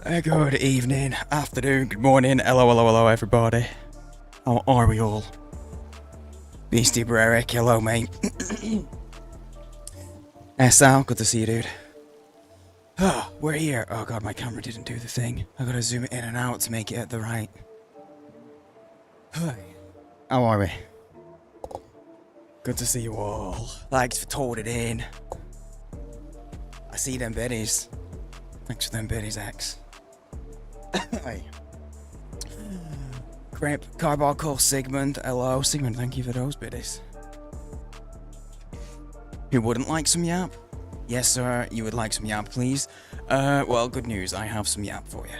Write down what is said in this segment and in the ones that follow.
Good evening, afternoon, good morning, hello everybody. How are we all? Beastie Breric, hello mate. Sal, good to see you dude. Oh, we're here. Oh god, my camera didn't do the thing. I gotta zoom it in and out to make it at the right. How are we? Good to see you all. Thanks for toning in. I see them biddies. Thanks for them biddies, X. Hey. Grip, Carbuncle, Sigmund, hello. Sigmund, thank you for those biddies. Who wouldn't like some yap? Yes, sir, you would like some yap, please. Well, good news, I have some yap for you.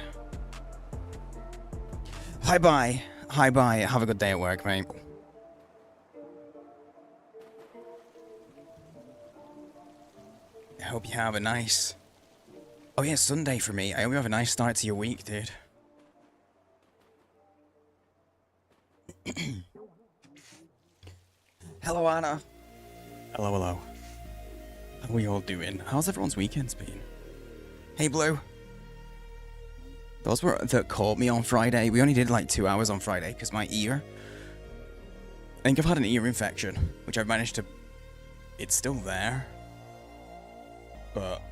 Hi-bye. Hi-bye. Have a good day at work, mate. I hope you have a nice... Oh yeah, Sunday for me. I hope you have a nice start to your week, dude. Hello, Anna. Hello. How are we all doing? How's everyone's weekends been? Hey, Blue. Those were that caught me on Friday. We only did like 2 hours on Friday because my ear... I think I've had an ear infection, which I've managed to... It's still there. But...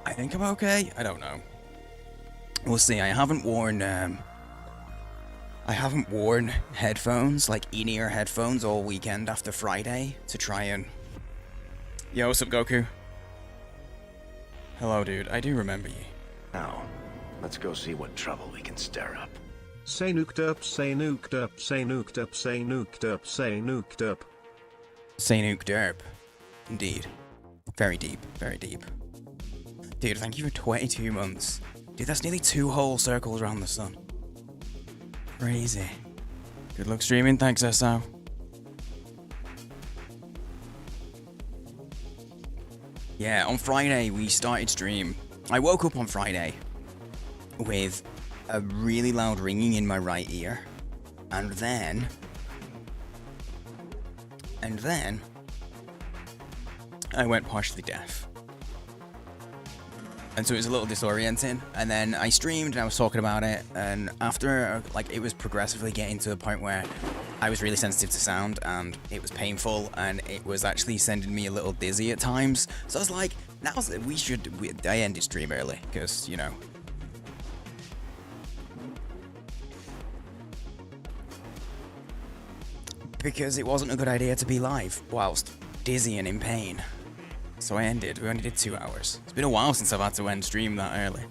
I think I'm okay. I don't know. We'll see. I haven't worn headphones, like in-ear headphones, all weekend after Friday to try and... Yo, what's up, Goku? Hello, dude. I do remember you. Now, let's go see what trouble we can stir up. Say nuked up, say nuked up, say nuked up, say nuked up, say nuked up. Say nuke derp. Indeed. Very deep, very deep. Dude, thank you for 22 months. Dude, that's nearly 2 whole circles around the sun. Crazy. Good luck streaming, thanks SO. Yeah, on Friday we started stream. I woke up on Friday with a really loud ringing in my right ear. And then I went partially deaf. And so it was a little disorienting, and then I streamed and I was talking about it, and after, like, it was progressively getting to the point where I was really sensitive to sound, and it was painful, and it was actually sending me a little dizzy at times, so I was like, I ended stream early, because, you know. Because it wasn't a good idea to be live whilst dizzy and in pain. So I ended. We only did 2 hours. It's been a while since I've had to end stream that early.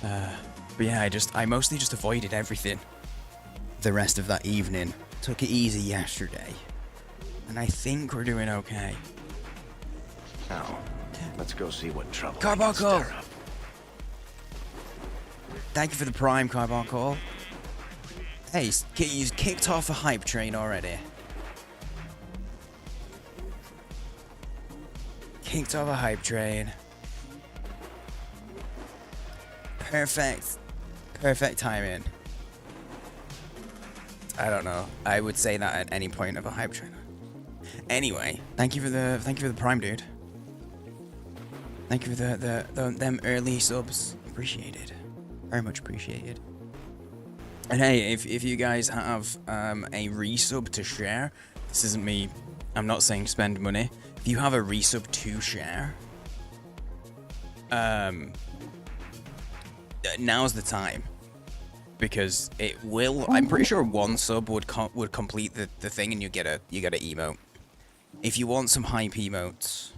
But yeah, I mostly just avoided everything the rest of that evening. Took it easy yesterday. And I think we're doing okay. Now, let's go see what trouble we Carbuncle! can stir up. Thank you for the prime, Carbuncle. Hey, you kicked off a hype train already. Kicked off a hype train. Perfect timing. I don't know. I would say that at any point of a hype train. Anyway, thank you for the prime, dude. Thank you for them early subs. Appreciated. Very much appreciated. And hey, if you guys have a resub to share, this isn't me. I'm not saying spend money. If you have a resub to share, now's the time, because it will. I'm pretty sure one sub would complete the thing, and you get a emote. If you want some hype emotes,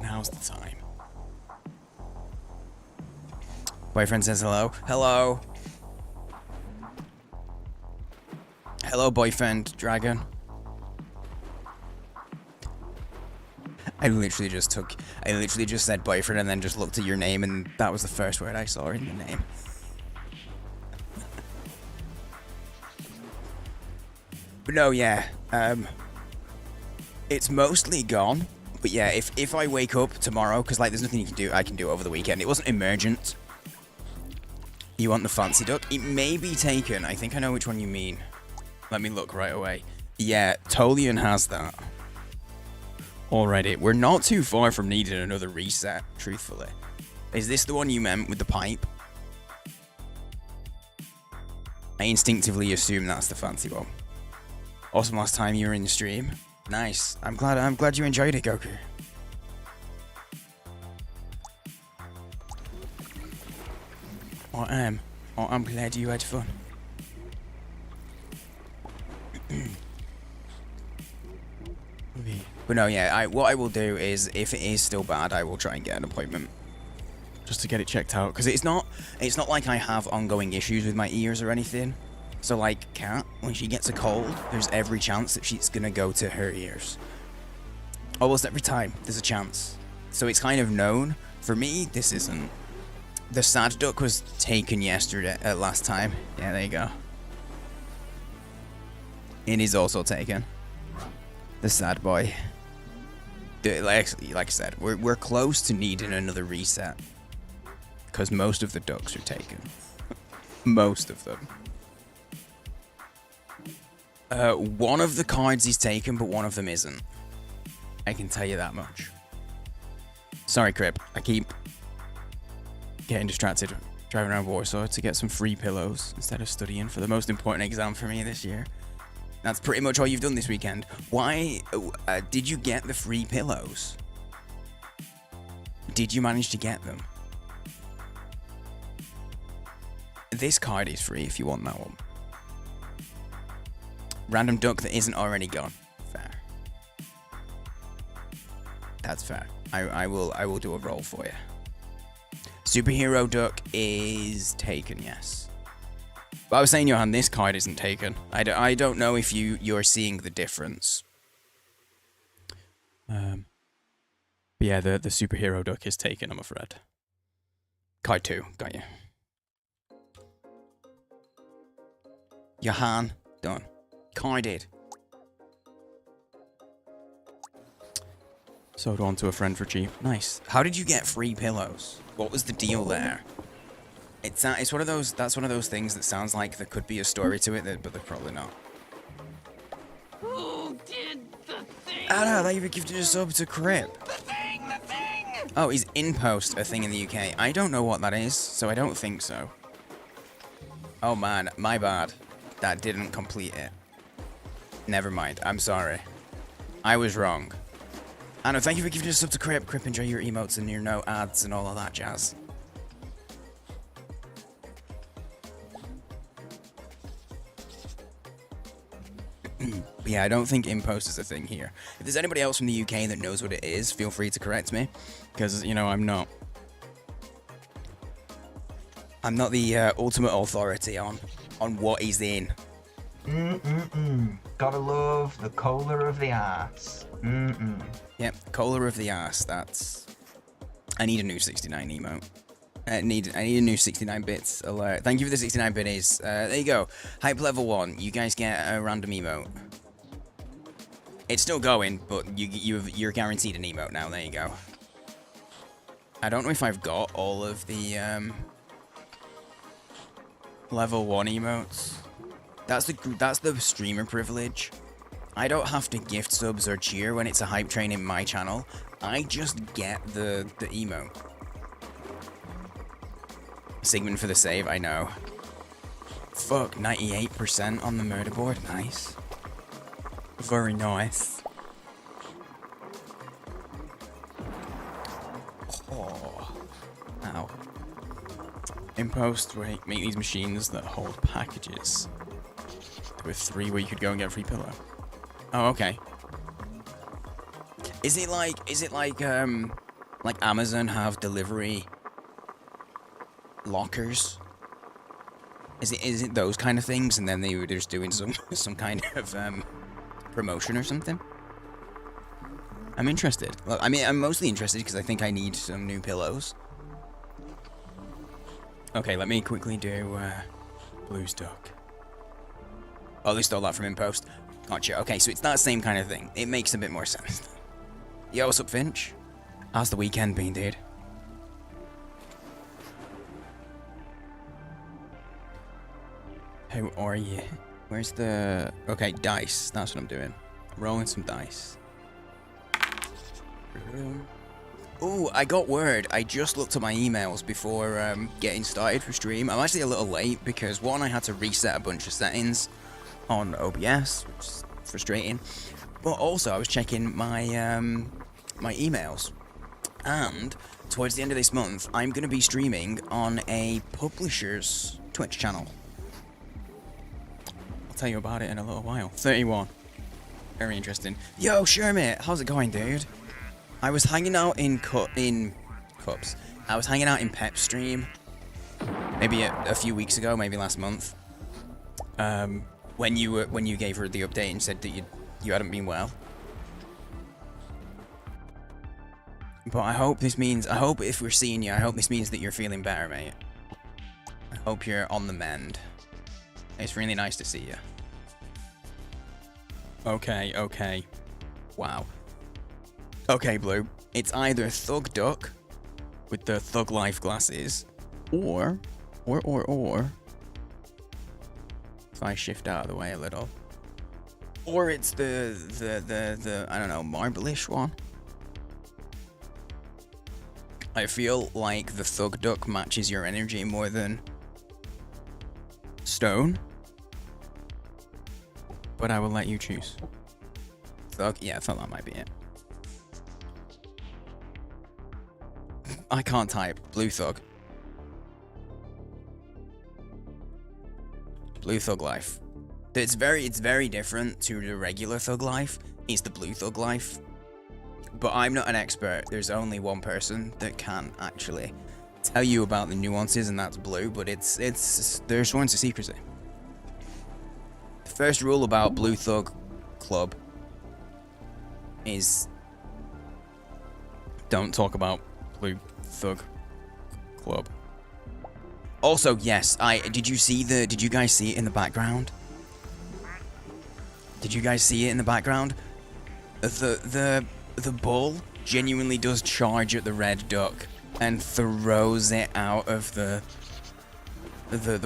now's the time. Boyfriend says hello. Hello. Hello, boyfriend dragon. I literally just said boyfriend and then just looked at your name, and that was the first word I saw in the name. But no, yeah, it's mostly gone. But yeah, if I wake up tomorrow, because like there's nothing I can do over the weekend. It wasn't emergent. You want the fancy duck? It may be taken. I think I know which one you mean. Let me look right away. Yeah, Tolian has that. already. We're not too far from needing another reset, truthfully. Is this the one you meant with the pipe? I instinctively assume that's the fancy one. Awesome last time you were in the stream. Nice. I'm glad you enjoyed it, Goku. I'm glad you had fun. But no, yeah, what I will do is, if it is still bad, I will try and get an appointment. Just to get it checked out. Because it's not like I have ongoing issues with my ears or anything. So like Kat, when she gets a cold, there's every chance that she's gonna go to her ears. Almost every time, there's a chance. So it's kind of known. For me, this isn't. The sad duck was taken yesterday, last time. Yeah, there you go. It is also taken. The sad boy. Like I said, we're close to needing another reset. Because most of the ducks are taken. Most of them. One of the cards is taken, but one of them isn't. I can tell you that much. Sorry, Crip. I keep getting distracted driving around Warsaw to get some free pillows instead of studying for the most important exam for me this year. That's pretty much all you've done this weekend. Why did you get the free pillows? Did you manage to get them? This card is free if you want that one. Random duck that isn't already gone. Fair. That's fair. I will do a roll for you. Superhero duck is taken, yes. But I was saying, Johan, this card isn't taken. I don't know if you're seeing the difference. But yeah, the superhero duck is taken, I'm afraid. Card 2, got you. Johan, done. Carded. Sold on to a friend for cheap. Nice. How did you get free pillows? What was the deal there? It's one of those. That's one of those things that sounds like there could be a story to it, but they're probably not. Who did the thing? Anna, that you've gifted a sub to Crip. The thing! Oh, is in post a thing in the UK? I don't know what that is, so I don't think so. Oh man, my bad. That didn't complete it. Never mind. I'm sorry. I was wrong. Anna, thank you for giving us a sub to Crip. Crip, enjoy your emotes and your no ads and all of that jazz. But yeah, I don't think impost is a thing here. If there's anybody else from the UK that knows what it is, feel free to correct me. Because, you know, I'm not the ultimate authority on what is in. Gotta love the cola of the ass. Yep, cola of the ass. That's. I need a new 69 emote. I need a new 69 bits alert. Thank you for the 69 bitties. There you go. Hype level 1. You guys get a random emote. It's still going, but you're guaranteed an emote now. There you go. I don't know if I've got all of the level 1 emotes. That's the streamer privilege. I don't have to gift subs or cheer when it's a hype train in my channel. I just get the emote. Sigmund for the save, I know. Fuck, 98% on the murder board. Nice. Very nice. Oh. Ow. In post, make these machines that hold packages. With 3 where you could go and get a free pillow. Oh, okay. Is it like Amazon have delivery lockers? Is it those kind of things, and then they were just doing some kind of promotion or something? I'm interested. Well, I mean, I'm mostly interested because I think I need some new pillows. Okay, let me quickly do Blues Duck. Oh, they stole that from Impost. Gotcha. Okay, so it's that same kind of thing. It makes a bit more sense. Yo, what's up, Finch? How's the weekend been, dude? How are you? Where's the... Okay, dice. That's what I'm doing. Rolling some dice. Oh, I got word. I just looked at my emails before getting started for stream. I'm actually a little late because one, I had to reset a bunch of settings on OBS, which is frustrating. But also, I was checking my my emails, and towards the end of this month, I'm going to be streaming on a publisher's Twitch channel. I'll tell you about it in a little while. 31. Very interesting. Yo, Shermit, how's it going, dude? I was hanging out in Cups. I was hanging out in Pep's stream, maybe a few weeks ago, maybe last month. When you gave her the update and said that you hadn't been well. But I hope if we're seeing you, I hope this means that you're feeling better, mate. I hope you're on the mend. It's really nice to see you. Okay. Wow. Okay, Blue. It's either Thug Duck with the Thug Life glasses, or if I shift out of the way a little, or it's the I don't know, marble-ish one. I feel like the Thug Duck matches your energy more than Stone, but I will let you choose. Thug, yeah, I thought that might be it. I can't type. Blue Thug. Blue Thug Life. It's very different to the regular Thug Life. It's the Blue Thug Life. But I'm not an expert. There's only one person that can actually tell you about the nuances, and that's Blue, but there's sworn to secrecy. The first rule about Blue Thug Club is don't talk about Blue Thug Club. Also, yes, did you guys see it in the background? Did you guys see it in the background? The bull genuinely does charge at the red duck and throws it out of the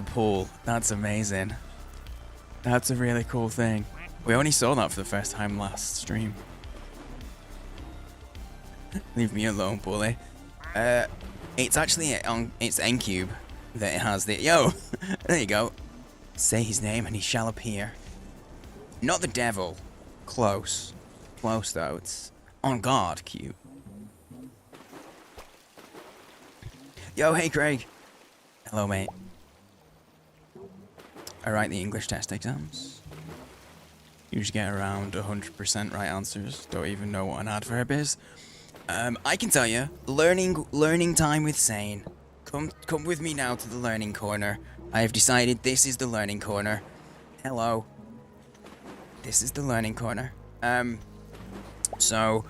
pool. That's amazing. That's a really cool thing. We only saw that for the first time last stream. Leave me alone, bully. It's actually it's N-Cube that it has the... Yo! There you go. Say his name and he shall appear. Not the devil. Close. Close, though. It's on guard, Cube. Yo, hey, Craig. Hello, mate. I write the English test exams. Usually get around 100% right answers. Don't even know what an adverb is. I can tell you, learning time with Sane. Come with me now to the learning corner. I have decided this is the learning corner. Hello. This is the learning corner. So,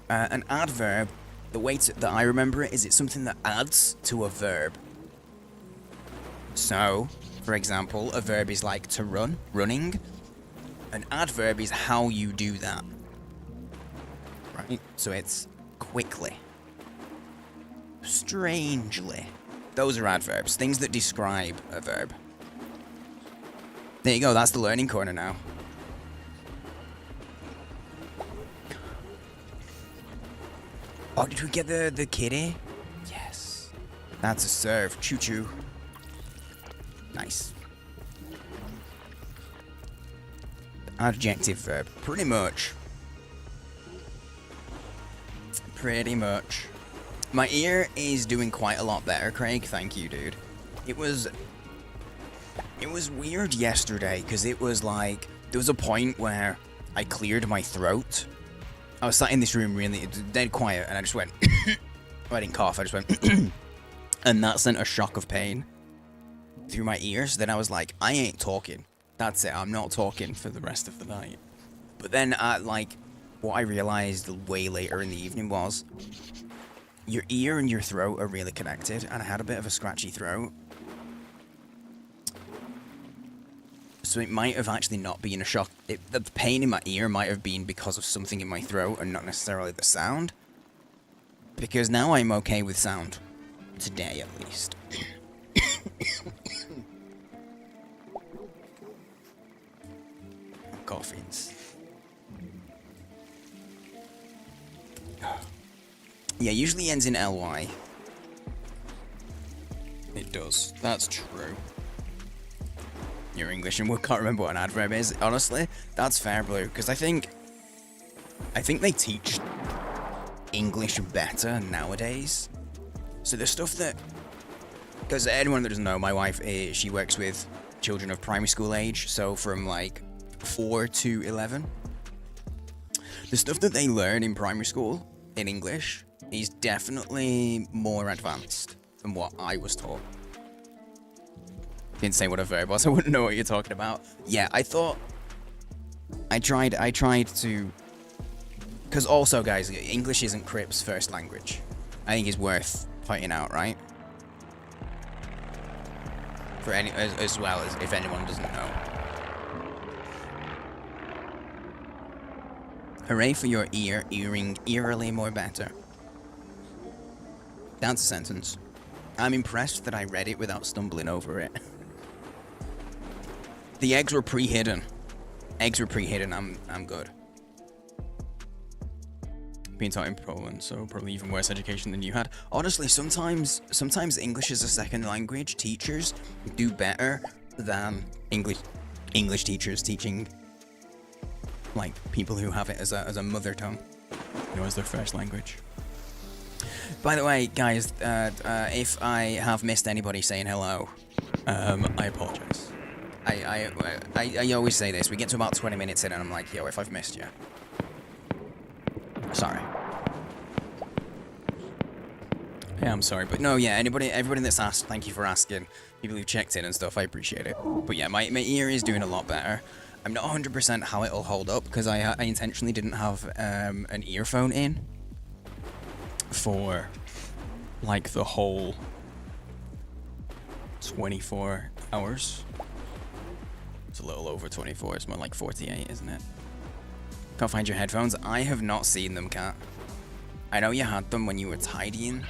an adverb, the way that I remember it is it's something that adds to a verb. So, for example, a verb is like to run, running. An adverb is how you do that. Right? So it's quickly. Strangely. Those are adverbs, things that describe a verb. There you go, that's the learning corner now. Oh, did we get the kitty? Yes. That's a serve. Choo-choo. Nice. Adjective verb. Pretty much. Pretty much. My ear is doing quite a lot better, Craig. Thank you, dude. It was weird yesterday, because it was like... There was a point where I cleared my throat. I was sat in this room really... It was dead quiet, and I just went... I didn't cough, I just went... and that sent a shock of pain through my ears. Then I was like, I ain't talking. That's it, I'm not talking for the rest of the night. But then, like... What I realized way later in the evening was... Your ear and your throat are really connected, and I had a bit of a scratchy throat. So it might have actually not been a shock. The pain in my ear might have been because of something in my throat and not necessarily the sound. Because now I'm okay with sound. Today, at least. Coffins. Yeah, usually ends in ly. It does. That's true. You're English and we can't remember what an adverb is. Honestly, that's fair, Blue, because I think they teach English better nowadays. So the stuff that, because anyone that doesn't know, my wife she works with children of primary school age, so from like 4 to 11. The stuff that they learn in primary school in English is definitely more advanced than what I was taught. Didn't say what a verb was, I wouldn't know what you're talking about. Yeah, I tried to, because also guys, English isn't Crip's first language. I think it's worth pointing out, right? For any, as well as if anyone doesn't know. Hooray for your earring, eerily more better. That's a sentence. I'm impressed that I read it without stumbling over it. The eggs were pre-hidden. Eggs were pre-hidden, I'm good. Being taught in Poland, so probably even worse education than you had. Honestly, sometimes English as a second language teachers do better than English teachers teaching like people who have it as a mother tongue, you know, as their first language. By the way, guys, if I have missed anybody saying hello, I apologize. I always say this. We get to about 20 minutes in and I'm like, yo, if I've missed you, sorry. Yeah, I'm sorry, but no, yeah, everybody that's asked, thank you for asking. People who've checked in and stuff, I appreciate it. But yeah, my ear is doing a lot better. I'm not 100% how it'll hold up, because I intentionally didn't have an earphone in for, like, the whole 24 hours. It's a little over 24, it's more like 48, isn't it? Can't find your headphones? I have not seen them, Cat. I know you had them when you were tidying,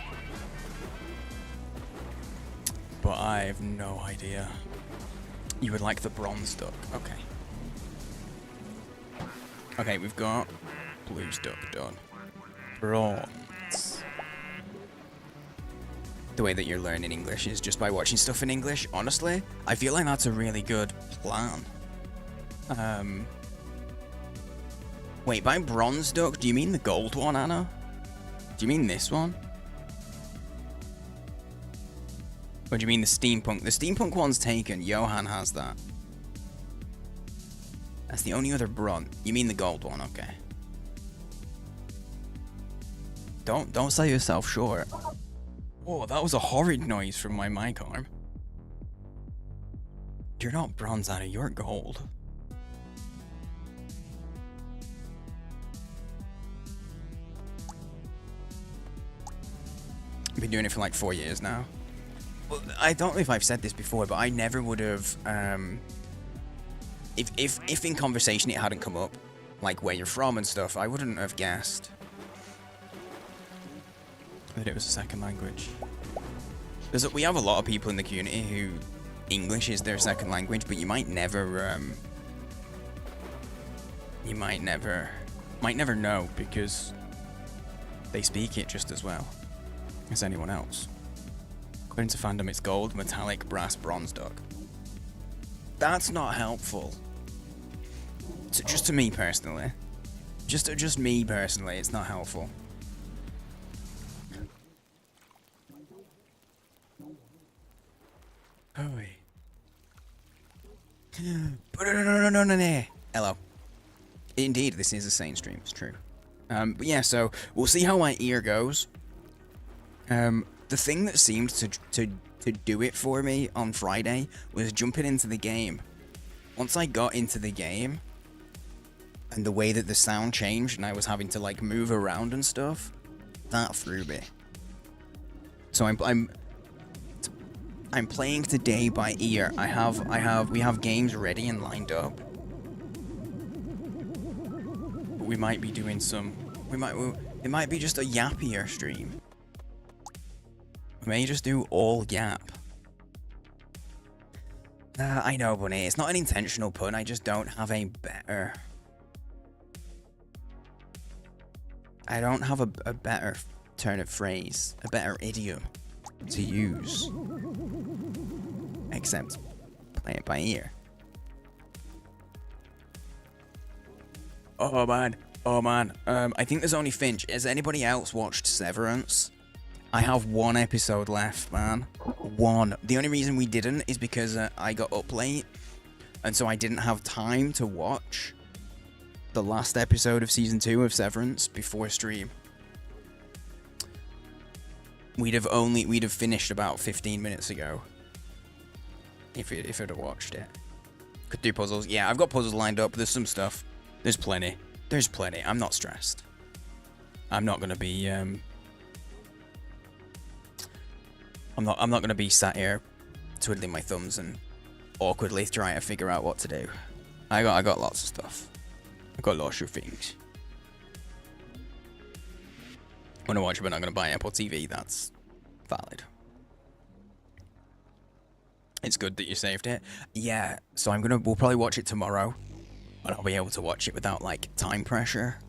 but I have no idea. You would like the bronze duck. Okay. Okay, we've got blue's duck done. Bronze. The way that you're learning English is just by watching stuff in English. Honestly, I feel like that's a really good plan. Wait, by bronze duck, do you mean the gold one, Anna? Do you mean this one? Or do you mean the steampunk? The steampunk one's taken. Johan has that. That's the only other bronze. You mean the gold one? Okay. Don't sell yourself short. Oh, that was a horrid noise from my mic arm. You're not bronze, Anna. You're gold. I've been doing it for like 4 years now. Well, I don't know if I've said this before, but I never would have, if in conversation it hadn't come up, like where you're from and stuff, I wouldn't have guessed that it was a second language. Because we have a lot of people in the community who English is their second language, but you might never know because they speak it just as well as anyone else. According to fandom, it's gold, metallic, brass, bronze duck. That's not helpful. Just to me personally. Just me personally, it's not helpful. Oh wait. No. Hello. Indeed, this is a sane stream, it's true. But yeah, so we'll see how my ear goes. The thing that seemed to do it for me on Friday was jumping into the game. Once I got into the game, and the way that the sound changed, and I was having to like move around and stuff, that threw me. So I'm playing today by ear. We have games ready and lined up. But we might be doing some. It might be just a yappier stream. We may just do all yap. I know, Bunny. It's not an intentional pun. I just don't have a better. I don't have a better turn of phrase, a better idiom to use. Except play it by ear. Oh man. I think there's only Finch. Has anybody else watched Severance? I have one episode left, man. One. The only reason we didn't is because I got up late, and so I didn't have time to watch the last episode of season 2 of Severance before stream. We'd have finished about 15 minutes ago if I'd have watched it. Could do puzzles. Yeah, I've got puzzles lined up. There's some stuff. There's plenty. I'm not stressed. I'm not gonna be I'm not gonna be sat here twiddling my thumbs and awkwardly trying to figure out what to do. I got lots of stuff. I got lots of things. I'm gonna watch it, but I'm gonna buy an Apple TV. That's valid. It's good that you saved it. Yeah, so we'll probably watch it tomorrow. And I'll be able to watch it without, like, time pressure.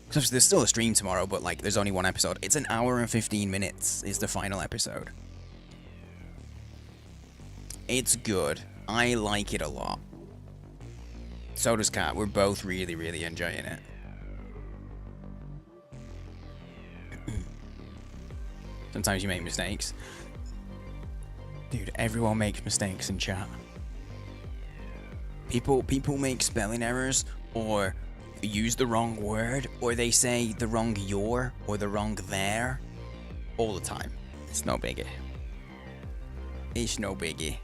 Because there's still a stream tomorrow, but, like, there's only one episode. It's an hour and 15 minutes is the final episode. It's good. I like it a lot. So does Kat. We're both really, really enjoying it. Sometimes you make mistakes. Dude, everyone makes mistakes in chat. People make spelling errors, or use the wrong word, or they say the wrong your, or the wrong there, all the time. It's no biggie. It's no biggie.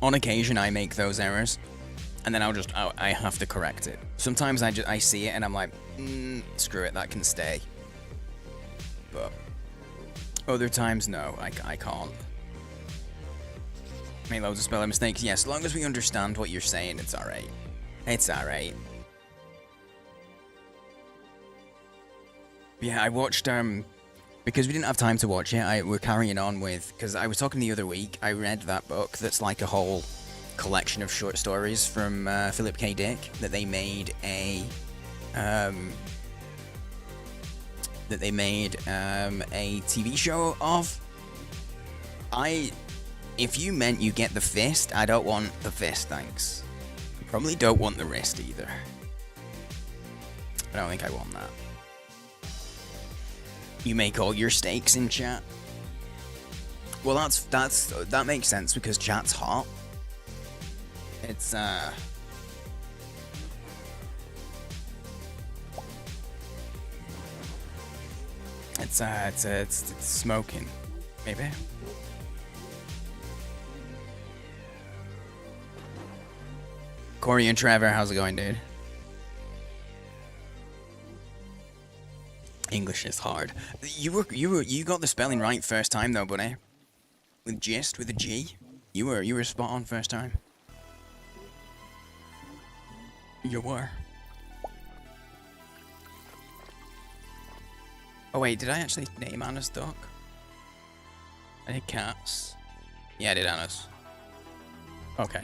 On occasion, I make those errors, and then I have to correct it. Sometimes I see it and I'm like, screw it, that can stay. But other times, no, I can't. Make loads of spelling mistakes. Yeah, as long as we understand what you're saying, it's alright. It's alright. Yeah, I watched, because we didn't have time to watch it, we're carrying on with, because I was talking the other week, I read that book that's like a whole collection of short stories from Philip K. Dick that they made a TV show of. If you meant you get the fist, I don't want the fist, thanks. Probably don't want the wrist either. I don't think I want that. You make all your stakes in chat. Well, that makes sense because chat's hot. It's smoking, maybe. Corey and Trevor, how's it going, dude? English is hard. You got the spelling right first time though, buddy. With gist, with a G. You were spot on first time. You were. Oh wait, did I actually name Anna's duck? I did cats. Yeah, I did Anna's. Okay.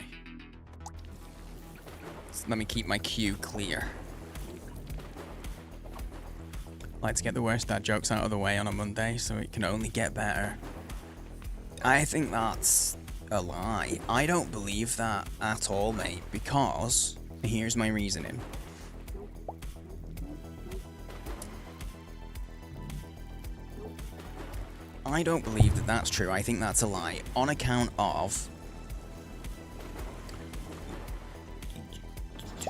So let me keep my queue clear. Like to get the worst dad jokes out of the way on a Monday so it can only get better. I think that's a lie. I don't believe that at all, mate, because here's my reasoning. I don't believe that that's true. I think that's a lie on account of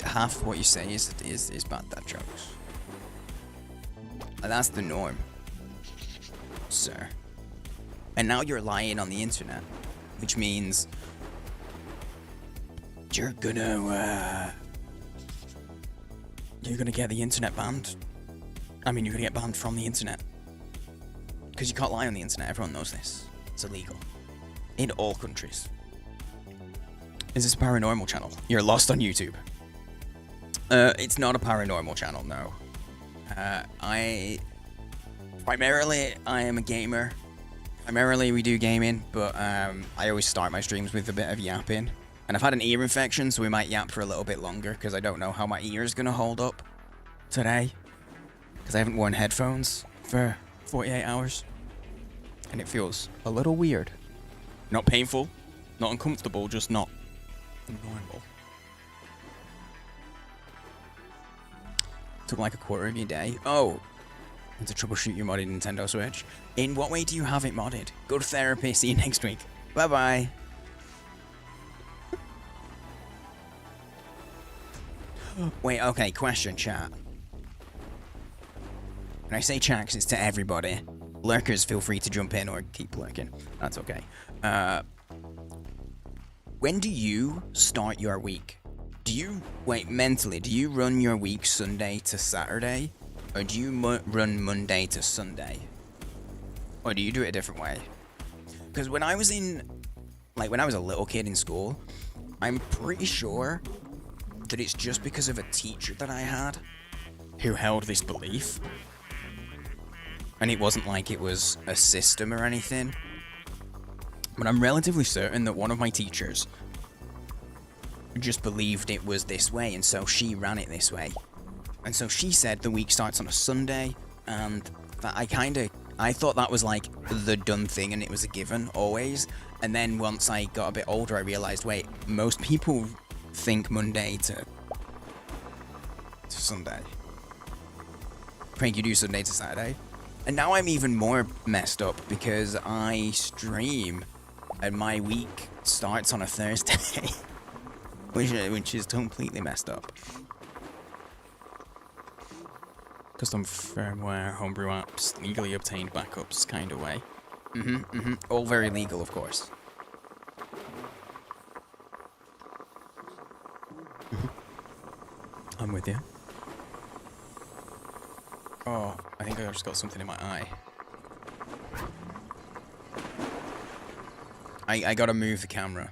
half of what you say is bad dad jokes. That's the norm, sir. And now you're lying on the internet, which means you're gonna get the internet banned. I mean, you're gonna get banned from the internet. Because you can't lie on the internet, everyone knows this. It's illegal. In all countries. Is this a paranormal channel? You're lost on YouTube. It's not a paranormal channel, no. Primarily, I am a gamer. Primarily, we do gaming, but I always start my streams with a bit of yapping. And I've had an ear infection, so we might yap for a little bit longer, because I don't know how my ear is going to hold up today because I haven't worn headphones for 48 hours. And it feels a little weird. Not painful, not uncomfortable, just not normal. Took like a quarter of your day. Oh, and to troubleshoot your modded Nintendo Switch. In what way do you have it modded? Go to therapy. See you next week. Bye-bye. Wait, okay, question, chat. When I say chat, 'cause it's to everybody. Lurkers, feel free to jump in or keep lurking. That's okay. When do you start your week? Do you, wait, mentally, do you run your week Sunday to Saturday? Or do you run Monday to Sunday? Or do you do it a different way? Because when I was when I was a little kid in school, I'm pretty sure that it's just because of a teacher that I had who held this belief. And it wasn't like it was a system or anything. But I'm relatively certain that one of my teachers just believed it was this way, and so she ran it this way. And so she said the week starts on a Sunday, and that I thought that was like the done thing and it was a given always. And then once I got a bit older, I realized, wait, most people think Monday to Sunday. Craig, you do Sunday to Saturday? And now I'm even more messed up because I stream and my week starts on a Thursday. which is completely messed up. Custom firmware, homebrew apps, legally obtained backups kind of way. All very legal, of course. I'm with you. Oh, I think I just got something in my eye. I gotta move the camera.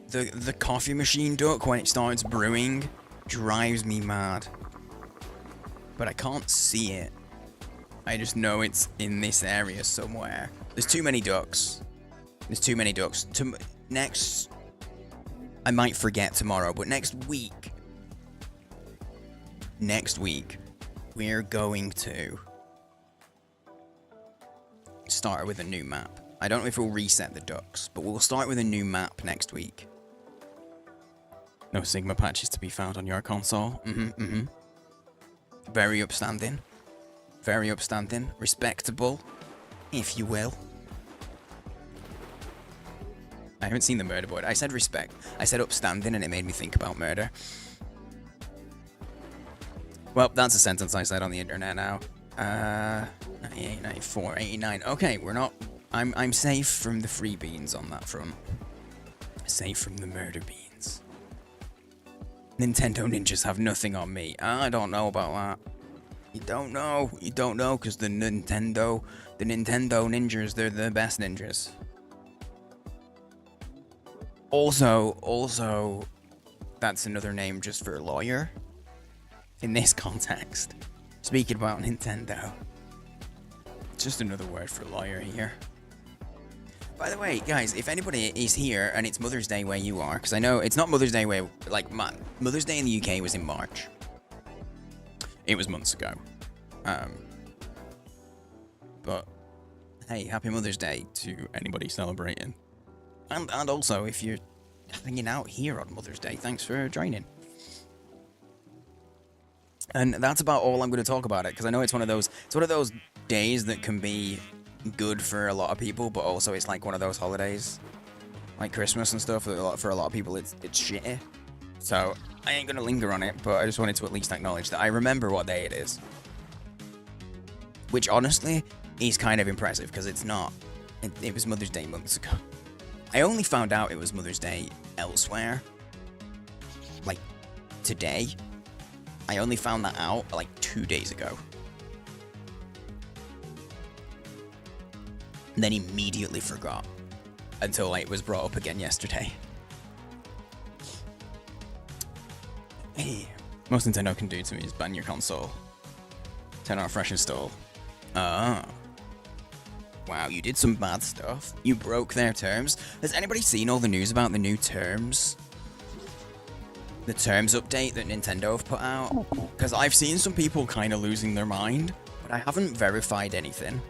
The coffee machine duck, when it starts brewing, drives me mad. But I can't see it. I just know it's in this area somewhere. There's too many ducks. There's too many ducks. Next... I might forget tomorrow, but next week... we're going to start with a new map. I don't know if we'll reset the ducks, but we'll start with a new map next week. No Sigma patches to be found on your console. Very upstanding. Very upstanding. Respectable, if you will. I haven't seen the murder board. I said respect. I said upstanding and it made me think about murder. Well, that's a sentence I said on the internet now. 98, 94, 89. Okay, we're not... I'm safe from the free beans on that front. Safe from the murder beans. Nintendo ninjas have nothing on me. I don't know about that. You don't know. You don't know, because the Nintendo ninjas, they're the best ninjas. Also, that's another name just for a lawyer. In this context. Speaking about Nintendo. Just another word for lawyer here. By the way, guys, if anybody is here and it's Mother's Day where you are, because I know it's not Mother's Day where, like, Mother's Day in the UK was in March. It was months ago. But, hey, happy Mother's Day to anybody celebrating. And also, if you're hanging out here on Mother's Day, thanks for joining. And that's about all I'm going to talk about it, because I know it's one of those days that can be good for a lot of people, but also it's like one of those holidays, like Christmas and stuff. For a lot of people, it's shitty. So I ain't gonna linger on it, but I just wanted to at least acknowledge that I remember what day it is, which honestly is kind of impressive because it's not. It was Mother's Day months ago. I only found out it was Mother's Day elsewhere, like today. I only found that out like 2 days ago. And then immediately forgot until it was brought up again yesterday. Hey, most Nintendo can do to me is ban your console. Turn on a fresh install. Ah. Wow, you did some bad stuff. You broke their terms. Has anybody seen all the news about the new terms? the terms update that Nintendo have put out, because I've seen some people kind of losing their mind, but I haven't verified anything.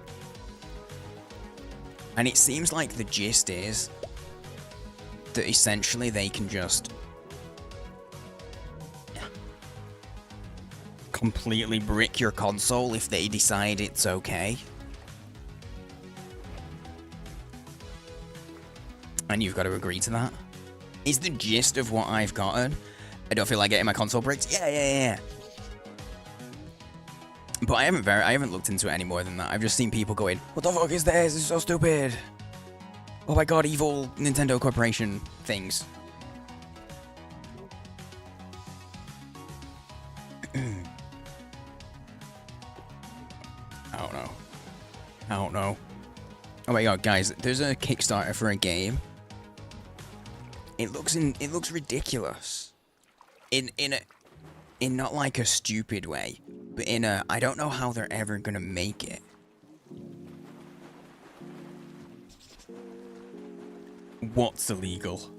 And it seems like the gist is that essentially they can just completely brick your console if they decide it's okay. And you've got to agree to that. Is the gist of what I've gotten. I don't feel like getting my console bricked. Yeah. But I haven't looked into it any more than that. I've just seen people going, "What the fuck is this? This is so stupid. Oh my god, evil Nintendo Corporation things." I don't know. Oh my god, guys, there's a Kickstarter for a game. It looks ridiculous. In not like a stupid way, but in a, I don't know how they're ever gonna make it. What's illegal?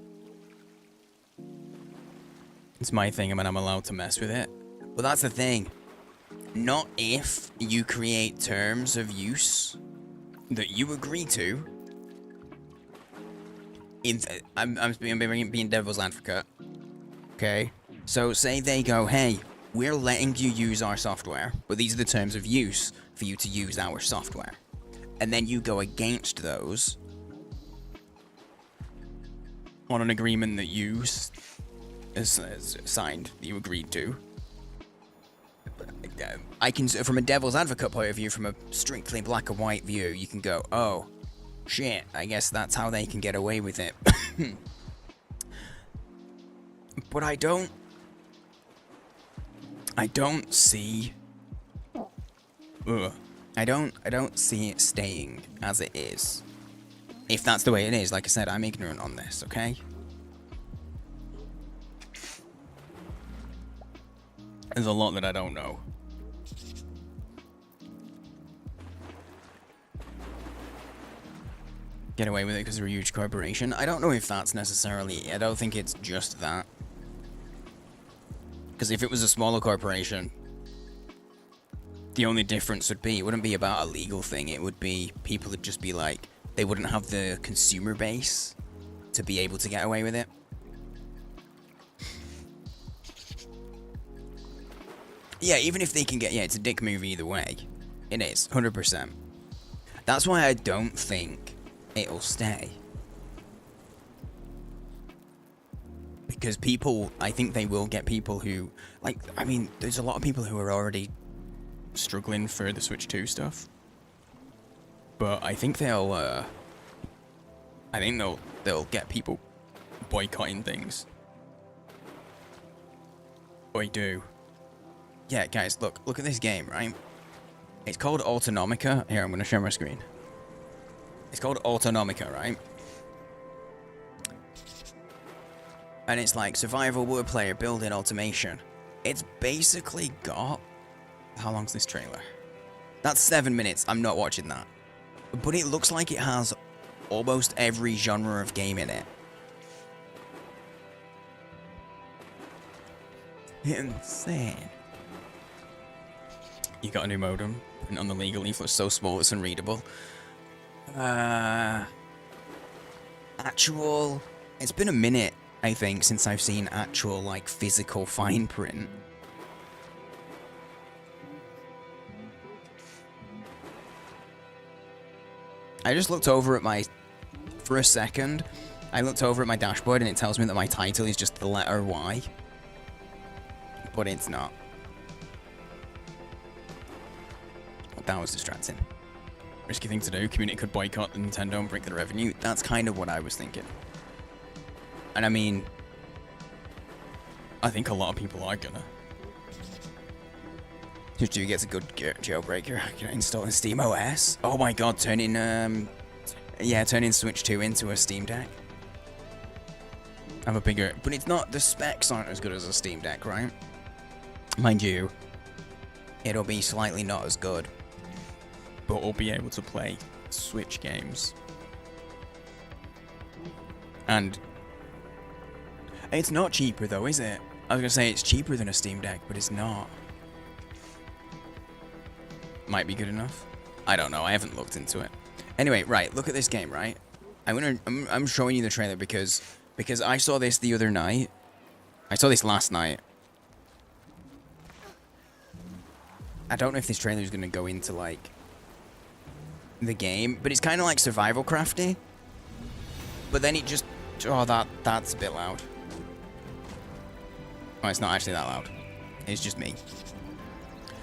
It's my thing, I mean, I'm allowed to mess with it. But that's the thing. Not if you create terms of use that you agree to. I'm being devil's advocate. Okay? So say they go, "Hey, we're letting you use our software, but these are the terms of use for you to use our software." And then you go against those on an agreement that you signed, that you agreed to. I can, from a devil's advocate point of view, from a strictly black and white view, you can go, "Oh, shit, I guess that's how they can get away with it." But I don't see, I don't see it staying as it is. If that's the way it is, like I said, I'm ignorant on this, okay? There's a lot that I don't know. Get away with it because they're a huge corporation. I don't know if that's necessarily... I don't think it's just that. Because if it was a smaller corporation, the only difference would be, it wouldn't be about a legal thing. It would be, people would just be like, they wouldn't have the consumer base to be able to get away with it. Yeah, even if they can get... Yeah, it's a dick move either way. It is, 100%. That's why I don't think it'll stay. Because people, I think they will get people who... Like, I mean, there's a lot of people who are already struggling for the Switch 2 stuff. But I think they'll... I think they'll get people boycotting things. I do. Yeah, guys, look at this game, right? It's called Autonomica. Here, I'm going to share my screen. It's called Autonomica, right? And it's like survival word player building automation. It's basically got... How long's this trailer? That's 7 minutes. I'm not watching that. But it looks like it has almost every genre of game in it. Insane. You got a new modem. Print on the legal leaflet, so small it's unreadable. Actual... It's been a minute, I think, since I've seen actual, like, physical fine print. I just looked over at my... For a second, I looked over at my dashboard and it tells me that my title is just the letter Y. But it's not. That was distracting. Risky thing to do. Community could boycott Nintendo and break their revenue. That's kind of what I was thinking. And I mean, I think a lot of people are gonna. If you get a good jailbreaker, can install in Steam OS. Oh my god, turning Switch 2 into a Steam Deck. Have a bigger, but it's not, the specs aren't as good as a Steam Deck, right? Mind you, it'll be slightly not as good, but we'll be able to play Switch games. And it's not cheaper though, is it? I was gonna say it's cheaper than a Steam Deck, but it's not. Might be good enough. I don't know. I haven't looked into it. Anyway, right. Look at this game, right? I'm showing you the trailer because I saw this the other night. I saw this last night. I don't know if this trailer is gonna go into like the game, but it's kind of like survival crafty. But then it just that's a bit loud. Oh, it's not actually that loud. It's just me.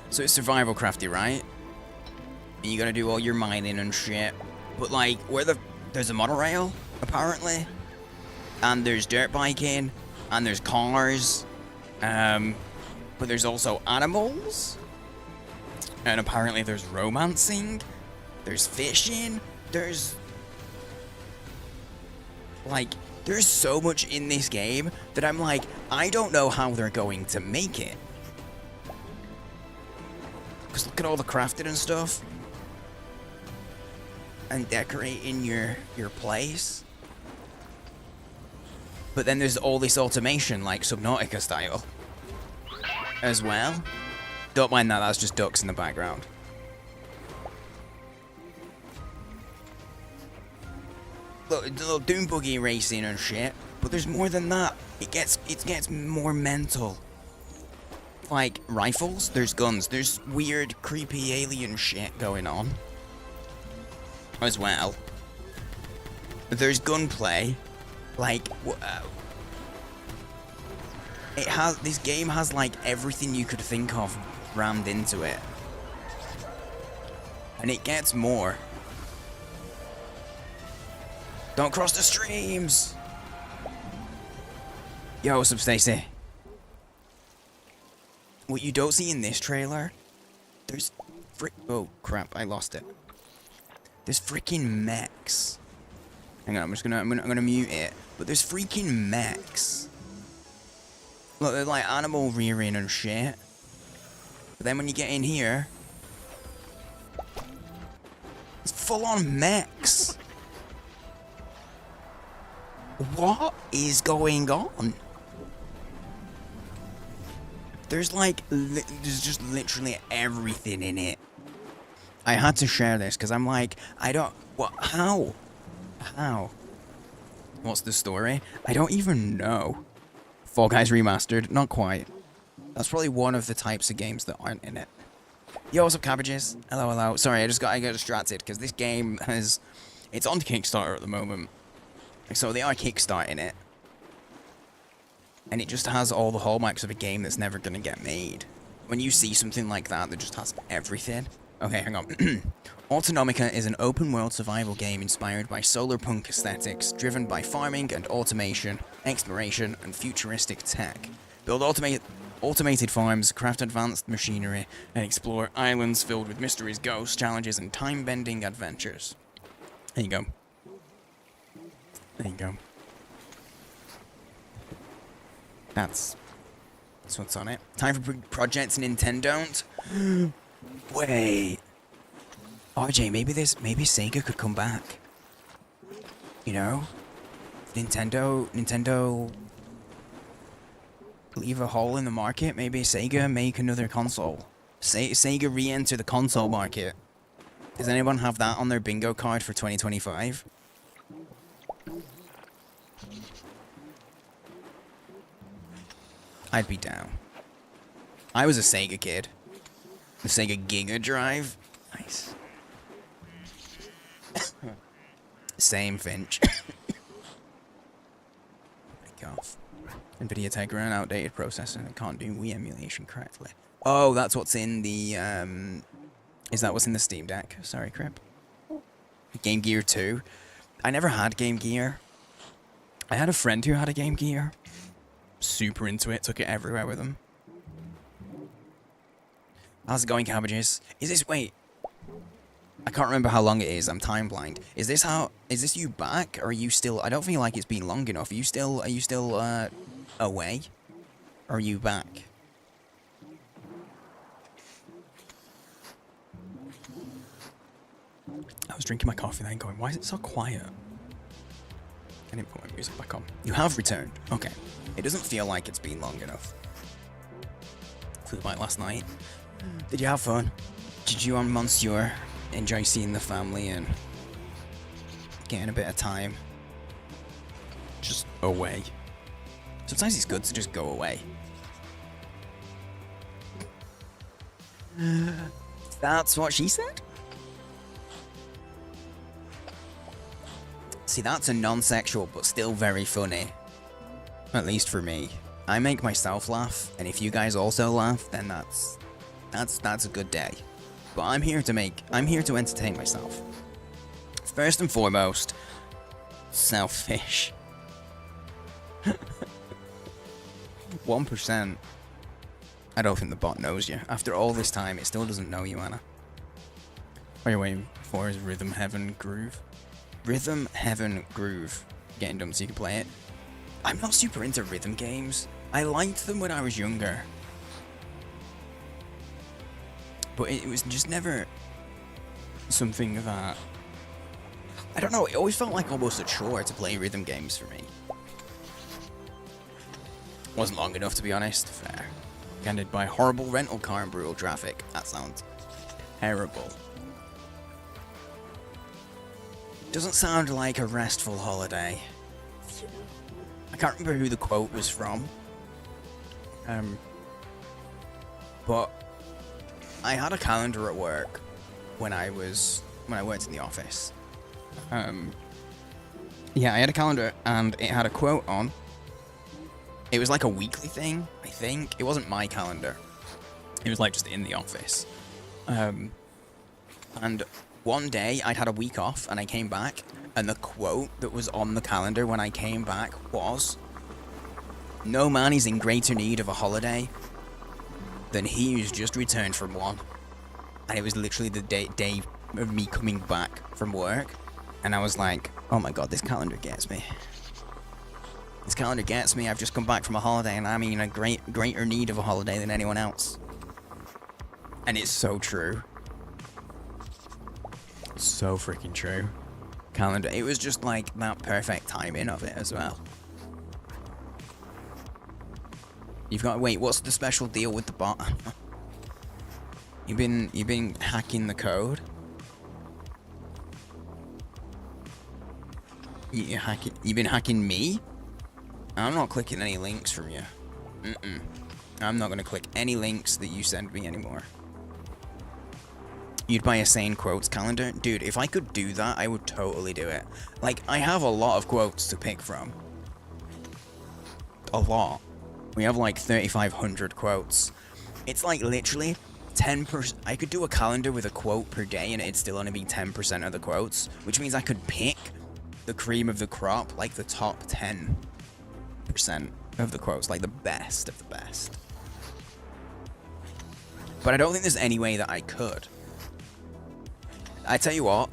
So it's survival crafty, right? And you gotta do all your mining and shit. But like, there's a monorail, apparently. And there's dirt biking. And there's cars. But there's also animals. And apparently there's romancing. There's fishing. There's so much in this game that I'm like, I don't know how they're going to make it. Because look at all the crafting and stuff. And decorating your place. But then there's all this automation, like Subnautica style. As well. Don't mind that, that's just ducks in the background. Look, little Doom Buggy racing and shit. But there's more than that. It gets more mental. Like rifles, there's guns, there's weird, creepy alien shit going on. As well. There's gunplay. Like, this game has like everything you could think of rammed into it. And it gets more. Don't cross the streams! Yo, what's up, Stacy? What you don't see in this trailer, there's oh crap, I lost it. There's freaking mechs. Hang on, I'm gonna mute it. But there's freaking mechs. Look, they're like animal rearing and shit. But then when you get in here, it's full on mechs. What is going on? There's like, there's just literally everything in it. I had to share this because I'm like, how? What's the story? I don't even know. Fall Guys Remastered, not quite. That's probably one of the types of games that aren't in it. Yo, what's up, cabbages? Hello, hello. Sorry, I got distracted because this game it's on Kickstarter at the moment. So they are kickstarting it. And it just has all the hallmarks of a game that's never gonna get made. When you see something like that just has everything. Okay, hang on. Autonomica is an open-world survival game inspired by solarpunk aesthetics, driven by farming and automation, exploration, and futuristic tech. Build automated farms, craft advanced machinery, and explore islands filled with mysteries, ghosts, challenges, and time-bending adventures. There you go. There you go. That's what's on it. Time for projects Nintendo. Wait. RJ, maybe Sega could come back. You know? Nintendo leave a hole in the market. Maybe Sega make another console. Sega re-enter the console market. Does anyone have that on their bingo card for 2025? I'd be down. I was a Sega kid. The Sega Giga Drive. Nice. Same, Finch. Break off. NVIDIA Tegra, an outdated processor and can't do Wii emulation correctly. Oh, that's what's in the, is that what's in the Steam Deck? Sorry, Crip. Game Gear 2. I never had Game Gear. I had a friend who had a Game Gear. Super into it, took it everywhere with him. How's it going, cabbages? Is this, wait. I can't remember how long it is, I'm time blind. Is this you back, or are you still, I don't feel like it's been long enough. Are you still away? Or are you back? I was drinking my coffee then going, why is it so quiet? I didn't put my music back on. You have returned. Okay. It doesn't feel like it's been long enough. flew by last night. Did you have fun? Did you and Monsieur enjoy seeing the family and getting a bit of time just away? Sometimes it's good to just go away. That's what she said? See, that's a non-sexual but still very funny. At least for me. I make myself laugh, and if you guys also laugh, then that's a good day. But I'm here to entertain myself. First and foremost, selfish. 1%. I don't think the bot knows you. After all this time, it still doesn't know you, Anna. What are you waiting for is Rhythm Heaven Groove. Rhythm Heaven Groove. Getting done so you can play it. I'm not super into rhythm games. I liked them when I was younger. But it was just never something that... I don't know, it always felt like almost a chore to play rhythm games for me. Wasn't long enough, to be honest. Fair. Ended by horrible rental car and brutal traffic. That sounds terrible. Doesn't sound like a restful holiday. I can't remember who the quote was from. But I had a calendar at work when I worked in the office. Yeah, I had a calendar and it had a quote on. It was like a weekly thing, I think. It wasn't my calendar. It was like just in the office. And one day I'd had a week off and I came back and the quote that was on the calendar when I came back was, "No man is in greater need of a holiday than he who's just returned from one." And it was literally the day of me coming back from work. And I was like, oh my god, this calendar gets me. This calendar gets me. I've just come back from a holiday and I'm in a greater need of a holiday than anyone else. And it's so true. So freaking true. Calendar. It was just like that perfect timing of it as well. You've got, wait, what's the special deal with the bot? You've been hacking the code? You've been hacking me? I'm not clicking any links from you. I'm not gonna click any links that you send me anymore. You'd buy a sane quotes calendar? Dude, if I could do that, I would totally do it. Like, I have a lot of quotes to pick from. A lot. We have like 3,500 quotes. It's like literally 10%. I could do a calendar with a quote per day and it'd still only be 10% of the quotes, which means I could pick the cream of the crop, like the top 10% of the quotes, like the best of the best. But I don't think there's any way that I could. I tell you what,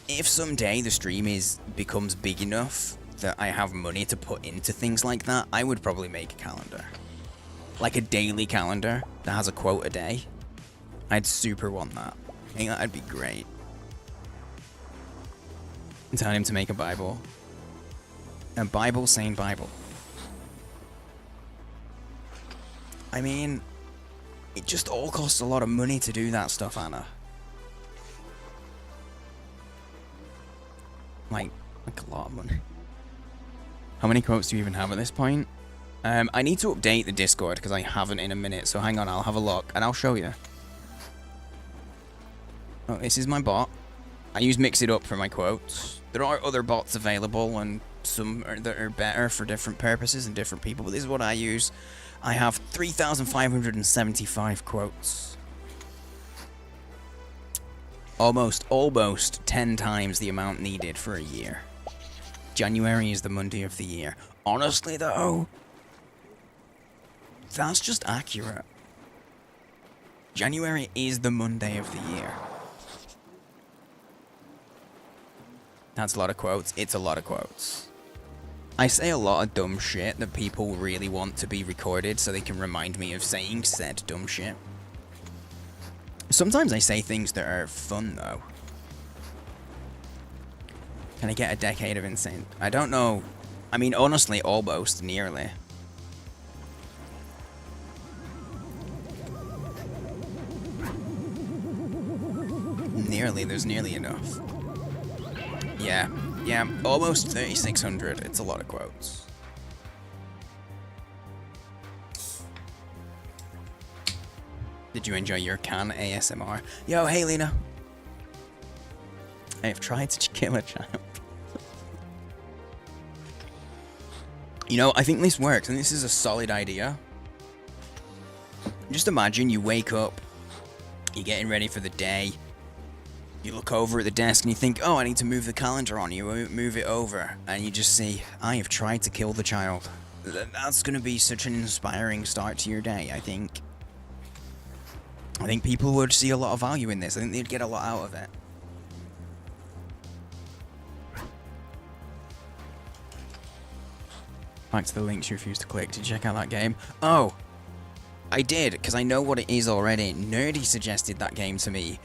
if someday the stream becomes big enough that I have money to put into things like that, I would probably make a calendar. Like a daily calendar that has a quote a day. I'd super want that. I think that'd be great. And tell him to make a Bible. A Bible saying Bible. I mean, it just all costs a lot of money to do that stuff, Anna. Like a lot of money. How many quotes do you even have at this point? I need to update the Discord because I haven't in a minute, so hang on, I'll have a look and I'll show you. Oh, this is my bot. I use Mix It Up for my quotes. There are other bots available and some that are better for different purposes and different people, but this is what I use. I have 3,575 quotes. Almost 10 times the amount needed for a year. January is the Monday of the year. Honestly though, that's just accurate. January is the Monday of the year. That's a lot of quotes. It's a lot of quotes. I say a lot of dumb shit that people really want to be recorded so they can remind me of saying said dumb shit. Sometimes I say things that are fun though. Can I get a decade of insane? I don't know. I mean, honestly, almost, nearly. There's nearly enough. Yeah, almost 3,600. It's a lot of quotes. Did you enjoy your can ASMR? Yo, hey Lena. I have tried to kill a child. You know, I think this works, and this is a solid idea. Just imagine you wake up, you're getting ready for the day, you look over at the desk and you think, oh, I need to move the calendar on. You move it over, and you just see, I have tried to kill the child. That's going to be such an inspiring start to your day, I think. I think people would see a lot of value in this. I think they'd get a lot out of it. Back to the links you refused to click to check out that game. Oh, I did, because I know what it is already. Nerdy suggested that game to me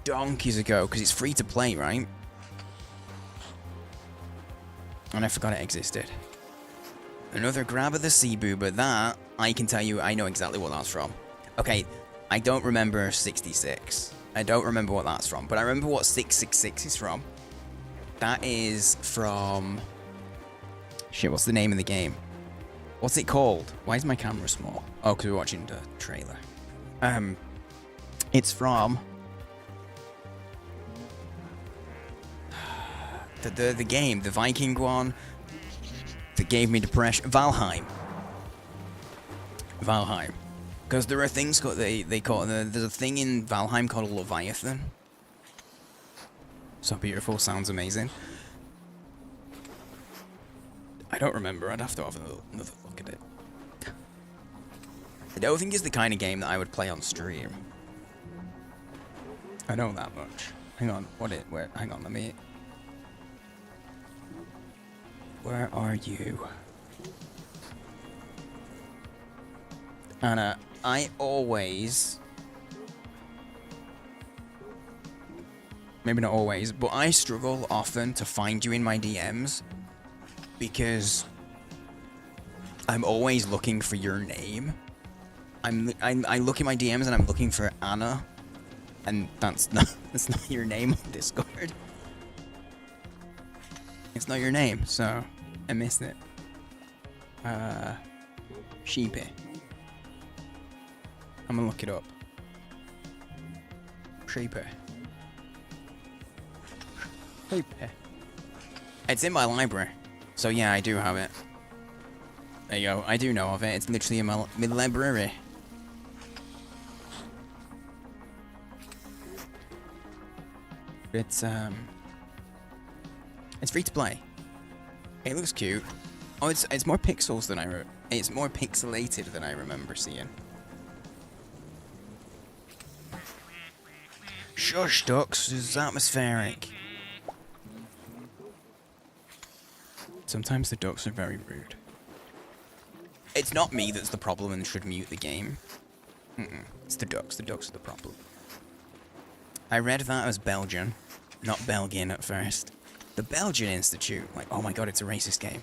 donkeys ago, because it's free to play, right? And I forgot it existed. Another grab of the Cebu, but that, I can tell you, I know exactly what that's from. Okay, I don't remember 66. I don't remember what that's from, but I remember what 666 is from. That is from... Shit, what's the name of the game? What's it called? Why is my camera small? Oh, because we're watching the trailer. It's from... The game, the Viking one that gave me depression. Valheim. Because there are things called, they call it, there's a thing in Valheim called a Leviathan. So beautiful, sounds amazing. I don't remember, I'd have to have another look at it. I don't think it's the kind of game that I would play on stream. I know that much. Hang on, hang on, let me... Where are you? Anna, I always... Maybe not always, but I struggle often to find you in my DMs because I'm always looking for your name. I look in my DMs and I'm looking for Anna, and that's not your name on Discord. It's not your name, so I missed it. Sheepy. I'm gonna look it up. Sheepy. It's in my library, so yeah, I do have it. There you go, I do know of it. It's literally in my library. It's free to play. It looks cute. Oh, it's more pixels than it's more pixelated than I remember seeing. Shush, ducks, is atmospheric. Sometimes the ducks are very rude. It's not me that's the problem and should mute the game. It's the ducks. The ducks are the problem. I read that as Belgian, not Belgian at first. The Belgian Institute. Like, oh my god, it's a racist game.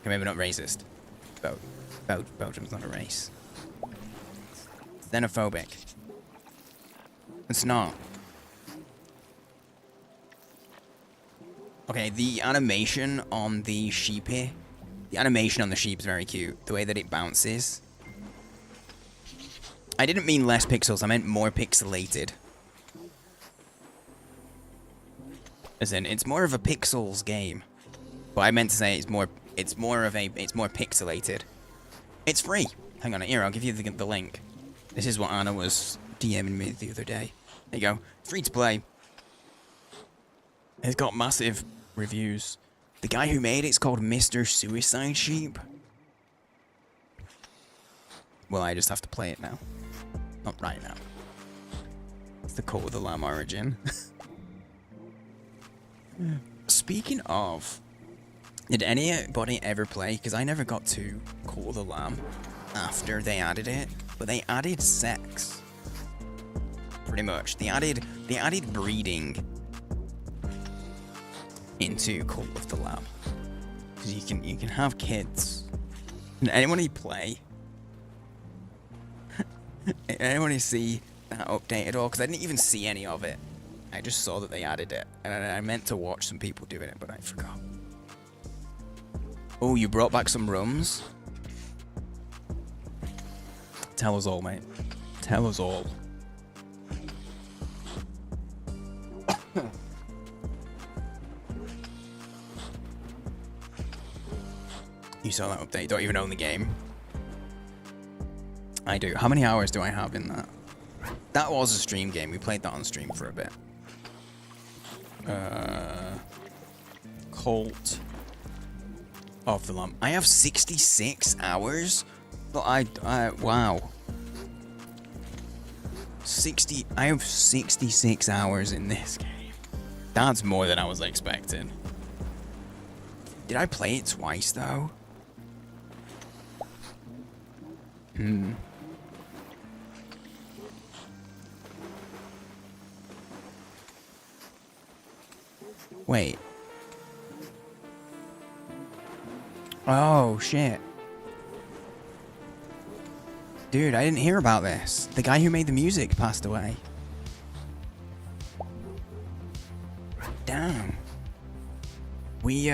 Okay, maybe not racist. Belgium's not a race. It's xenophobic. It's not. Okay, the animation on the sheepy. The animation on the sheep is very cute. The way that it bounces. I didn't mean less pixels, I meant more pixelated. As in, it's more of a pixels game. But I meant to say it's more pixelated. It's free. Hang on, here, I'll give you the link. This is what Anna was DMing me the other day. There you go. Free to play. It's got massive reviews. The guy who made it's called Mr. Suicide Sheep. Well, I just have to play it now. Not right now. It's the Cult of the Lamb origin. Speaking of, did anybody ever play? Because I never got to Cult of the Lamb after they added it, but they added sex. Pretty much, they added breeding into Cult of the Lamb, because you can have kids. Did anybody play? Did anybody see that update at all? Because I didn't even see any of it. I just saw that they added it, and I meant to watch some people doing it, but I forgot. Oh, you brought back some rums? Tell us all, mate. Tell us all. You saw that update, don't even own the game. I do. How many hours do I have in that? That was a stream game. We played that on stream for a bit. Cult of the Lamb. I have 66 hours? But wow. I have 66 hours in this game. That's more than I was expecting. Did I play it twice, though? Wait. Oh, shit. Dude, I didn't hear about this. The guy who made the music passed away. Damn. We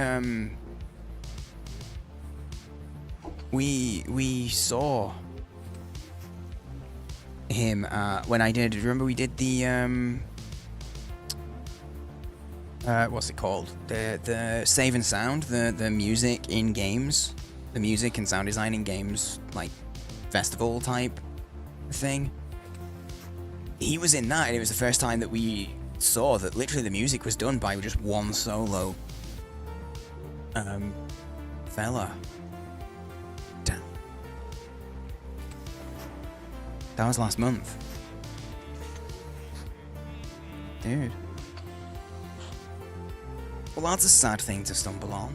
saw him when I did. Remember we did the what's it called? The save and sound, the music in games, the music and sound design in games, like festival type thing. He was in that, and it was the first time that we saw that literally the music was done by just one solo fella. Damn. That was last month. Dude. Well, that's a sad thing to stumble on.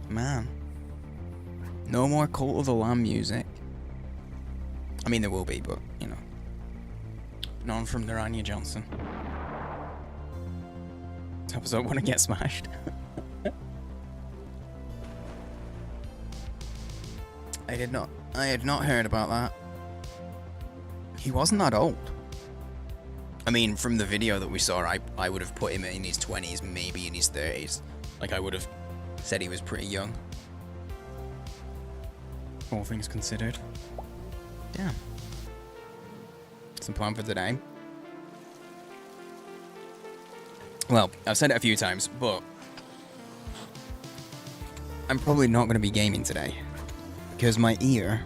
Man. No more Cult of the Lamb music. I mean, there will be, but, you know. None from Naranya Johnson. This episode want to get smashed. I had not heard about that. He wasn't that old. I mean, from the video that we saw, I would have put him in his 20s, maybe in his 30s. Like, I would have said he was pretty young. All things considered. Damn. Some plan for today. Well, I've said it a few times, but I'm probably not going to be gaming today. Because my ear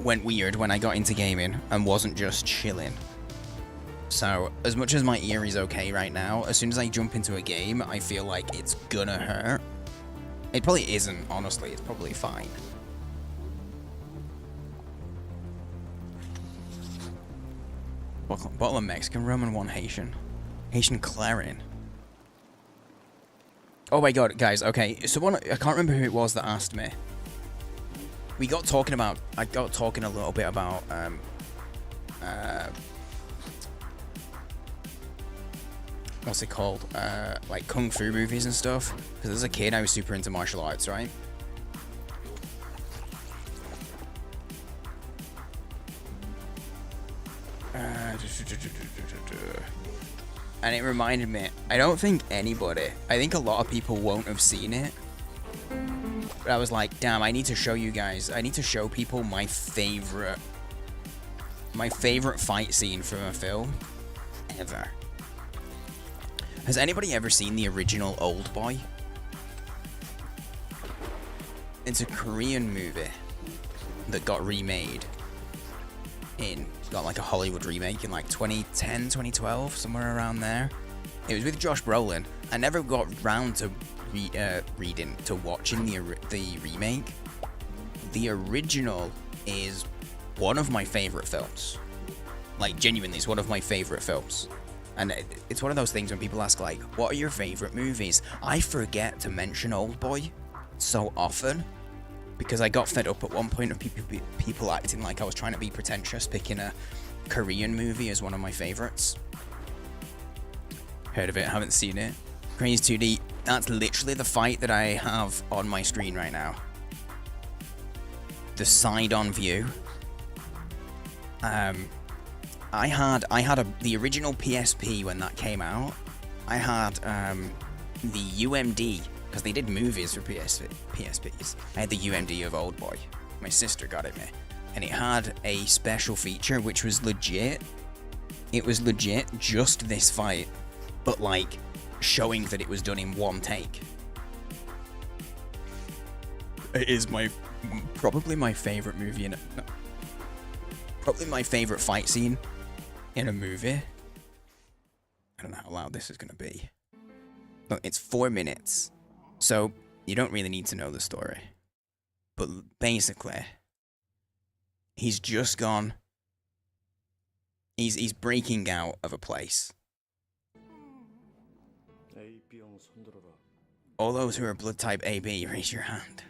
went weird when I got into gaming and wasn't just chilling. So, as much as my ear is okay right now, as soon as I jump into a game, I feel like it's gonna hurt. It probably isn't, honestly. It's probably fine. Bottle of Mexican rum and one Haitian. Haitian Clarin. Oh my god, guys, okay. Someone, I can't remember who it was that asked me. I got talking a little bit about, what's it called? Like kung fu movies and stuff. Because as a kid, I was super into martial arts, right? And it reminded me, I don't think anybody, I think a lot of people won't have seen it. But I was like, damn, I need to show you guys, I need to show people my favorite fight scene from a film ever. Has anybody ever seen the original Old Boy? It's a Korean movie that got remade got like a Hollywood remake in like 2010, 2012, somewhere around there. It was with Josh Brolin. I never got round to watching the remake. The original is one of my favorite films. Like, genuinely, it's one of my favorite films. And it's one of those things when people ask, like, what are your favorite movies? I forget to mention Old Boy so often. Because I got fed up at one point of people acting like I was trying to be pretentious, picking a Korean movie as one of my favorites. Heard of it, haven't seen it. Crazy 2D, that's literally the fight that I have on my screen right now. The side-on view. I had the original PSP when that came out. I had the UMD because they did movies for PSPs. I had the UMD of Old Boy. My sister got it me, and it had a special feature which was legit. It was legit just this fight, but like showing that it was done in one take. It is probably my favorite movie in probably my favorite fight scene in a movie. I don't know how loud this is gonna be. Look, it's 4 minutes, so you don't really need to know the story. But basically, he's just gone. He's breaking out of a place. All those who are blood type AB, raise your hand.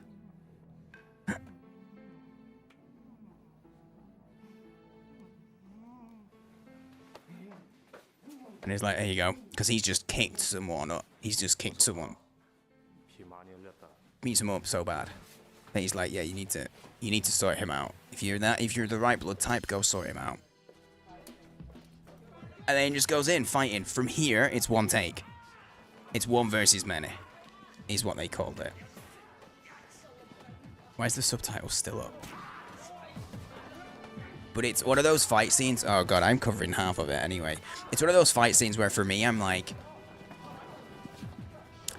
And he's like, there you go. Because he's just kicked someone up. He's just kicked someone. Beats him up so bad. And he's like, yeah, you need to sort him out. If you're the right blood type, go sort him out. And then he just goes in, fighting. From here, it's one take. It's one versus many. Is what they called it. Why is the subtitle still up? But it's one of those fight scenes. Oh god, I'm covering half of it anyway. It's one of those fight scenes where for me, I'm like,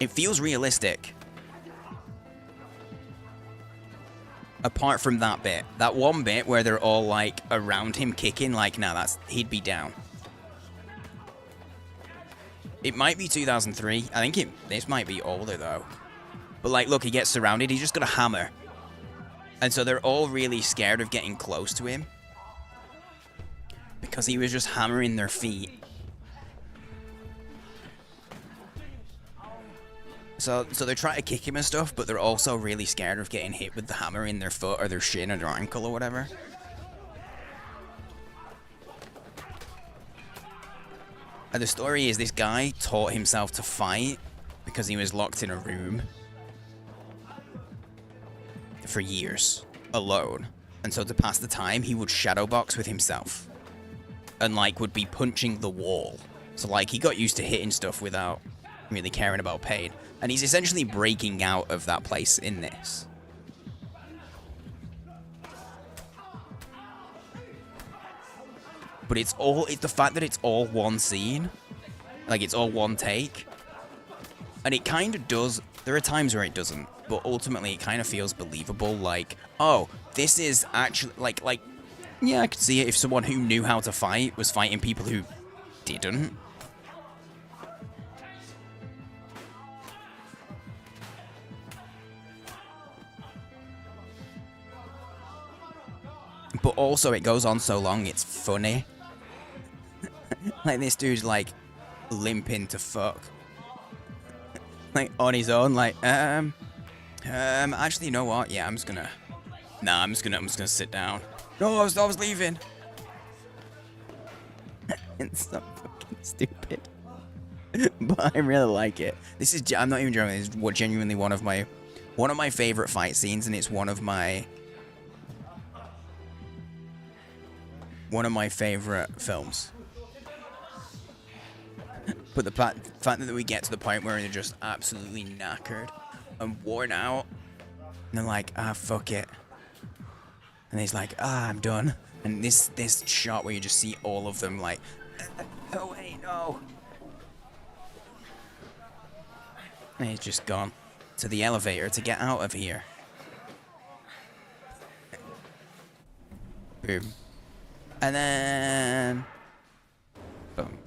it feels realistic. Apart from that bit. That one bit where they're all like around him kicking, like, nah, he'd be down. It might be 2003. I think this might be older though. But like, look, he gets surrounded. He's just got a hammer. And so they're all really scared of getting close to him. Because he was just hammering their feet. So they're trying to kick him and stuff, but they're also really scared of getting hit with the hammer in their foot or their shin or their ankle or whatever. And the story is this guy taught himself to fight because he was locked in a room for years alone. And so to pass the time, he would shadow box with himself. And like would be punching the wall. So like he got used to hitting stuff without really caring about pain. And he's essentially breaking out of that place in this. But it's the fact that it's all one scene. Like it's all one take. And it kind of does. There are times where it doesn't. But ultimately it kind of feels believable. Like, oh, this is actually like yeah, I could see it if someone who knew how to fight was fighting people who didn't. But also it goes on so long, it's funny. Like this dude's like limping to fuck. Like on his own, like, actually, you know what? Yeah, I'm just gonna sit down. No, I was leaving. It's so fucking stupid. But I really like it. This is, I'm not even joking, this is genuinely one of my favorite fight scenes, and it's one of my favorite films. But the fact that we get to the point where they're just absolutely knackered and worn out, and they're like, ah, fuck it. And he's like, ah, I'm done. And this shot where you just see all of them like, oh wait, no. And he's just gone to the elevator to get out of here. Boom. And then boom.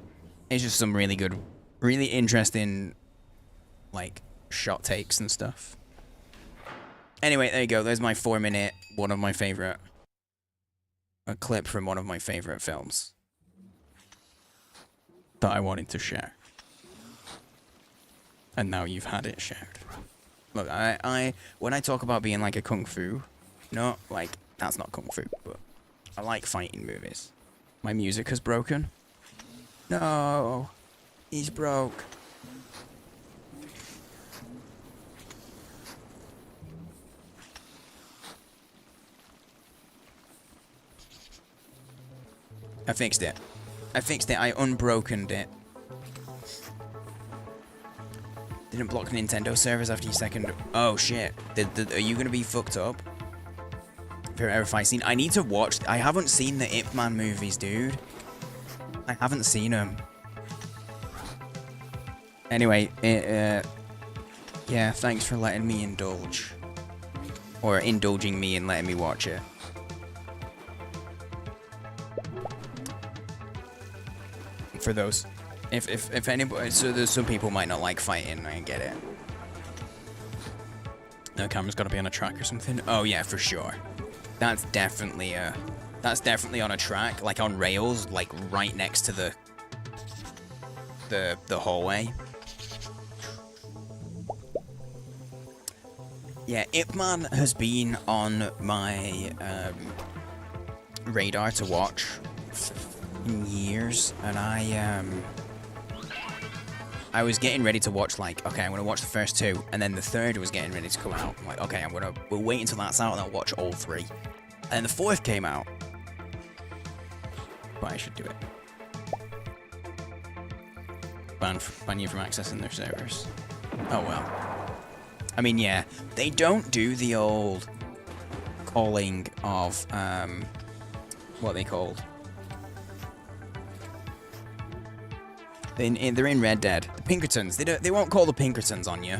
It's just some really good, really interesting, like, shot takes and stuff. Anyway, there you go. There's my 4-minute, a clip from one of my favorite films that I wanted to share. And now you've had it shared. Look, when I talk about being like a kung fu, no, like, that's not kung fu, but I like fighting movies. My music has broken. No, he's broke. I fixed it. I fixed it. I unbrokened it. Didn't block Nintendo servers after your second. Oh shit. Are you gonna be fucked up? Verify scene. I need to watch. I haven't seen the Ip Man movies, dude. I haven't seen them. Anyway, yeah, thanks for letting me indulge. Or indulging me and letting me watch it. For those. If anybody, so there's some people might not like fighting, I get it. The camera's gotta be on a track or something. Oh yeah, for sure. That's definitely on a track, like on rails, like right next to the hallway. Yeah, Ip Man has been on my radar to watch in years, and I was getting ready to watch, like, okay, I'm gonna watch the first two, and then the third was getting ready to come out. I'm like, okay, we'll wait until that's out and I'll watch all three. And the fourth came out. But I should do it. Ban you from accessing their servers. Oh well. I mean, yeah, they don't do the old calling of, what they called. They're in Red Dead. The Pinkertons. They won't call the Pinkertons on you.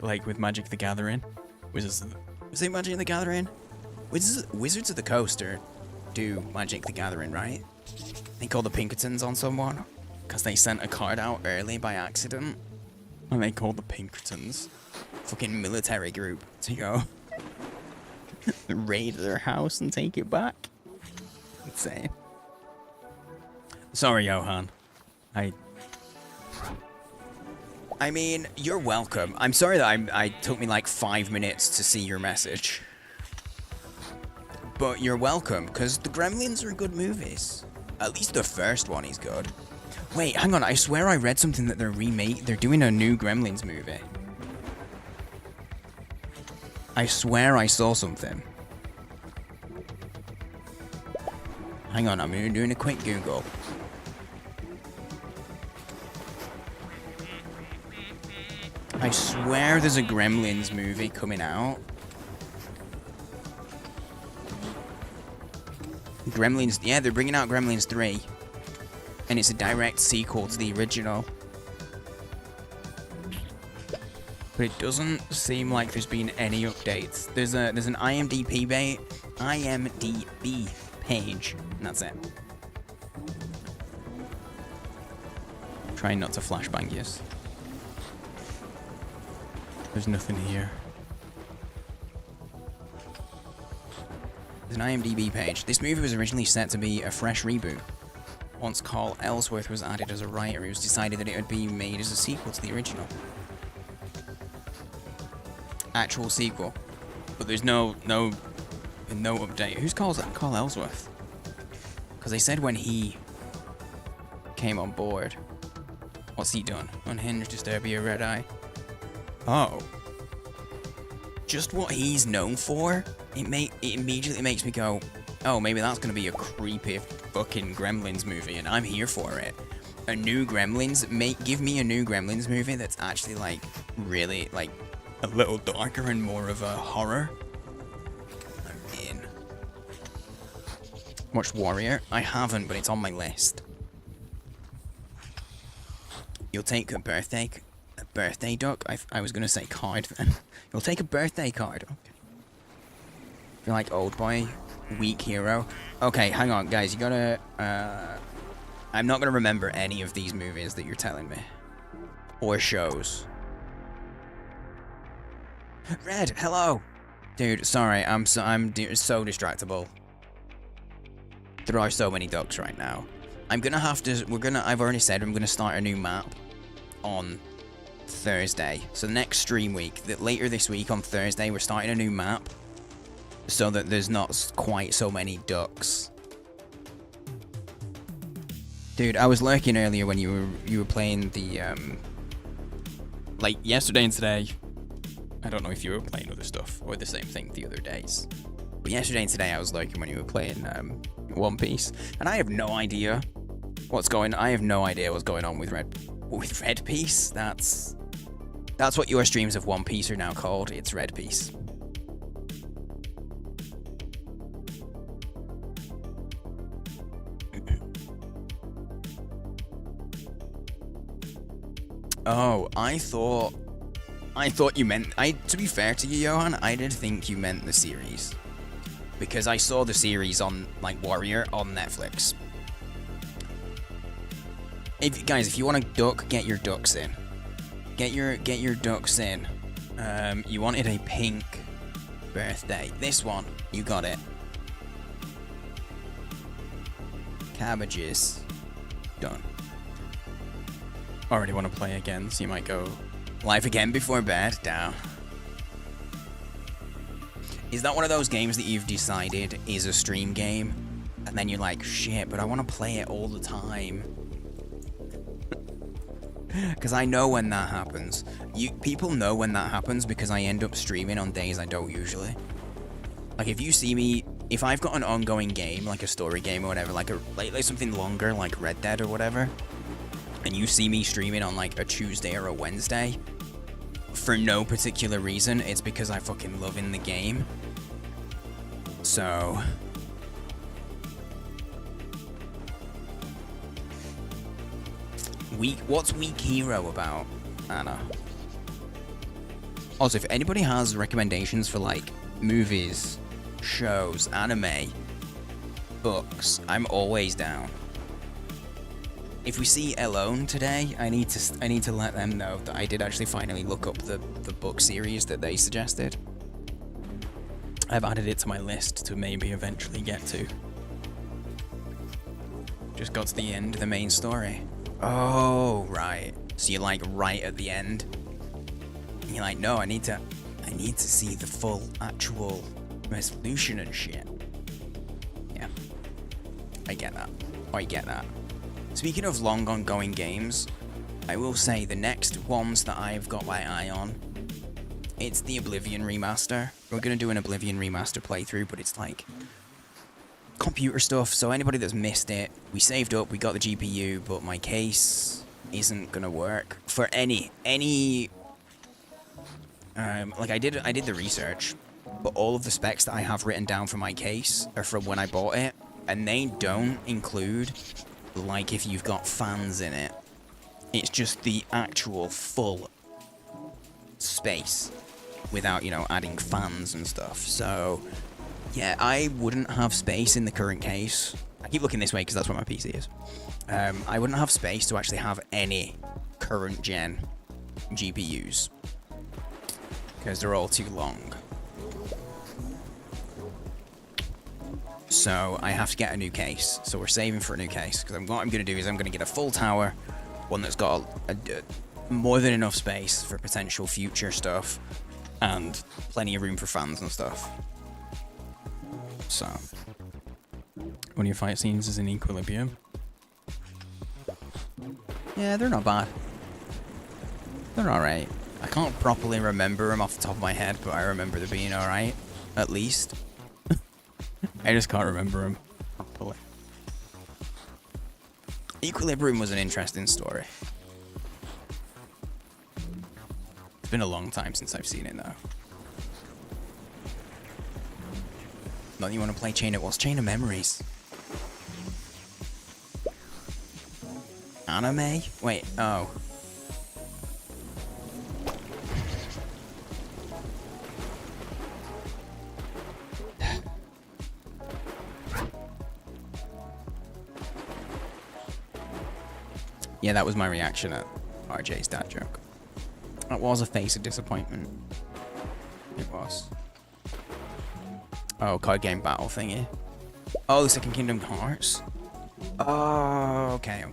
like with Magic the Gathering. Was it Magic the Gathering? Wizards of the Coast do Magic the Gathering, right? They call the Pinkertons on someone because they sent a card out early by accident, and they called the Pinkertons fucking military group to go raid their house and take it back. Insane. Sorry, Johan. I mean, you're welcome. I'm sorry that I took me like 5 minutes to see your message. But you're welcome, because the Gremlins are good movies. At least the first one is good. Wait, hang on. I swear I read something that they're doing a new Gremlins movie. I swear I saw something. Hang on, I'm doing a quick Google. I swear there's a Gremlins movie coming out. Gremlins, yeah, they're bringing out Gremlins 3. And it's a direct sequel to the original. But it doesn't seem like there's been any updates. There's an IMDb page, and that's it. Trying not to flashbang you. There's nothing here. There's an IMDb page. This movie was originally set to be a fresh reboot. Once Carl Ellsworth was added as a writer, it was decided that it would be made as a sequel to the original. Actual sequel. But there's no update. Who's Carl Ellsworth? Because they said when he came on board. What's he done? Unhinged, Disturbia, Red Eye. Oh. Just what he's known for, it immediately makes me go, oh, maybe that's gonna be a creepy fucking Gremlins movie, and I'm here for it. A new Gremlins, give me a new Gremlins movie that's actually, like, really, like, a little darker and more of a horror. I'm in. Watched Warrior? I haven't, but it's on my list. You'll take a birthday duck? I was gonna say card then. You'll take a birthday card. Okay. Feel like old boy, weak hero. Okay, hang on, guys. You gotta. I'm not gonna remember any of these movies that you're telling me, or shows. Red, hello, dude. Sorry, I'm so distractible. There are so many ducks right now. I'm gonna have to. I've already said I'm gonna start a new map on Thursday. So next stream week, later this week on Thursday, we're starting a new map so that there's not quite so many ducks. Dude, I was lurking earlier when you were playing the like yesterday and today. I don't know if you were playing other stuff or the same thing the other days. But yesterday and today I was lurking when you were playing One Piece, and I have no idea what's going on with Red Piece. That's what your streams of One Piece are now called. It's Red Piece. Oh, I thought you meant... to be fair to you, Johan, I did think you meant the series. Because I saw the series on, like, Warrior on Netflix. Guys, if you want to duck, get your ducks in. Get your ducks in. You wanted a pink birthday. This one, you got it. Cabbages. Done. Already want to play again, so you might go live again before bed. Down. Is that one of those games that you've decided is a stream game, and then you're like, shit, but I want to play it all the time? Because I know when that happens. People know when that happens because I end up streaming on days I don't usually. Like, if you see me, if I've got an ongoing game, like a story game or whatever, like something longer, like Red Dead or whatever, and you see me streaming on like a Tuesday or a Wednesday, for no particular reason, it's because I fucking love in the game. So... what's Weak Hero about? Anna. Also, if anybody has recommendations for like movies, shows, anime, books, I'm always down. If we see Alone today, I need to let them know that I did actually finally look up the book series that they suggested. I've added it to my list to maybe eventually get to. Just got to the end of the main story. Oh, right. So you're like right at the end. And you're like, no, I need to see the full actual resolution and shit. Yeah. I get that. I get that. Speaking of long ongoing games, I will say the next ones that I've got my eye on, it's the Oblivion remaster. We're gonna do an Oblivion remaster playthrough, but it's like computer stuff, so anybody that's missed it, we saved up, we got the GPU, but my case isn't gonna work for any like I did the research, but all of the specs that I have written down for my case are from when I bought it, and they don't include like if you've got fans in it. It's just the actual full space without, you know, adding fans and stuff. So yeah, I wouldn't have space in the current case. I keep looking this way because that's where my PC is. I wouldn't have space to actually have any current gen GPUs because they're all too long. So I have to get a new case. So we're saving for a new case because what I'm going to do is I'm going to get a full tower, one that's got more than enough space for potential future stuff and plenty of room for fans and stuff. So, one of your fight scenes is in Equilibrium. Yeah, they're not bad. They're alright. I can't properly remember them off the top of my head, but I remember them being alright, at least. I just can't remember them properly. Equilibrium was an interesting story. It's been a long time since I've seen it, though. Not you want to play what's Chain of Memories? Anime? Wait, oh. Yeah, that was my reaction at RJ's dad joke. That was a face of disappointment. It was. Oh, card game battle thingy. Oh, the second Kingdom Hearts. Oh, okay.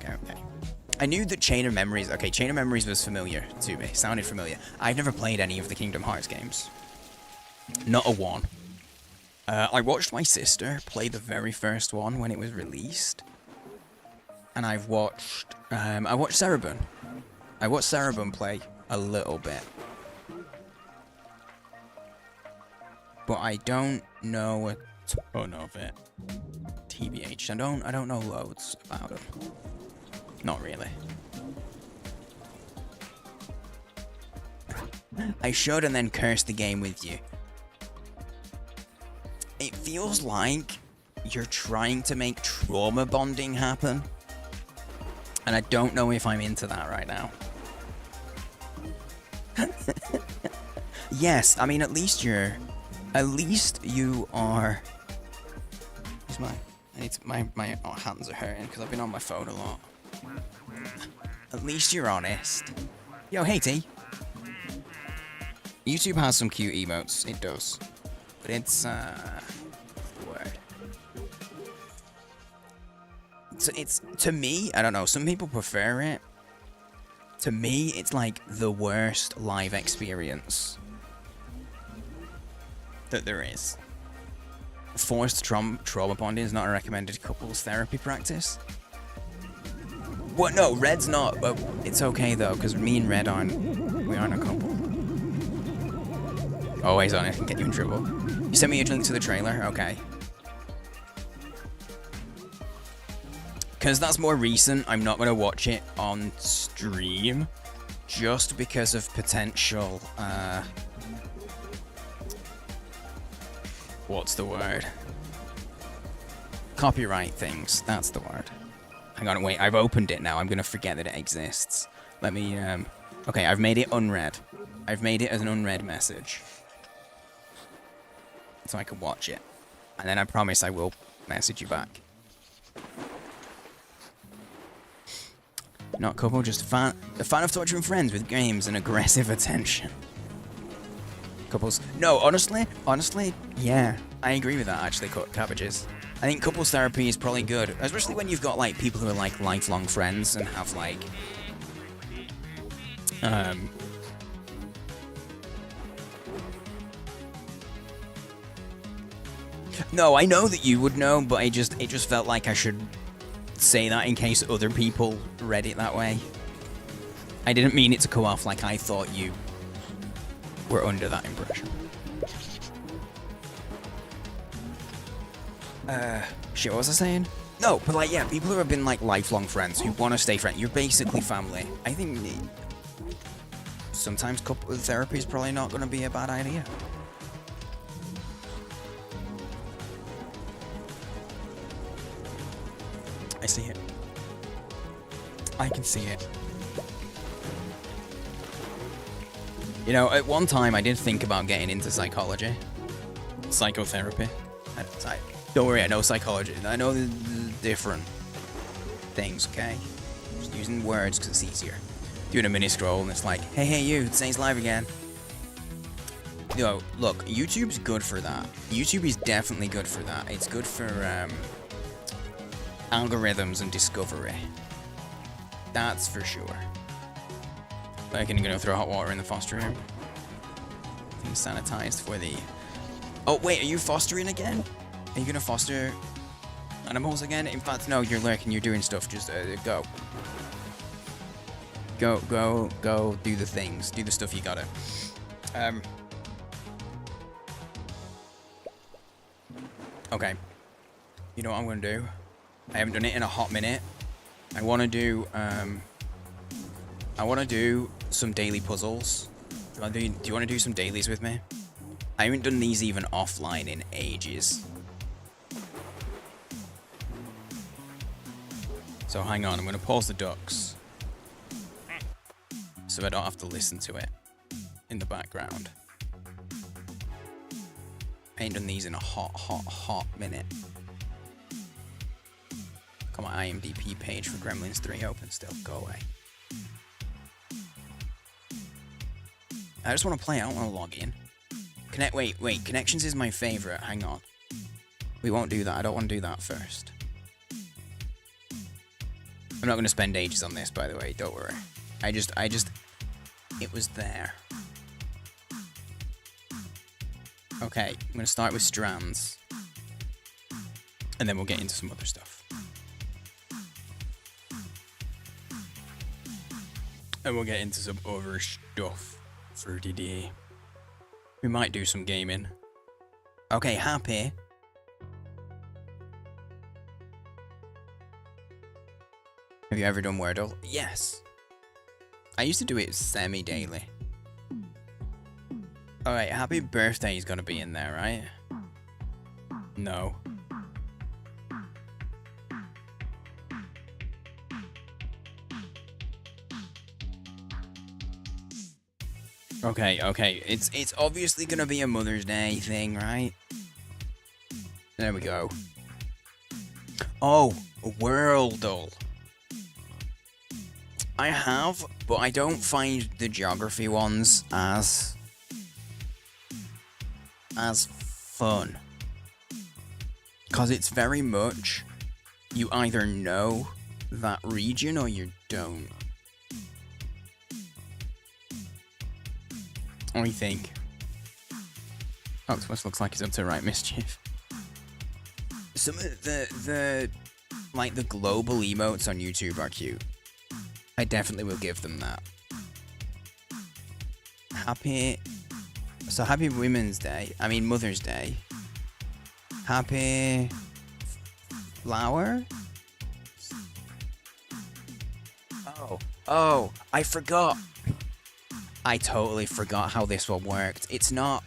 I knew that Chain of Memories... Okay, Chain of Memories was familiar to me. Sounded familiar. I've never played any of the Kingdom Hearts games. Not a one. I watched my sister play the very first one when it was released. And I watched Cerebun. I watched Cerebun play a little bit. But I don't know a ton of it. TBH. I don't know loads about them. Not really. I should and then curse the game with you. It feels like you're trying to make trauma bonding happen. And I don't know if I'm into that right now. Yes, I mean at least you are. My hands are hurting because I've been on my phone a lot. At least you're honest. Yo, hey T. YouTube has some cute emotes, it does. But it's word. So it's, to me, I don't know, some people prefer it. To me, it's like the worst live experience that there is. Forced trauma bonding is not a recommended couples therapy practice. What? No, Red's not. But it's okay though, because me and Red we aren't a couple. Always on it, can get you in trouble. You sent me a link to the trailer, okay. Because that's more recent, I'm not going to watch it on stream, just because of potential, what's the word? Copyright things, that's the word. Hang on, wait, I've opened it now, I'm going to forget that it exists. Let me, okay, I've made it unread. I've made it as an unread message. So I can watch it. And then I promise I will message you back. Not couple, just a fan of torturing friends with games and aggressive attention. Couples. No, honestly, yeah. I agree with that, actually, cabbages. I think couples therapy is probably good. Especially when you've got, like, people who are, like, lifelong friends and have, like... No, I know that you would know, but it just felt like I should say that in case other people read it that way. I didn't mean it to come off like I thought you were under that impression. Shit, what was I saying? No, but like, yeah, people who have been like lifelong friends, who want to stay friends, you're basically family. I think sometimes couple therapy is probably not going to be a bad idea. I see it. I can see it. You know, at one time I did think about getting into psychology. Psychotherapy. Don't worry, I know psychology. I know the different things, okay? Just using words because it's easier. Doing a mini scroll and it's like, hey you, it says live again. Yo, look, YouTube's good for that. YouTube is definitely good for that. It's good for, algorithms and discovery. That's for sure. Like, I'm gonna throw hot water in the foster room. Things sanitized for the... Oh, wait, are you fostering again? Are you gonna foster animals again? In fact, no, you're lurking, you're doing stuff. Just, go. Go, do the things. Do the stuff you gotta. Okay. You know what I'm gonna do? I haven't done it in a hot minute. I wanna do some daily puzzles. Do you wanna do some dailies with me? I haven't done these even offline in ages. So hang on, I'm gonna pause the ducks. So I don't have to listen to it in the background. I ain't done these in a hot minute. Got my IMDb page for Gremlins 3 open still. Go away. I just want to play. I don't want to log in. Wait. Connections is my favorite. Hang on. We won't do that. I don't want to do that first. I'm not going to spend ages on this, by the way. Don't worry. It was there. Okay. I'm going to start with strands. And then we'll get into some other stuff. And we'll get into some other stuff for today. We might do some gaming. Okay, happy. Have you ever done Wordle? Yes. I used to do it semi-daily. Alright, happy birthday is gonna be in there, right? No. Okay. It's obviously gonna be a Mother's Day thing, right? There we go. Oh, Worldle. I have, but I don't find the geography ones as fun. Because it's very much, you either know that region or you don't. I think. Octopus looks like he's up to right mischief. Some of the like the global emotes on YouTube are cute. I definitely will give them that. Happy Women's Day. I mean Mother's Day. Happy flower? Oh, I forgot. I totally forgot how this one worked. It's not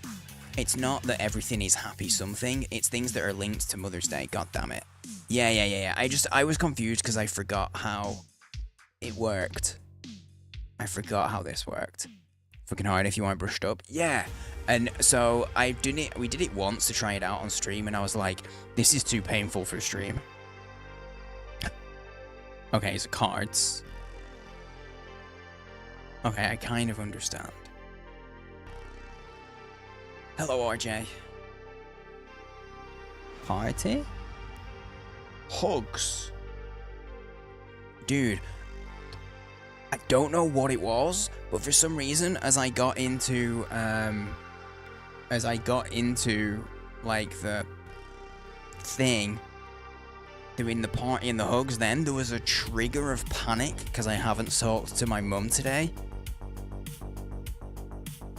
that everything is happy something. It's things that are linked to Mother's Day. God damn it. Yeah. I was confused because I forgot how it worked. I forgot how this worked. Fucking hard if you aren't brushed up. Yeah. And so we did it once to try it out on stream, and I was like, this is too painful for stream. Okay, so cards. Okay, I kind of understand. Hello, RJ. Party? Hugs. Dude, I don't know what it was, but for some reason, as I got into like the thing, doing the party and the hugs, then there was a trigger of panic because I haven't talked to my mum today.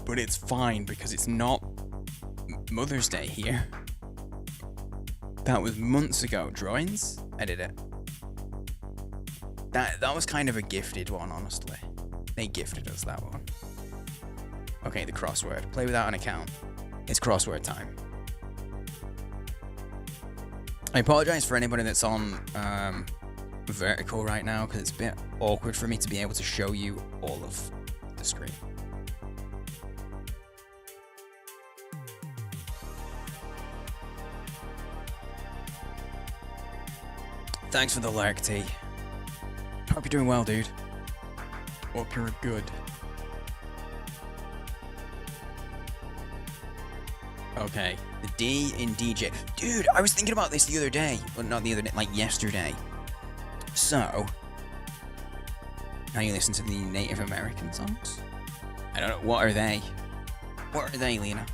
But it's fine because it's not Mother's Day here. That was months ago. Drawings? I did it. That was kind of a gifted one, honestly. They gifted us that one. Okay, the crossword. Play without an account. It's crossword time. I apologize for anybody that's on vertical right now, because it's a bit awkward for me to be able to show you all of the screen. Thanks for the lurk, T. Hope you're doing well, dude. Hope you're good. Okay, the D in DJ. Dude, I was thinking about this the other day. Well, not the other day, like yesterday. So, now you listen to the Native American songs? I don't know, what are they? What are they, Lena?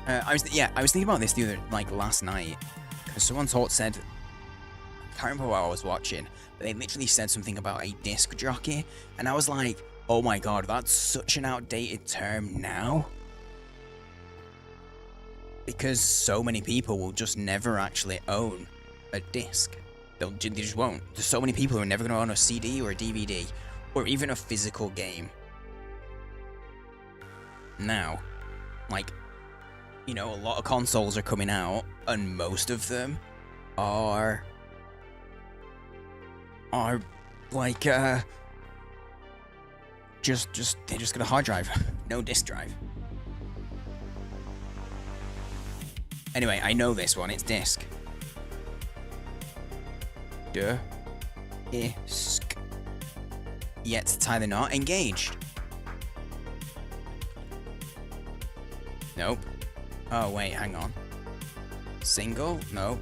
I was thinking about this the other, last night, because someone said, I can't remember what I was watching, but they literally said something about a disc jockey, and I was like, oh my god, that's such an outdated term now, because so many people will just never actually own a disc. They just won't. There's so many people who are never going to own a CD or a DVD, or even a physical game. Now, a lot of consoles are coming out, and most of them are just they just got a hard drive, no disk drive. Anyway, I know this one, it's disc. Disc. Yet to tie the knot, engaged. Nope. Oh, wait, hang on. Single? No.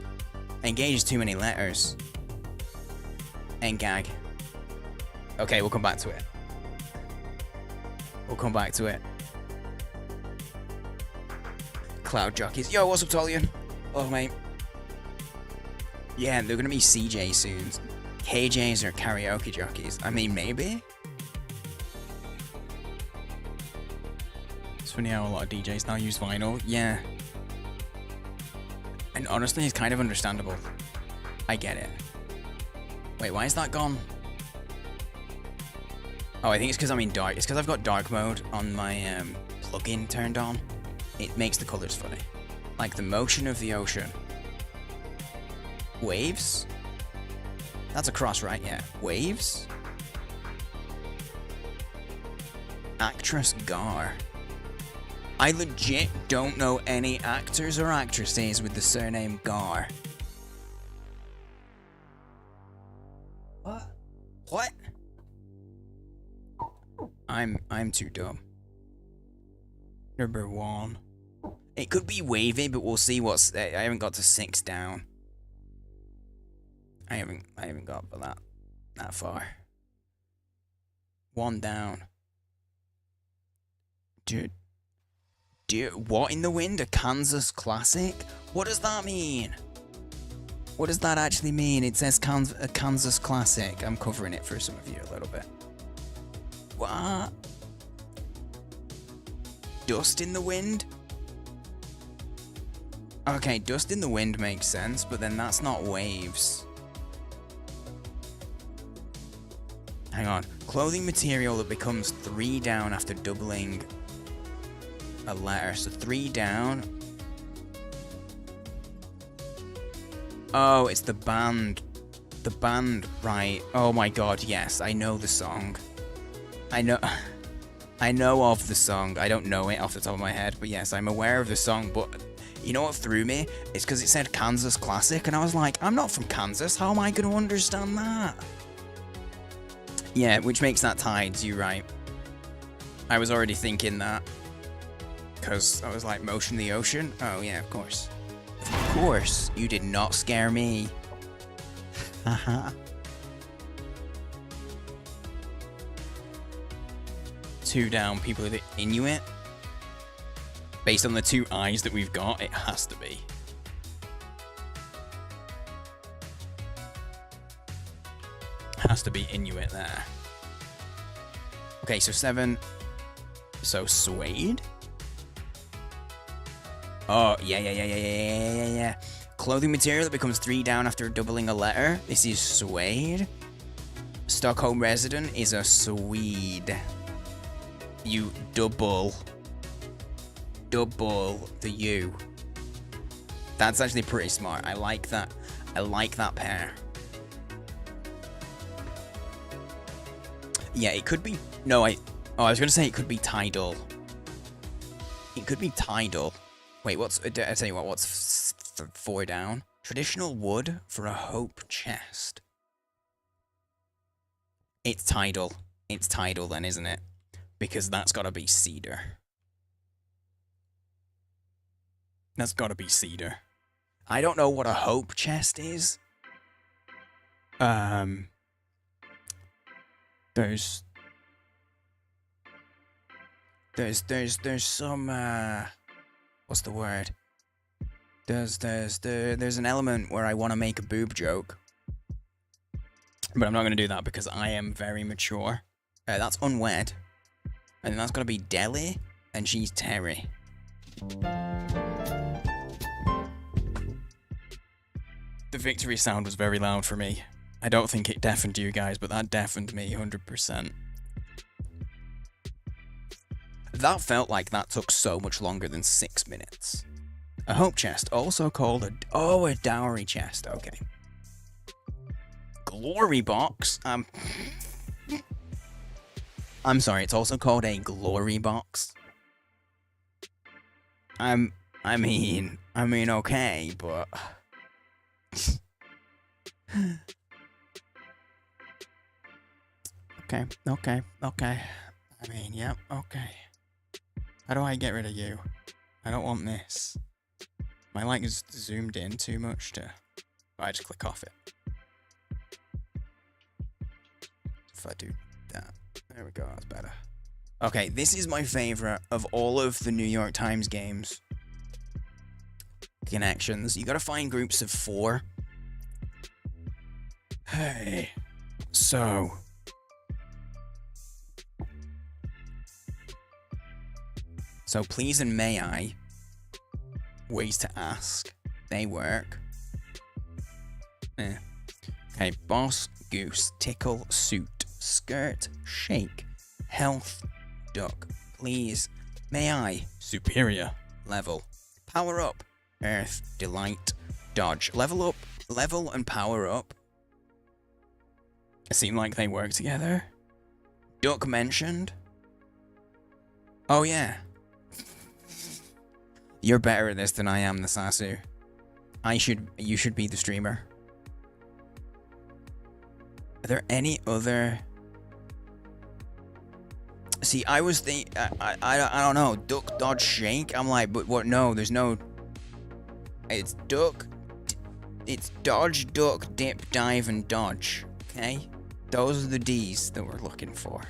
Engage is too many letters. Engag. Okay, we'll come back to it. We'll come back to it. Cloud jockeys. Yo, what's up, Tolian? Oh, mate. Yeah, they're gonna be CJ soon. KJs or karaoke jockeys. I mean, maybe? funny how a lot of DJs now use vinyl. Yeah. And honestly, it's kind of understandable. I get it. Wait, why is that gone? Oh, I think it's because I'm in dark. It's because I've got dark mode on my plugin turned on. It makes the colors funny. Like the motion of the ocean. Waves? That's a cross, right? Yeah. Waves? Actress Gar. I legit don't know any actors or actresses with the surname Gar. What? What? I'm too dumb. Number 1. It could be wavy, but we'll see what's. I haven't got to 6 down. I haven't got that far. 1 down. Dude, what in the wind? A Kansas classic? What does that mean? What does that actually mean? It says a Kansas classic. I'm covering it for some of you a little bit. What? Dust in the wind? Okay, dust in the wind makes sense, but then that's not waves. Hang on. Clothing material that becomes 3 down after doubling a letter. So 3 down. Oh, it's the band. The band, right. Oh my god, yes. I know the song. I know of the song. I don't know it off the top of my head, but yes, I'm aware of the song. But you know what threw me? It's because it said Kansas Classic, and I was like, I'm not from Kansas. How am I going to understand that? Yeah, which makes that tides, you're right. I was already thinking that. Because I was like, motion the ocean? Oh, yeah, of course. Of course, you did not scare me. Haha. 2 down, people are the Inuit. Based on the 2 eyes that we've got, it has to be. Has to be Inuit there. Okay, so 7. So suede? Oh, yeah. Clothing material that becomes 3 down after doubling a letter. This is suede. Stockholm resident is a Swede. You double the U. That's actually pretty smart. I like that. I like that pair. Yeah, it could be. No, I was gonna say it could be tidal. It could be tidal. Wait, what's? I tell you what. What's 4 down? Traditional wood for a hope chest. It's tidal. It's tidal then, isn't it? Because that's gotta be cedar. That's gotta be cedar. I don't know what a hope chest is. There's some what's the word? There's an element where I want to make a boob joke, but I'm not gonna do that because I am very mature. That's unwed, and that's gonna be Delhi, and she's Terry. The victory sound was very loud for me. I don't think it deafened you guys, but that deafened me 100%. That felt like that took so much longer than 6 minutes. A hope chest, also called a dowry chest, okay. Glory box, I'm sorry, it's also called a glory box. I mean, okay, but... Okay. I mean, yep, okay. How do I get rid of you? I don't want this. Am I like zoomed in too much to... I just click off it. If I do that. There we go, that's better. Okay, this is my favorite of all of the New York Times games. Connections. You gotta find groups of 4. Hey. So... So please and may I, ways to ask, they work. Okay, boss, goose, tickle, suit, skirt, shake, health, duck, please, may I, superior, level, power up, earth, delight, dodge, level up, level and power up. It seemed like they work together. Duck mentioned. Oh yeah. You're better at this than I am, Nasasu. You should be the streamer. Are there any other? See, I was thinking, I don't know, duck, dodge, shake. I'm like, but what? No, there's no. It's duck, it's dodge, duck, dip, dive, and dodge. Okay, those are the D's that we're looking for.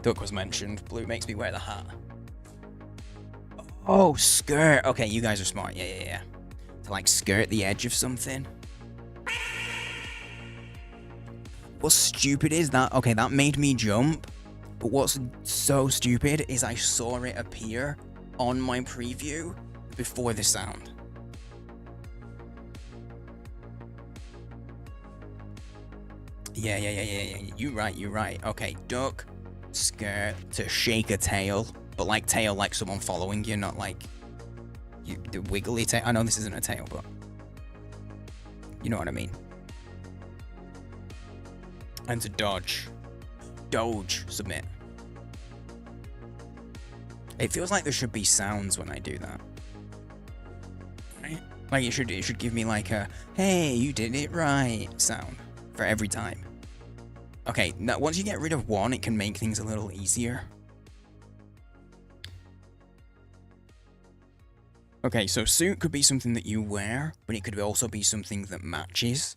Duck was mentioned. Blue makes me wear the hat. Oh, skirt. Okay, you guys are smart. Yeah. To like skirt the edge of something. What's stupid is that, okay, that made me jump, but what's so stupid is I saw it appear on my preview before the sound. Yeah, you're right. Okay, duck, skirt, to shake a tail, but like tail like someone following you, not like the wiggly tail. I know this isn't a tail, but you know what I mean. And to dodge. Doge, submit. It feels like there should be sounds when I do that. Right? Like it should give me like a, hey, you did it right sound for every time. Okay, now once you get rid of one, it can make things a little easier. Okay, so suit could be something that you wear, but it could also be something that matches.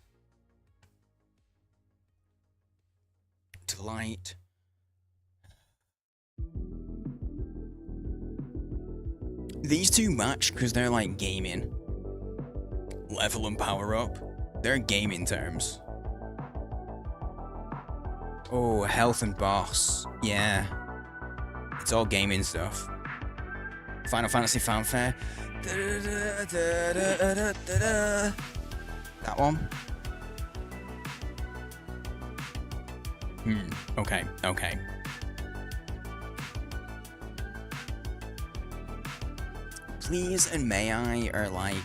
Delight. These two match because they're like gaming. Level and power up. They're gaming terms. Oh, health and boss. Yeah. It's all gaming stuff. Final Fantasy fanfare. That one. Okay. Please and may I are like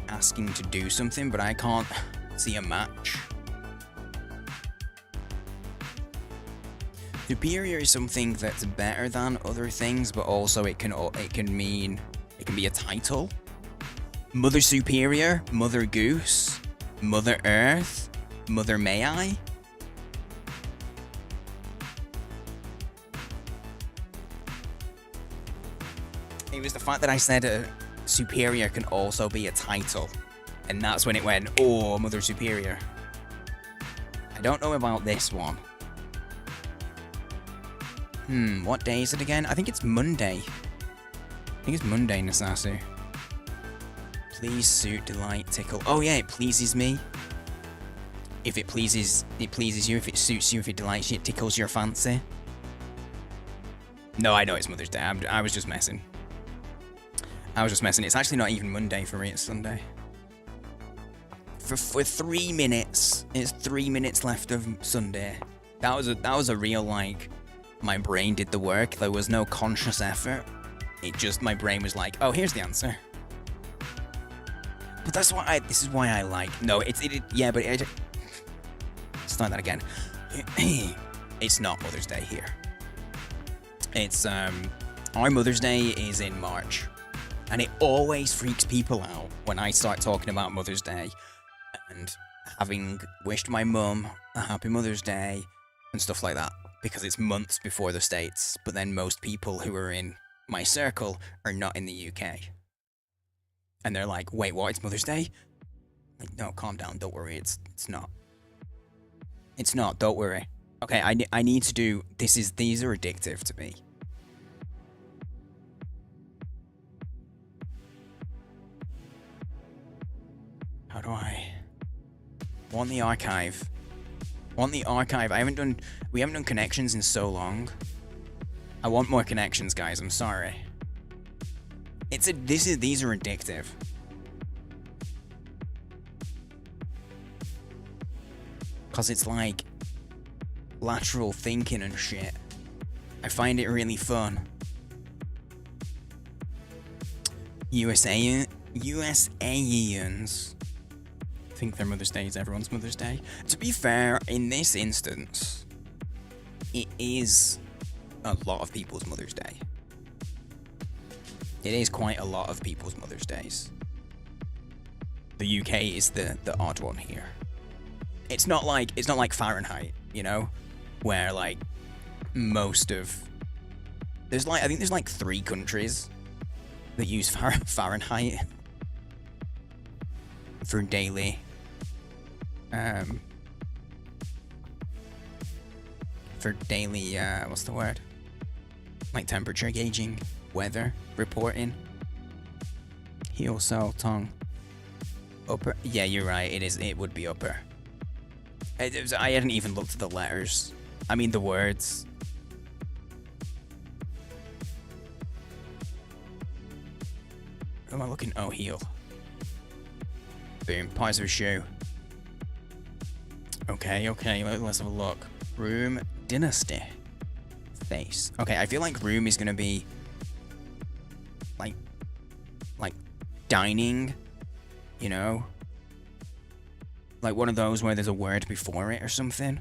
asking to do something, but I can't see a match. Superior is something that's better than other things, but also it can be a title. Mother Superior, Mother Goose, Mother Earth, Mother May I? It was the fact that I said Superior can also be a title. And that's when it went, oh, Mother Superior. I don't know about this one. What day is it again? I think it's Monday. I think it's Monday, Nasasu. Please, suit, delight, tickle. Oh yeah, it pleases me. If it pleases you. If it suits you, if it delights you, it tickles your fancy. No, I know it's Mother's Day. I was just messing. It's actually not even Monday for me, it's Sunday. For 3 minutes. It's 3 minutes left of Sunday. That was a real, like, my brain did the work. There was no conscious effort. My brain was like, oh, here's the answer. But this is why I like, no, let's start that again. It's not Mother's Day here. It's, our Mother's Day is in March. And it always freaks people out when I start talking about Mother's Day and having wished my mum a happy Mother's Day and stuff like that, because it's months before the States, but then most people who are in my circle are not in the UK. And they're like, wait, what, it's Mother's Day? Like, no, calm down, don't worry, it's not. It's not, don't worry. Okay, I need to do, these are addictive to me. How do I want the archive? I want the archive. We haven't done connections in so long. I want more connections, guys. I'm sorry. These are addictive. Cause it's like lateral thinking and shit. I find it really fun. USAians think their Mother's Day is everyone's Mother's Day. To be fair, in this instance, it is a lot of people's Mother's Day. It is quite a lot of people's Mother's Days. The UK is the odd one here. It's not like Fahrenheit, you know, where like most of I think there's like 3 countries that use Fahrenheit for daily what's the word? Like temperature gauging, weather reporting. Heel, cell, tongue. Upper. Yeah, you're right. It would be upper. I hadn't even looked at the letters. I mean the words. Who am I looking? Oh, heel. Boom. Pies of a shoe. Okay. Let's have a look. Room dynasty. Face. Okay, I feel like room is gonna be like dining, you know? Like one of those where there's a word before it or something.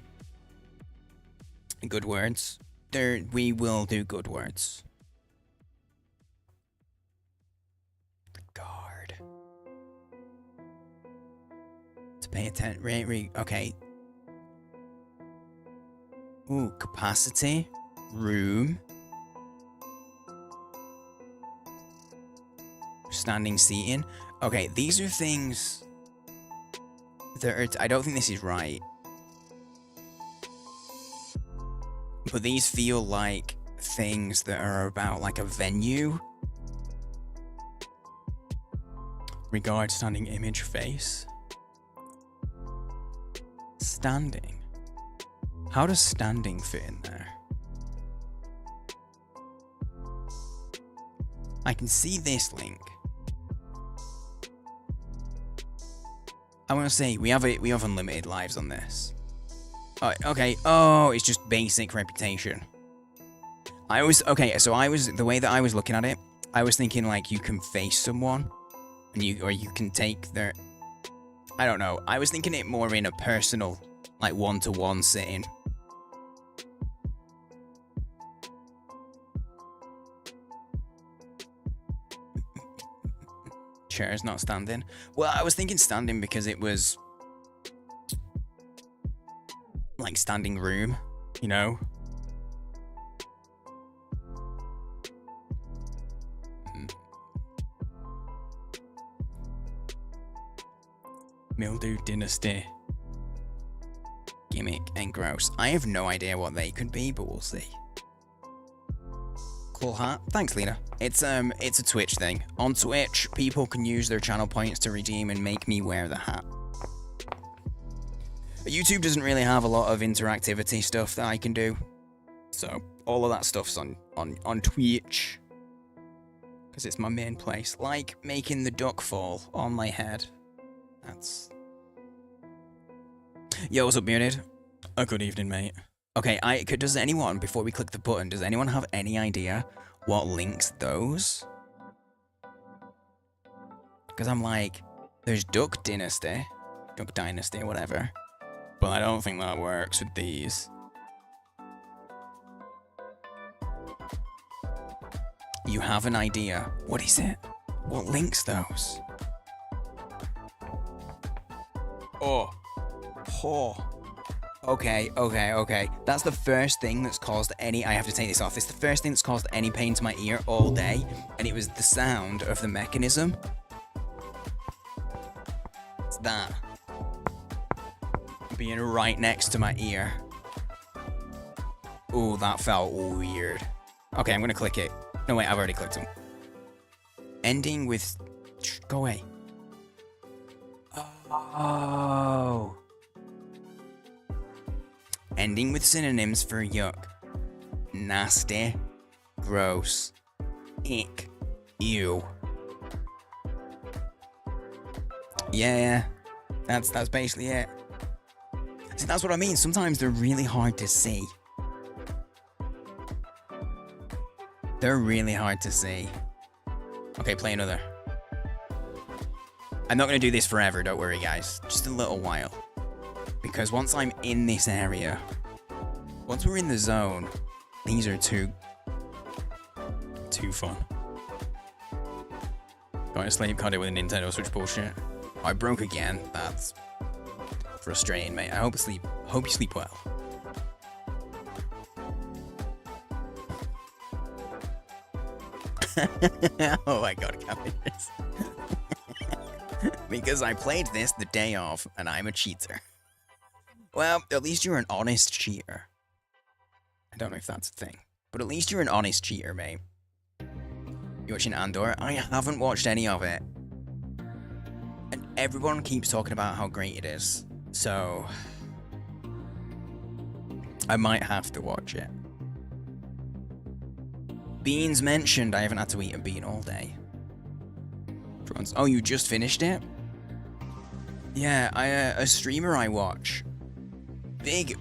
Good words. We will do good words. The guard. To pay attention. Okay. Ooh, capacity. Room. Standing seating. Okay, these are things that are, I don't think this is right. But these feel like things that are about like a venue. Regard standing image face. Standing. How does standing fit in there? I can see this link. I want to say we have unlimited lives on this. Oh, okay. Oh, it's just basic reputation. The way that I was looking at it, I was thinking like you can face someone, and you can take their. I don't know. I was thinking it more in a personal, like one-to-one setting. Chairs not standing. Well, I was thinking standing because it was like standing room, you know? Mildew Dynasty. Gimmick and gross. I have no idea what they could be, but we'll see. Cool hat. Thanks, Lena. It's a Twitch thing. On Twitch, people can use their channel points to redeem and make me wear the hat. YouTube doesn't really have a lot of interactivity stuff that I can do. So, all of that stuff's on Twitch. Because it's my main place. Like making the duck fall on my head. That's... Yo, what's up, Muted? Good evening, mate. Okay, does anyone, before we click the button, does anyone have any idea what links those? Because I'm like, there's Duck Dynasty, whatever. But I don't think that works with these. You have an idea. What is it? What links those? Oh. Okay. That's the first thing that's caused any... I have to take this off. It's the first thing that's caused any pain to my ear all day. And it was the sound of the mechanism. It's that. Being right next to my ear. Ooh, that felt weird. Okay, I'm gonna click it. No, wait, I've already clicked them. Ending with... Go away. ending with synonyms for yuck. Nasty. Gross. Ick. Ew. Yeah, that's basically it. See, that's what I mean. Sometimes they're really hard to see. They're really hard to see. Okay, play another. I'm not going to do this forever, don't worry, guys. Just a little while. Because once I'm in this area, once we're in the zone, these are too fun. Going to sleep, can't do it with a Nintendo Switch bullshit. I broke again. That's frustrating, mate. I hope you sleep well. Oh my god, I can't believe this. Because I played this the day of, and I'm a cheater. Well, at least you're an honest cheater. I don't know if that's a thing, but at least you're an honest cheater, mate. You watching Andor? I haven't watched any of it. And everyone keeps talking about how great it is. So I might have to watch it. Beans mentioned. I haven't had to eat a bean all day. Oh, you just finished it? Yeah, a streamer I watch. Big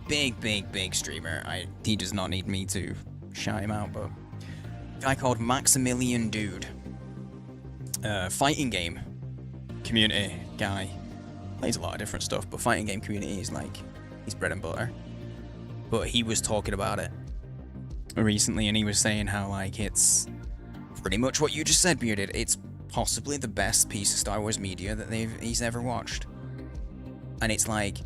streamer. He does not need me to shout him out, but a guy called Maximilian Dude. Fighting game community guy. Plays a lot of different stuff, but fighting game community is like his bread and butter. But he was talking about it recently, and he was saying how like it's pretty much what you just said, Bearded. It's possibly the best piece of Star Wars media that he's ever watched, and it's like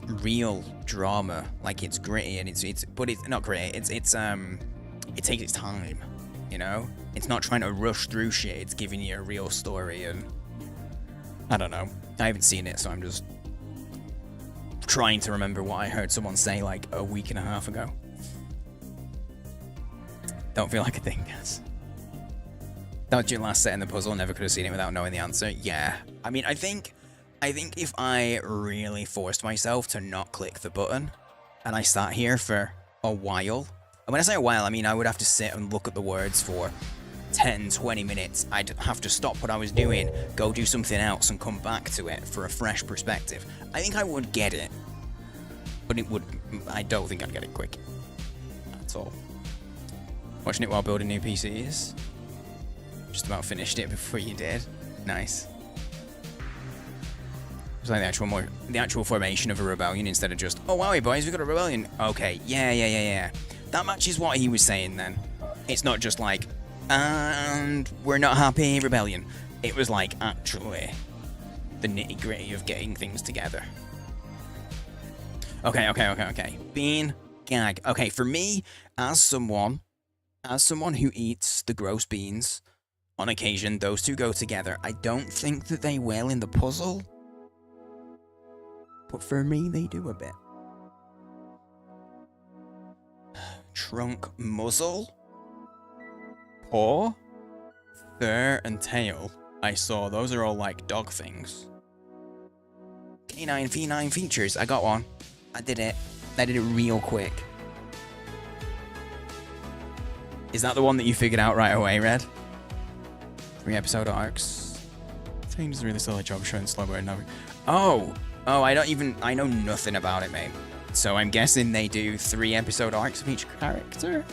real drama. Like it's gritty, and but it's not gritty. It takes its time, you know. It's not trying to rush through shit. It's giving you a real story, and I don't know. I haven't seen it, so I'm just trying to remember what I heard someone say like a week and a half ago. Don't feel like a thing, guys. That was your last set in the puzzle. Never could have seen it without knowing the answer. Yeah. I mean, I think if I really forced myself to not click the button, and I sat here for a while, and when I say a while, I mean I would have to sit and look at the words for 10, 20 minutes. I'd have to stop what I was doing, go do something else, and come back to it for a fresh perspective. I think I would get it, but I don't think I'd get it quick. That's all. Watching it while building new PCs. Just about finished it before you did. Nice. It's like the actual formation of a rebellion instead of just, oh wow, boys, we got a rebellion. Okay, yeah. That matches what he was saying then. It's not just like, and we're not happy, rebellion. It was like actually the nitty gritty of getting things together. Okay. Bean gag. Okay, for me, as someone who eats the gross beans, on occasion, those two go together. I don't think that they will in the puzzle, but for me, they do a bit. Trunk, muzzle, paw, fur, and tail. I saw those are all like dog things. Canine feline features. I got one. I did it real quick. Is that the one that you figured out right away, Red? 3 episode arcs. Team does a really solid job showing slow burn. Oh, I know nothing about it, mate. So I'm guessing they do 3 episode arcs of each character.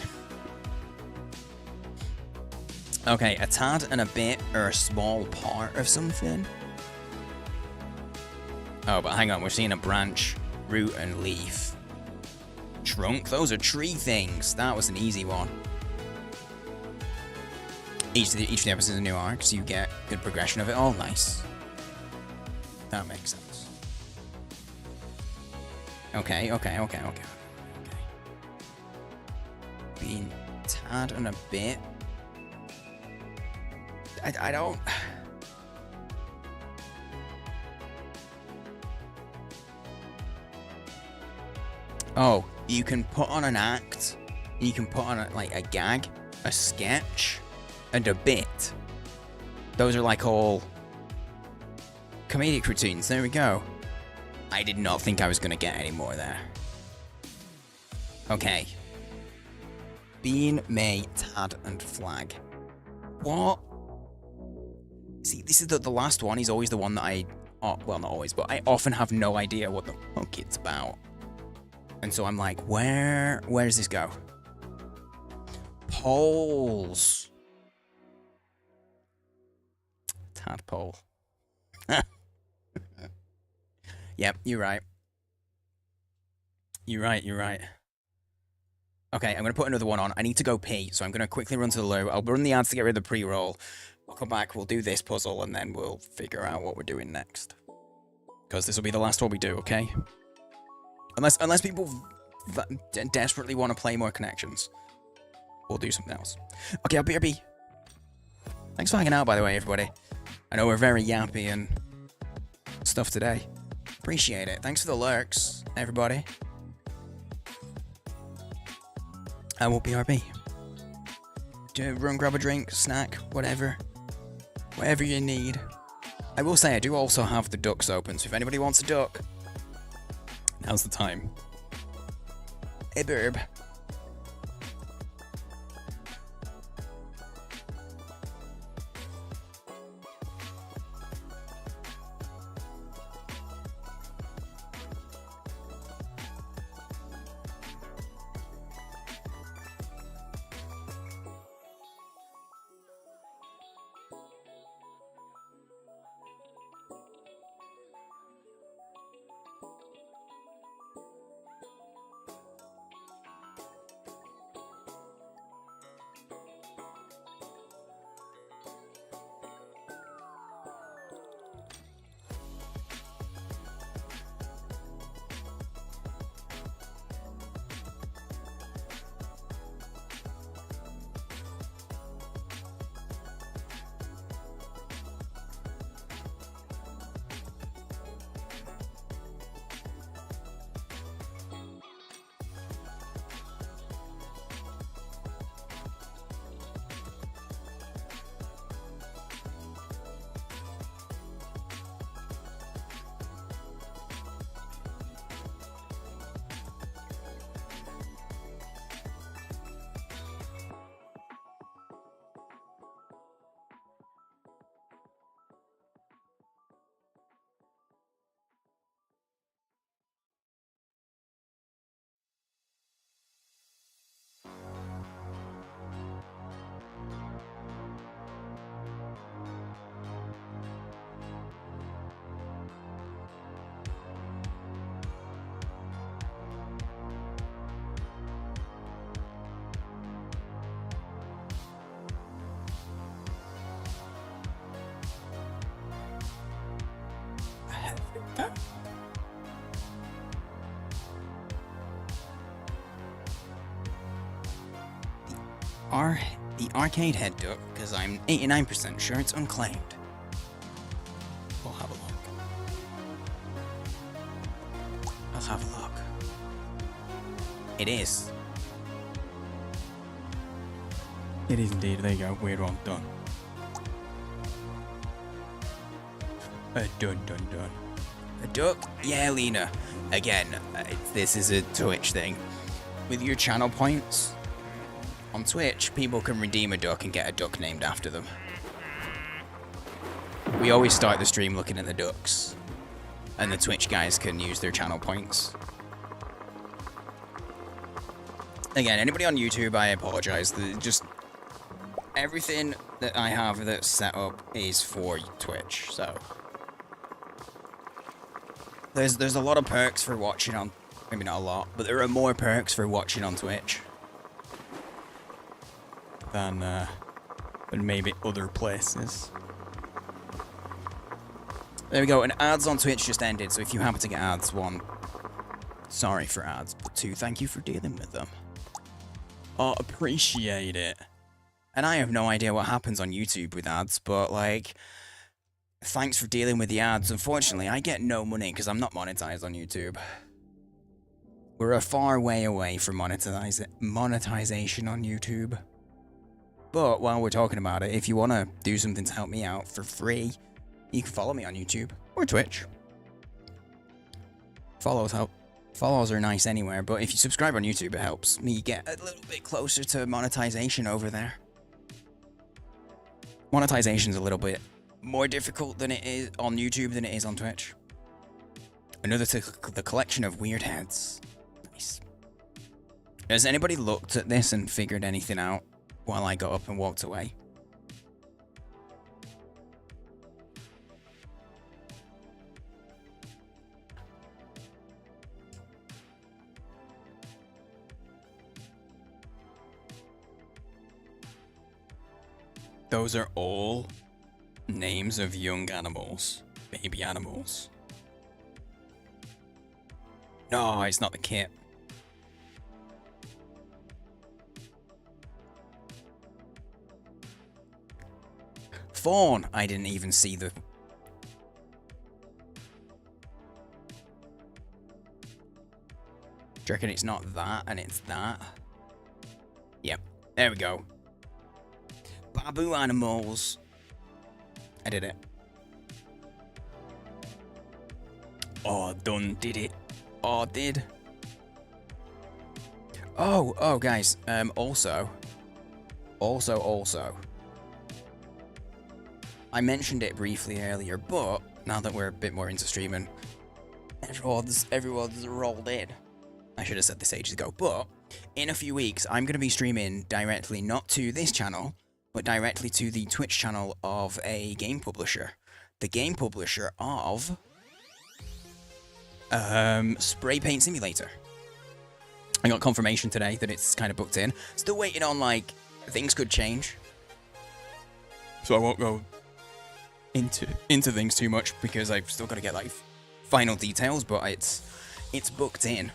Okay, a tad and a bit are a small part of something. Oh, but hang on, we're seeing a branch, root, and leaf. Trunk, those are tree things. That was an easy one. Each of the episodes is a new arc, so you get good progression of it all. Nice. That makes sense. Okay. Being tad and a bit. I don't. Oh, you can put on an act. You can put on a gag, a sketch, and a bit. Those are like all comedic routines. There we go. I did not think I was going to get any more there. Okay. Bean, May, Tad, and Flag. What? See, this is the last one. He's always the one that well, not always, but I often have no idea what the fuck it's about. And so I'm like, where does this go? Poles. Tadpole. Yep, you're right. You're right. Okay, I'm going to put another one on. I need to go pee, so I'm going to quickly run to the loo. I'll run the ads to get rid of the pre-roll. I'll come back, we'll do this puzzle, and then we'll figure out what we're doing next. Because this will be the last one we do, okay? Unless people desperately want to play more connections. We'll do something else. Okay, RB. Thanks for hanging out, by the way, everybody. I know we're very yappy and stuff today. Appreciate it. Thanks for the lurks, everybody. I will BRB. Run, grab a drink, snack, whatever. Whatever you need. I will say I do also have the ducks open, so if anybody wants a duck, now's the time. Hey, burb. The arcade head duck, because I'm 89% sure it's unclaimed. We'll have a look. I'll have a look. It is. It is indeed. There you go. Weird one. Done. Done. A duck? Yeah, Lena. Again, this is a Twitch thing. With your channel points, on Twitch, people can redeem a duck and get a duck named after them. We always start the stream looking at the ducks. And the Twitch guys can use their channel points. Again, anybody on YouTube, I apologize. Just everything that I have that's set up is for Twitch, so... There's a lot of perks for watching on... Maybe not a lot, but there are more perks for watching on Twitch than maybe other places. There we go, and ads on Twitch just ended, so if you happen to get ads, one, sorry for ads, but two, thank you for dealing with them. Oh, appreciate it. And I have no idea what happens on YouTube with ads, but like, thanks for dealing with the ads. Unfortunately, I get no money because I'm not monetized on YouTube. We're a far way away from monetization on YouTube. But while we're talking about it, if you want to do something to help me out for free, you can follow me on YouTube or Twitch. Follows help. Follows are nice anywhere, but if you subscribe on YouTube, it helps me get a little bit closer to monetization over there. Monetization's a little bit more difficult than it is on YouTube than it is on Twitch. Another to the collection of weird heads. Nice. Has anybody looked at this and figured anything out while I got up and walked away? Those are all names of young animals, baby animals. No, it's not the kit. Fawn, I didn't even see the... Do you reckon it's not that and it's that? Yep, there we go. Babu animals. I did it. Oh, done did it. Oh, did. Oh, guys. Also. I mentioned it briefly earlier, but now that we're a bit more into streaming, everyone's rolled in. I should have said this ages ago, but in a few weeks, I'm going to be streaming directly, not to this channel, but directly to the Twitch channel of a game publisher. The game publisher of Spray Paint Simulator. I got confirmation today that it's kind of booked in. Still waiting on, like, things could change. So I won't go into things too much because I've still got to get, like, final details, but it's booked in.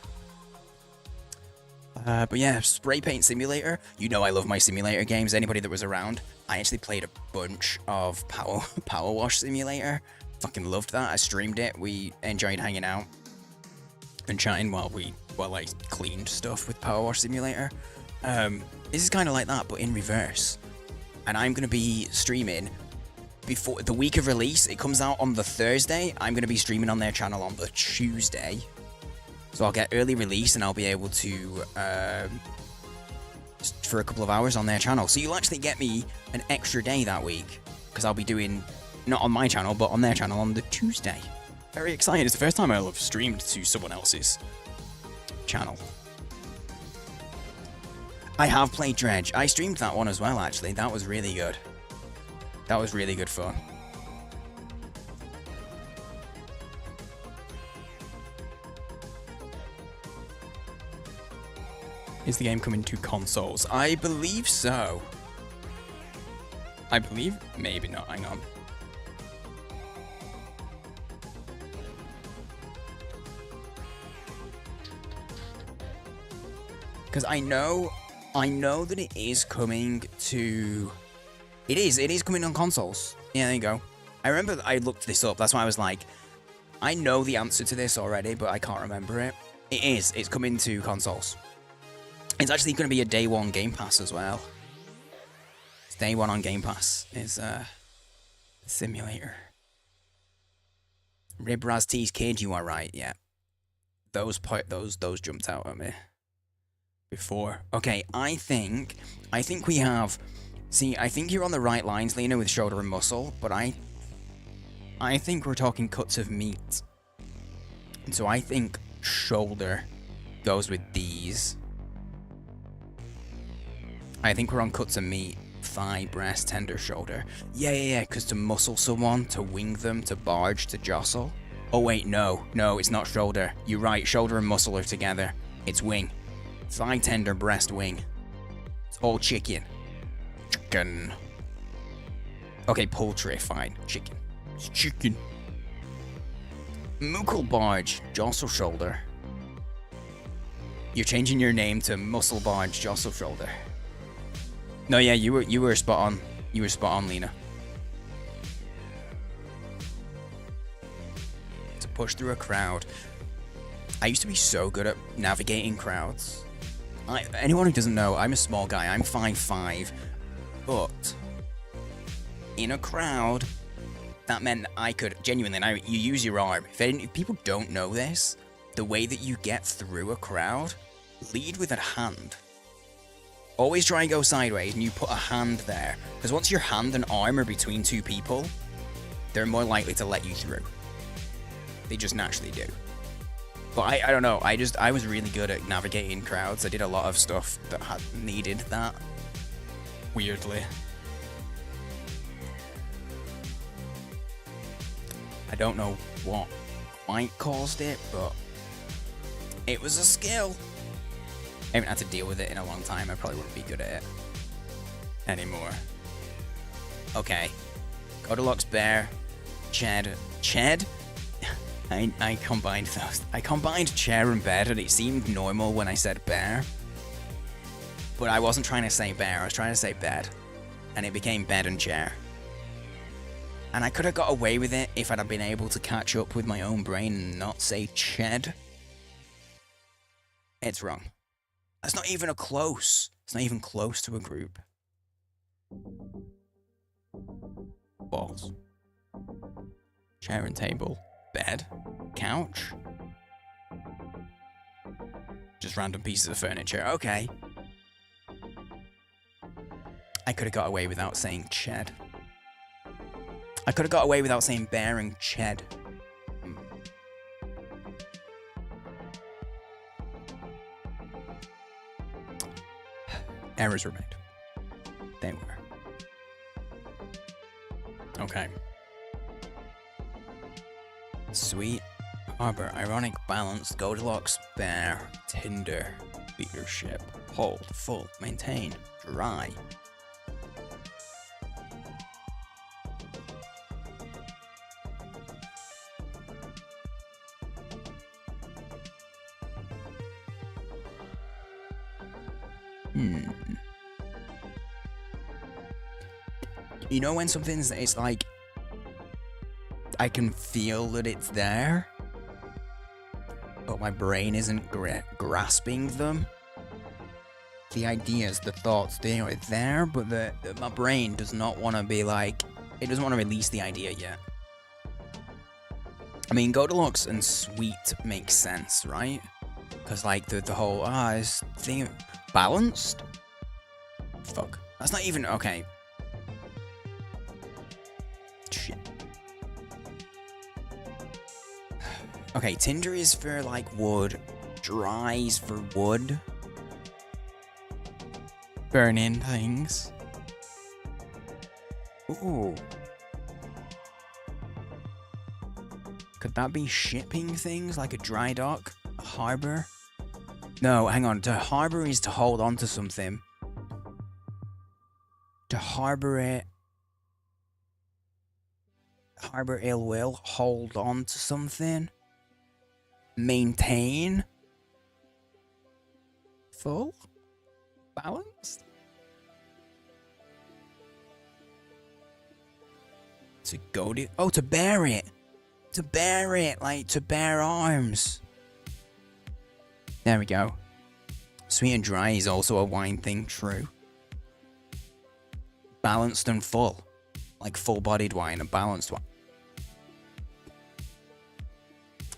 But yeah, Spray Paint Simulator. You know I love my simulator games. Anybody that was around, I actually played a bunch of Power Wash Simulator. Fucking loved that. I streamed it. We enjoyed hanging out and chatting while I cleaned stuff with Power Wash Simulator. This is kind of like that, but in reverse. And I'm gonna be streaming before the week of release. It comes out on the Thursday. I'm gonna be streaming on their channel on the Tuesday. So I'll get early release and I'll be able to, for a couple of hours on their channel. So you'll actually get me an extra day that week, because I'll be doing, not on my channel, but on their channel on the Tuesday. Very excited. It's the first time I'll have streamed to someone else's channel. I have played Dredge. I streamed that one as well, actually. That was really good. That was really good fun. Is the game coming to consoles? I believe so. I believe, maybe not, hang on. Because I know that it is coming to... It is coming on consoles. Yeah, there you go. I remember that I looked this up, that's why I was like, I know the answer to this already, but I can't remember it. It's coming to consoles. It's actually going to be a day one Game Pass as well. It's day one on Game Pass. It's simulator. Ribraz T's Kid, you are right. Yeah, those jumped out at me before. Okay, I think we have. See, I think you're on the right lines, Lena, with shoulder and muscle, but I think we're talking cuts of meat, and so I think shoulder goes with these. I think we're on cuts of meat, thigh, breast, tender, shoulder. Yeah, because to muscle someone, to wing them, to barge, to jostle. Oh wait, no, it's not shoulder. You're right, shoulder and muscle are together. It's wing. Thigh, tender, breast, wing. It's all chicken. Chicken. Okay, poultry, fine. Chicken. It's chicken. Muckle barge, jostle shoulder. You're changing your name to muscle barge, jostle shoulder. No, yeah, you were spot on. You were spot on, Lena. To push through a crowd. I used to be so good at navigating crowds. Anyone who doesn't know, I'm a small guy. I'm 5'5", but in a crowd, that meant I could genuinely. You use your arm. If people don't know this, the way that you get through a crowd, lead with a hand. Always try and go sideways and you put a hand there. Because once your hand and arm are between two people, they're more likely to let you through. They just naturally do. But I don't know, I was really good at navigating crowds. I did a lot of stuff that had needed that. Weirdly. I don't know what quite caused it, but it was a skill. I haven't had to deal with it in a long time. I probably wouldn't be good at it anymore. Okay. Goldilocks, bear, Ched. Ched? I combined those. I combined chair and bed, and it seemed normal when I said bear. But I wasn't trying to say bear, I was trying to say bed. And it became bed and chair. And I could have got away with it if I'd have been able to catch up with my own brain and not say Ched. It's wrong. That's not even a close. It's not even close to a group. Balls. Chair and table. Bed. Couch. Just random pieces of furniture. Okay. I could have got away without saying Ched. I could have got away without saying bear and Ched. Errors were made. They were. Okay. Sweet. Harbor. Ironic. Balance. Goldilocks. Bear. Tinder. Leadership. Hold. Full. Maintain. Dry. You know when something's, it's like, I can feel that it's there, but my brain isn't grasping them? The ideas, the thoughts, they are there, but my brain does not want to be like, it doesn't want to release the idea yet. I mean, Goldilocks and sweet makes sense, right? Because like the whole, this thing, balanced? Fuck. That's not even, okay. Shit. Okay, tinder is for like wood. Dry's for wood. Burning things. Ooh. Could that be shipping things like a dry dock? A harbor? No, hang on. To harbor is to hold on to something. To harbor it. Harbor ill will. Hold on to something. Maintain. Full. Balanced. To go to. Oh, to bear it. To bear it. Like to bear arms. There we go. Sweet and dry is also a wine thing. True. Balanced and full. Like full-bodied wine and balanced wine.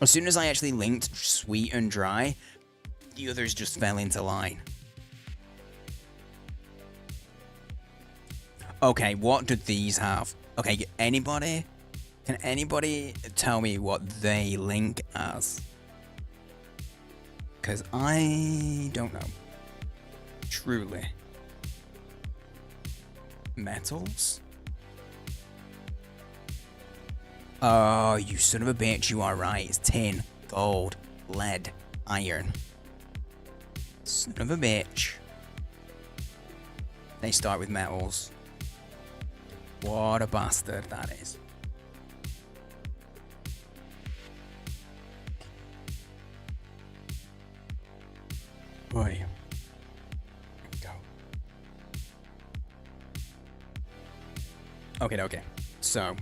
As soon as I actually linked sweet and dry, the others just fell into line. Okay, what do these have? Okay, anybody? Can anybody tell me what they link as? Because I don't know. Truly. Metals? Oh, you son of a bitch, you are right. It's tin, gold, lead, iron. Son of a bitch. They start with metals. What a bastard that is. Boy. Here we go. Okay. So.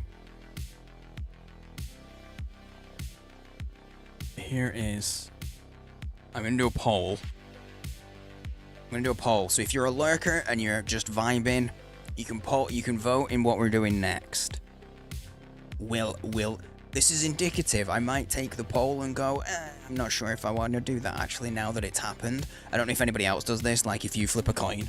Here is. I'm gonna do a poll. So if you're a lurker and you're just vibing, you can vote in what we're doing next. Will this is indicative. I might take the poll and go, I'm not sure if I want to do that actually now that it's happened. I don't know if anybody else does this, like if you flip a coin.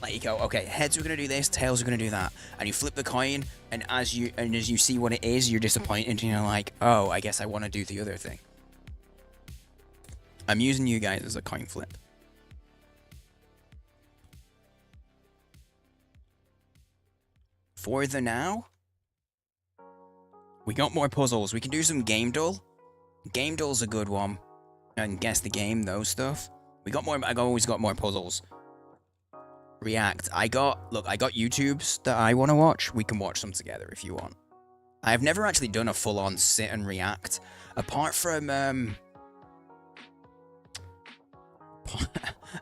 Like you go, okay, heads are gonna do this, tails are gonna do that, and you flip the coin, and as you see what it is, you're disappointed, and you're like, oh, I guess I want to do the other thing. I'm using you guys as a coin flip. For the now, we got more puzzles. We can do some game dull. Game dull's a good one, and guess the game, those stuff. We got more. I always got more puzzles. React. I got YouTubes that I want to watch. We can watch them together if you want. I've never actually done a full-on sit and react, apart from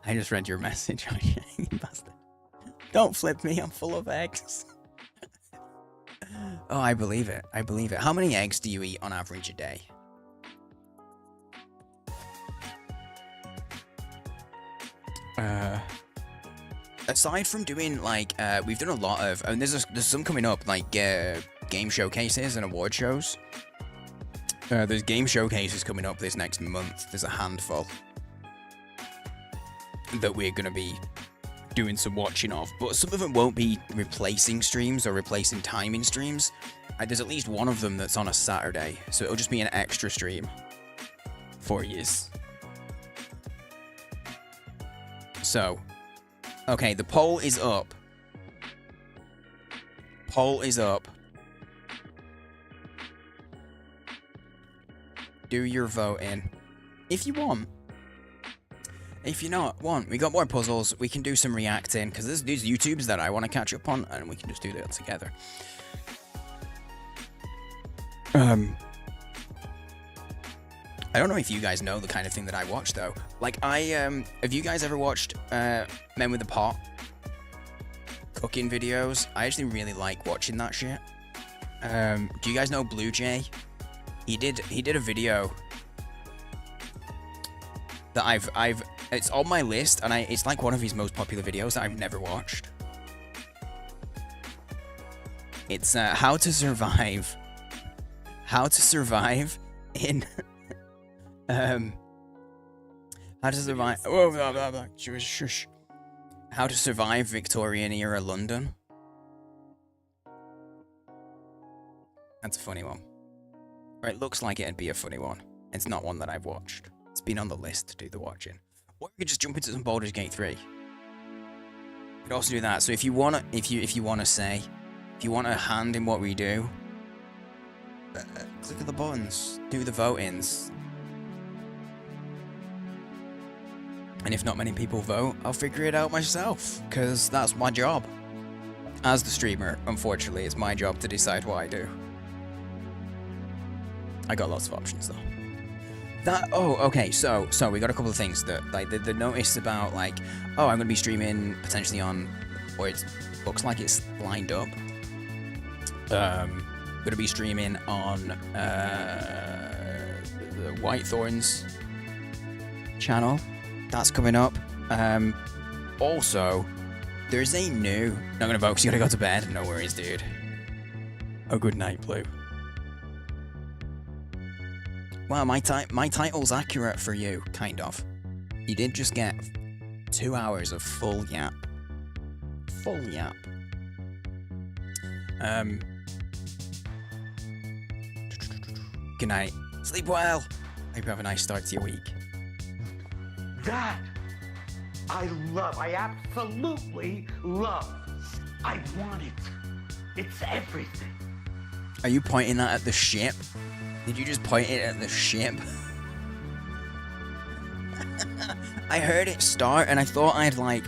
I just read your message. You bastard. Don't flip me. I'm full of eggs. Oh, I believe it. I believe it. How many eggs do you eat on average a day? Aside from doing like we've done a lot of, and there's some coming up like game showcases and award shows. There's game showcases coming up this next month. There's a handful that we're gonna be doing some watching of, but some of them won't be replacing streams or replacing time in streams. There's at least one of them that's on a Saturday, so it'll just be an extra stream for yous. So, okay, the poll is up. Poll is up. Do your voting if you want. If you're not, we got more puzzles. We can do some reacting because there's these YouTubes that I want to catch up on, and we can just do that together. I don't know if you guys know the kind of thing that I watch though. Like have you guys ever watched Men with a Pot cooking videos? I actually really like watching that shit. Do you guys know Blue Jay? He did a video that it's on my list, and it's like one of his most popular videos that I've never watched. It's how to survive in how to survive shush. How to survive Victorian era London. That's a funny one. Or it looks like it'd be a funny one. It's not one that I've watched. It's been on the list to do the watching. Or we could just jump into some Baldur's Gate 3. We could also do that. So if you want a hand in what we do, click on the buttons, do the vote-ins. And if not many people vote, I'll figure it out myself, because that's my job. As the streamer, unfortunately, it's my job to decide what I do. I got lots of options though. Okay, so we got a couple of things that, like, the notice about, like, oh, I'm gonna be streaming potentially on, or it looks like it's lined up. Gonna be streaming on the Whitethorns channel. That's coming up. Also, there's a new. Not gonna vote because you gotta go to bed. No worries, dude. Oh, good night, Blue. Wow, my title's accurate for you, kind of. You did just get 2 hours of full yap. Full yap. Good night. Sleep well. Hope you have a nice start to your week. That I love. I absolutely love. I want it. It's everything. Are you pointing that at the ship? Did you just point it at the ship? I heard it start and I thought I'd like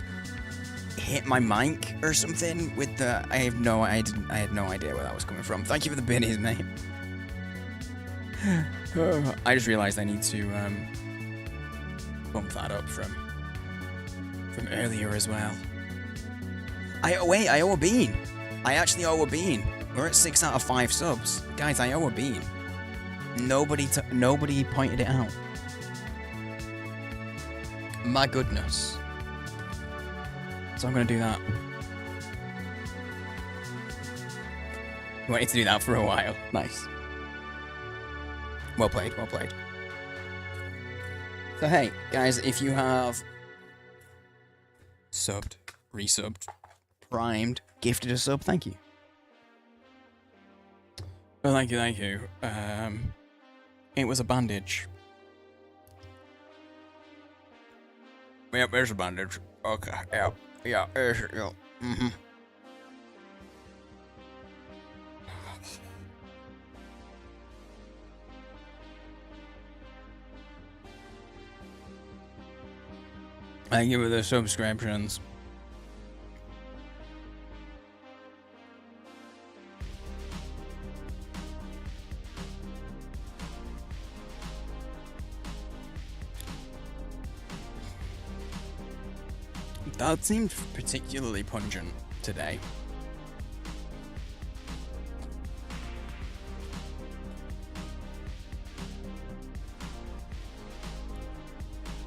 hit my mic or something with the. I had no idea where that was coming from. Thank you for the biddies, mate. I just realized I need to bump that up from earlier as well. I owe a bean. I actually owe a bean. We're at 6 out of 5 subs, guys. I owe a bean. Nobody pointed it out. My goodness. So I'm gonna do that. I wanted to do that for a while. Nice. Well played, well played. So hey, guys, if you have subbed, resubbed, primed, gifted a sub, thank you. Well, thank you, thank you. It was a bandage. Yep, there's a bandage. Okay, yeah, there's it, yeah. Mm-hmm. Thank you for the subscriptions. That seemed particularly pungent today.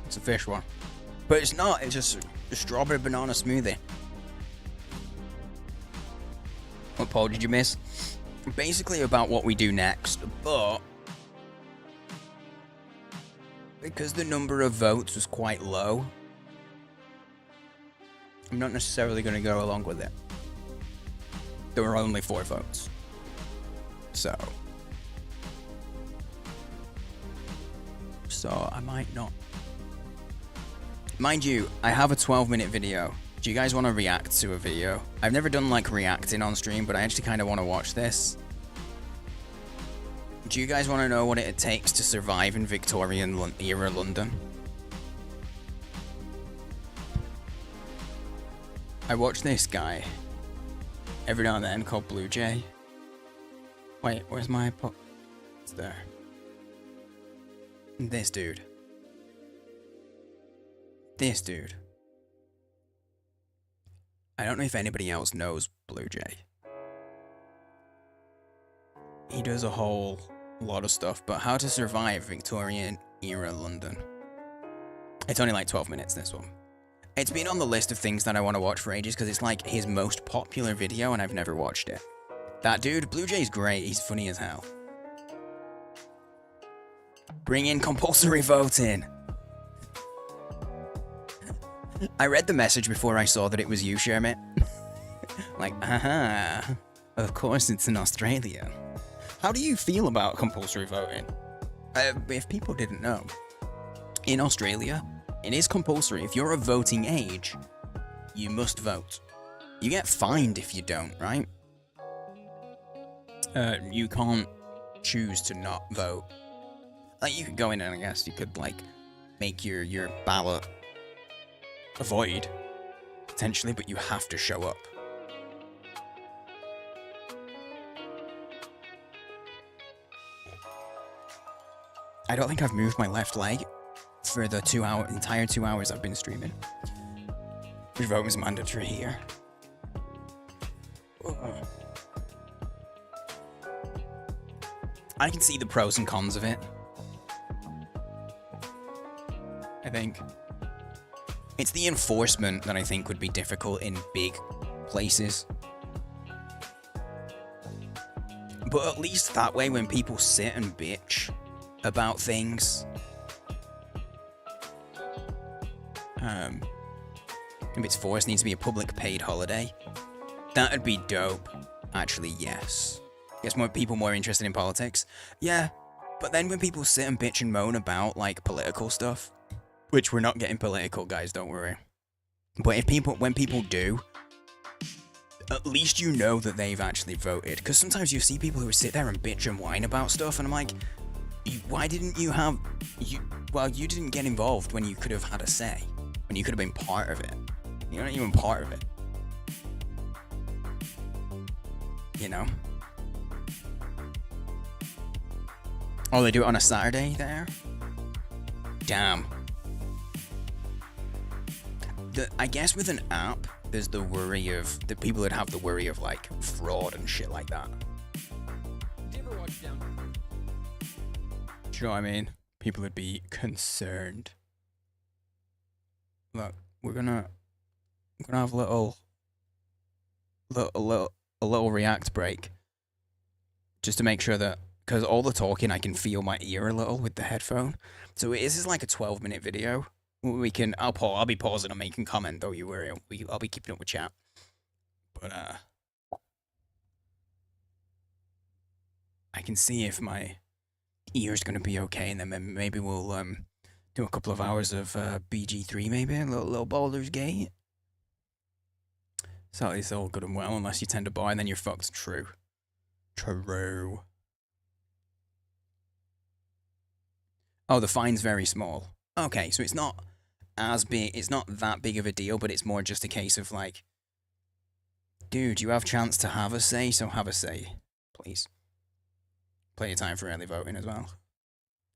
It's a fish one. But it's not, it's just a strawberry banana smoothie. What poll did you miss? Basically about what we do next, but because the number of votes was quite low, I'm not necessarily going to go along with it. There were only 4 votes. So I might not. Mind you, I have a 12-minute video. Do you guys want to react to a video? I've never done like reacting on stream, but I actually kind of want to watch this. Do you guys want to know what it takes to survive in Victorian era London? I watch this guy every now and then called Blue Jay. Wait, where's my It's there. This dude. This dude. I don't know if anybody else knows Blue Jay. He does a whole lot of stuff, but how to survive Victorian era London. It's only like 12 minutes, this one. It's been on the list of things that I want to watch for ages because it's like his most popular video and I've never watched it. That dude, Blue Jay's great, he's funny as hell. Bring in compulsory voting. I read the message before I saw that it was you, Shermit. Like, haha, of course it's in Australia. How do you feel about compulsory voting? If people didn't know, in Australia, it is compulsory. If you're of voting age, you must vote. You get fined if you don't, right? You can't choose to not vote. Like, you could go in and I guess you could, like, make your ballot void, potentially, but you have to show up. I don't think I've moved my left leg for the entire 2 hours I've been streaming. Your vote was mandatory here. I can see the pros and cons of it. I think it's the enforcement that I think would be difficult in big places. But at least that way, when people sit and bitch about things, if it's forced, needs to be a public paid holiday. That'd be dope. Actually, yes. Gets more people more interested in politics. Yeah, but then when people sit and bitch and moan about like political stuff, which we're not getting political, guys, don't worry. But when people do, at least you know that they've actually voted. Because sometimes you see people who sit there and bitch and whine about stuff, and I'm like, why didn't you have... Well, you didn't get involved when you could have had a say. When you could have been part of it. You're not even part of it. You know? Oh, they do it on a Saturday there? Damn. I guess with an app, there's the worry of... The people that have the worry of, like, fraud and shit like that. Do you ever watch Down? Do you know what I mean? People would be concerned. Look, we're gonna have a little react break, just to make sure that, because all the talking I can feel my ear a little with the headphone. So this is like a 12-minute video. We can I'll be pausing and making comment though. I'll be keeping up with chat. But I can see if my ear's gonna be okay, and then maybe we'll do a couple of hours of BG3, maybe a little Baldur's Gate. So it's all good and well, unless you tend to buy, and then you're fucked. True. Oh, the fine's very small. Okay, so it's not as big. It's not that big of a deal, but it's more just a case of like, dude, you have chance to have a say, so have a say, please. Plenty of time for early voting as well.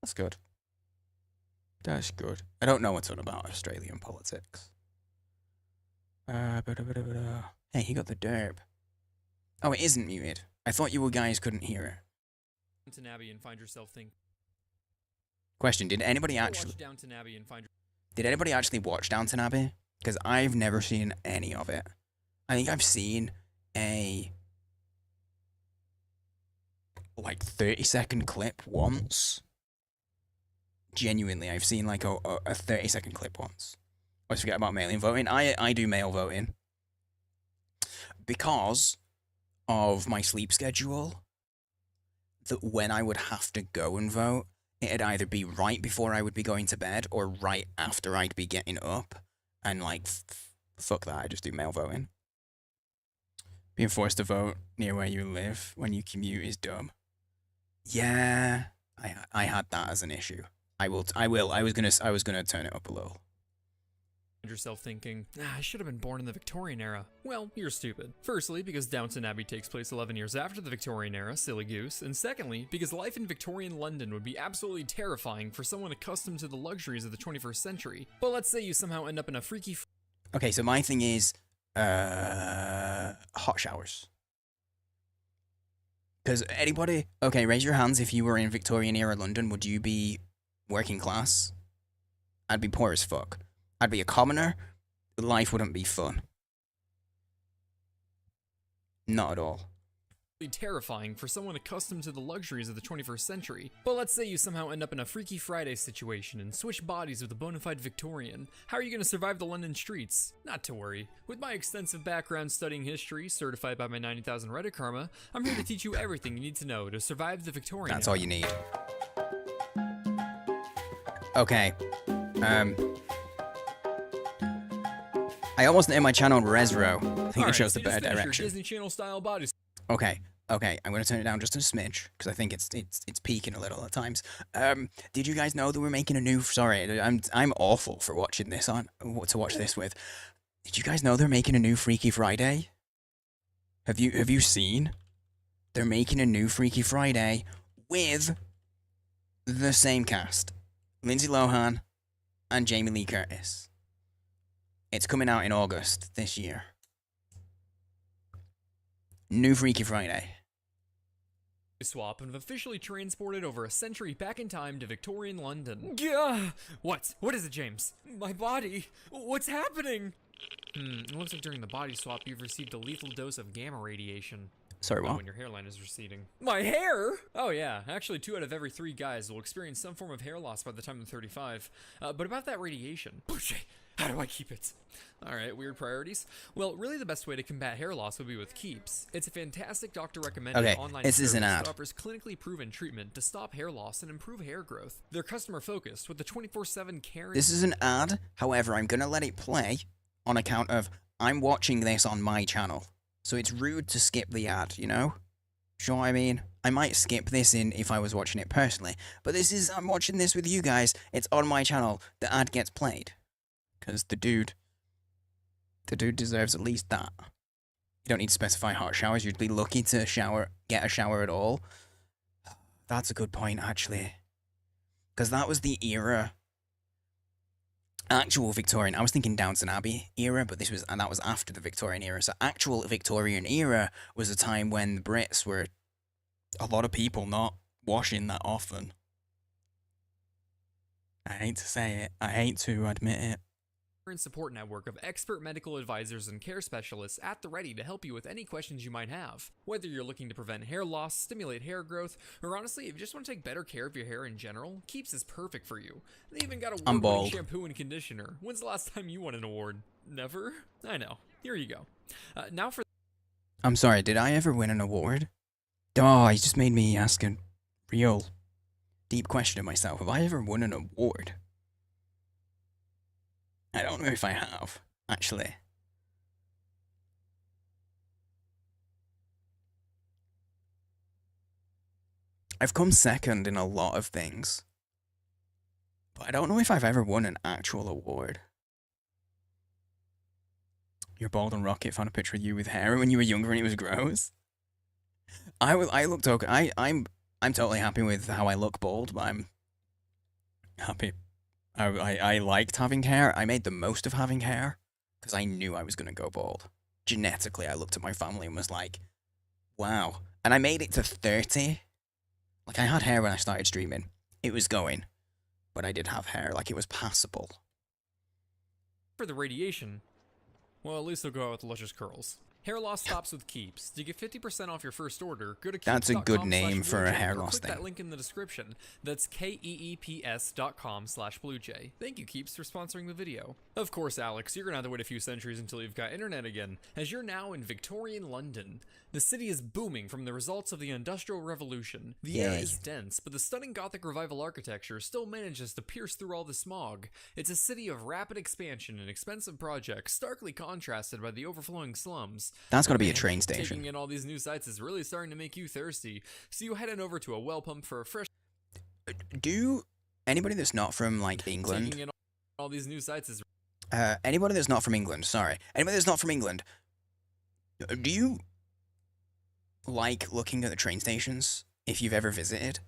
That's good. That's good. I don't know a ton about Australian politics. Hey, he got the derb. Oh, it isn't muted. I thought you guys couldn't hear it. Downton Abbey and find yourself think. Question: Did anybody actually? Watch Downton Abbey and find. Did anybody actually watch Downton Abbey? Because I've never seen any of it. I think I've seen a like 30-second clip once. Genuinely, I've seen like a 30-second clip once. Always forget about mail-in voting. I do mail voting because of my sleep schedule. That when I would have to go and vote, it'd either be right before I would be going to bed or right after I'd be getting up. And like, fuck that, I just do mail voting. Being forced to vote near where you live when you commute is dumb. Yeah, I had that as an issue. I will. I was gonna turn it up a little. Yourself thinking, I should have been born in the Victorian era. Well, you're stupid. Firstly, because Downton Abbey takes place 11 years after the Victorian era, silly goose. And secondly, because life in Victorian London would be absolutely terrifying for someone accustomed to the luxuries of the 21st century. But let's say you somehow end up in a freaky... Okay, so my thing is, hot showers. Because anybody... Okay, raise your hands if you were in Victorian era London. Would you be working class? I'd be poor as fuck. I'd be a commoner. Life wouldn't be fun. Not at all. Terrifying for someone accustomed to the luxuries of the 21st century. But let's say you somehow end up in a Freaky Friday situation and switch bodies with a bona fide Victorian. How are you going to survive the London streets? Not to worry. With my extensive background studying history, certified by my 90,000 Reddit karma, I'm here to teach you everything you need to know to survive the Victorian That's era. all you need. Okay. I almost named my channel Resro. I think it shows the better direction. Disney Channel style bodies. Okay, I'm gonna turn it down just a smidge because I think it's peaking a little at times. Did you guys know that we're making a new? Sorry, I'm awful for watching this to watch this with. Did you guys know they're making a new Freaky Friday? Have you seen? They're making a new Freaky Friday with the same cast, Lindsay Lohan and Jamie Lee Curtis. It's coming out in August this year. New Freaky Friday. Swap and have officially transported over a century back in time to Victorian London. Gah! What? What is it, James? My body? What's happening? It looks like during the body swap you've received a lethal dose of gamma radiation. Sorry, what? When your hairline is receding. My hair? Oh yeah, actually 2 out of every 3 guys will experience some form of hair loss by the time they're 35. But about that radiation. How do I keep it? Alright, weird priorities. Well, really the best way to combat hair loss would be with Keeps. It's a fantastic doctor-recommended online this is an service ad. that offers clinically proven treatment to stop hair loss and improve hair growth. They're customer-focused with the 24/7 care... This is an ad, however, I'm gonna let it play on account of I'm watching this on my channel. So it's rude to skip the ad, you know? Sure, I mean, I might skip this in if I was watching it personally, but I'm watching this with you guys, it's on my channel, the ad gets played. Because the dude deserves at least that. You don't need to specify hot showers, you'd be lucky to get a shower at all. That's a good point, actually. Because that was the era, actual Victorian, I was thinking Downton Abbey era, but that was after the Victorian era. So actual Victorian era was a time when the Brits were, a lot of people not washing that often. I hate to say it, I hate to admit it. and support network of expert medical advisors and care specialists at the ready to help you with any questions you might have. Whether you're looking to prevent hair loss, stimulate hair growth, or honestly, if you just want to take better care of your hair in general, Keeps is perfect for you. They even got a I'm award-winning bald. shampoo and conditioner. When's the last time you won an award? Never? I know. Here you go. Now for I'm sorry, did I ever win an award? Oh, you just made me ask a real deep question of myself. Have I ever won an award? I don't know if I have, actually. I've come second in a lot of things, but I don't know if I've ever won an actual award. You're bald and Rocket found a picture of you with hair when you were younger and it was gross. I looked okay. I'm totally happy with how I look bald, but I'm happy. I liked having hair. I made the most of having hair because I knew I was going to go bald. Genetically, I looked at my family and was like, wow. And I made it to 30. Like, I had hair when I started streaming. It was going. But I did have hair. Like, it was passable. the radiation, well, at least they'll go out with luscious curls. Hair loss stops with Keeps. To get 50% off your first order, go to That's a good name for a keeps.com/bluejay hair or loss click thing. that link in the description. That's keeps.com/bluejay. Thank you, Keeps, for sponsoring the video. Of course, Alex, you're gonna have to wait a few centuries until you've got internet again, as you're now in Victorian London. The city is booming from the results of the Industrial Revolution. The air Yay. is dense, but the stunning Gothic Revival architecture still manages to pierce through all the smog. It's a city of rapid expansion and expensive projects, starkly contrasted by the overflowing slums. That's got to be a Man, train station. Taking in all these new sites is really starting to make you thirsty, so you head on over to a well pump for a fresh. Do anybody that's not from, like, England... Taking in all these new sites is anybody that's not from England, sorry. Anybody that's not from England, do you like looking at the train stations if you've ever visited?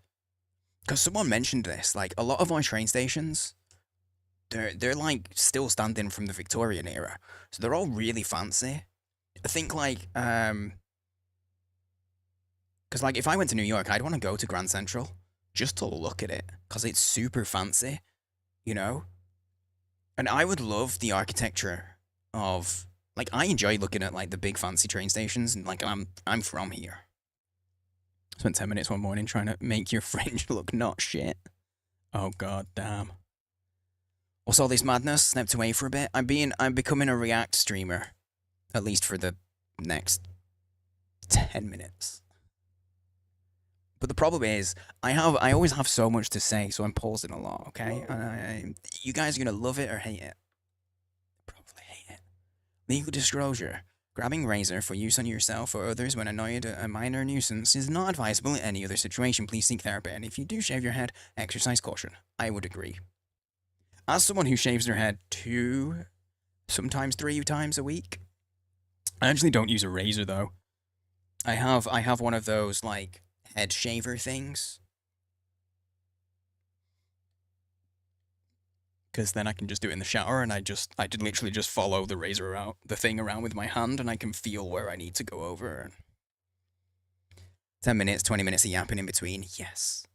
Because someone mentioned this, like, a lot of our train stations, they're like, still standing from the Victorian era. So they're all really fancy. I think, like, because, like, if I went to New York, I'd want to go to Grand Central just to look at it, because it's super fancy, you know? And I would love the architecture of, like, I enjoy looking at, like, the big fancy train stations, and, like, I'm from here. Spent 10 minutes one morning trying to make your fringe look not shit. Oh, god damn. What's all this madness? Stepped away for a bit. I'm becoming a React streamer. At least for the next 10 minutes. But the problem is, I always have so much to say, so I'm pausing a lot, okay? And you guys are gonna love it or hate it. Probably hate it. Legal disclosure. Grabbing razor for use on yourself or others when annoyed at a minor nuisance is not advisable in any other situation. Please seek therapy. And if you do shave your head, exercise caution. I would agree. As someone who shaves their head 2, sometimes 3 times a week, I actually don't use a razor though. I have one of those, like, head shaver things. Because then I can just do it in the shower, and I did literally just follow the razor around, the thing around with my hand, and I can feel where I need to go over. 10 minutes, 20 minutes of yapping in between, yes.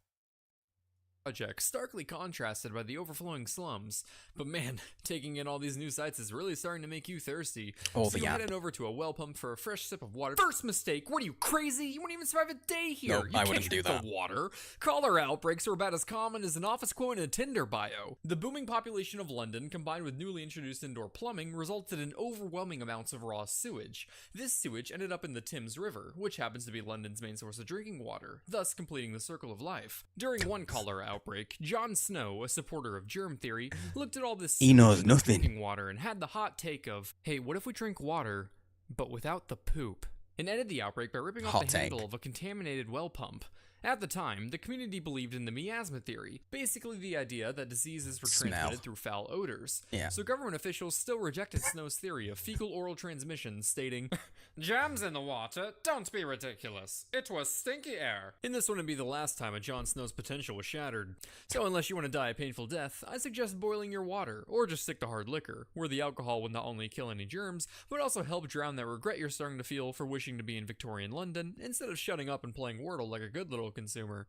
project, starkly contrasted by the overflowing slums. But man, taking in all these new sites is really starting to make you thirsty. All so the you yap. head on over to a well pump for a fresh sip of water. First mistake, what are you, crazy? You wouldn't even survive a day here. Nope, you I can't wouldn't do drink that. the water. Cholera outbreaks are about as common as an office quote in a Tinder bio. The booming population of London, combined with newly introduced indoor plumbing, resulted in overwhelming amounts of raw sewage. This sewage ended up in the Thames River, which happens to be London's main source of drinking water, thus completing the circle of life. During one cholera outbreak, Jon Snow, a supporter of germ theory, looked at all this He knows sewage nothing. drinking water and had the hot take of, hey, what if we drink water, but without the poop? And ended the outbreak by ripping off Hot the take. handle of a contaminated well pump. At the time, the community believed in the miasma theory, basically the idea that diseases were Smell. transmitted through foul odors. Yeah. So government officials still rejected Snow's theory of fecal oral transmission, stating, "Germs in the water? Don't be ridiculous. It was stinky air." And this wouldn't be the last time a Jon Snow's potential was shattered. So unless you want to die a painful death, I suggest boiling your water, or just stick to hard liquor, where the alcohol would not only kill any germs, but also help drown that regret you're starting to feel for wishing to be in Victorian London, instead of shutting up and playing Wordle like a good little consumer.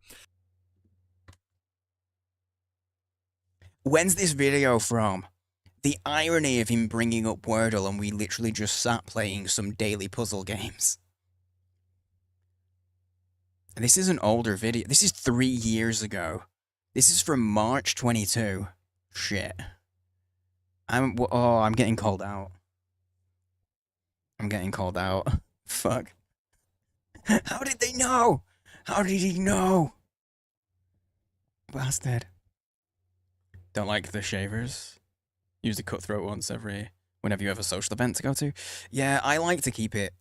When's this video from? The irony of him bringing up Wordle and we literally just sat playing some daily puzzle games. This is an older video. This is 3 years ago. This is from March 22. Shit. I'm getting called out. I'm getting called out. Fuck. How did they know? How did he know? Bastard. Don't like the shavers. Use the cutthroat once whenever you have a social event to go to. Yeah, I like to keep it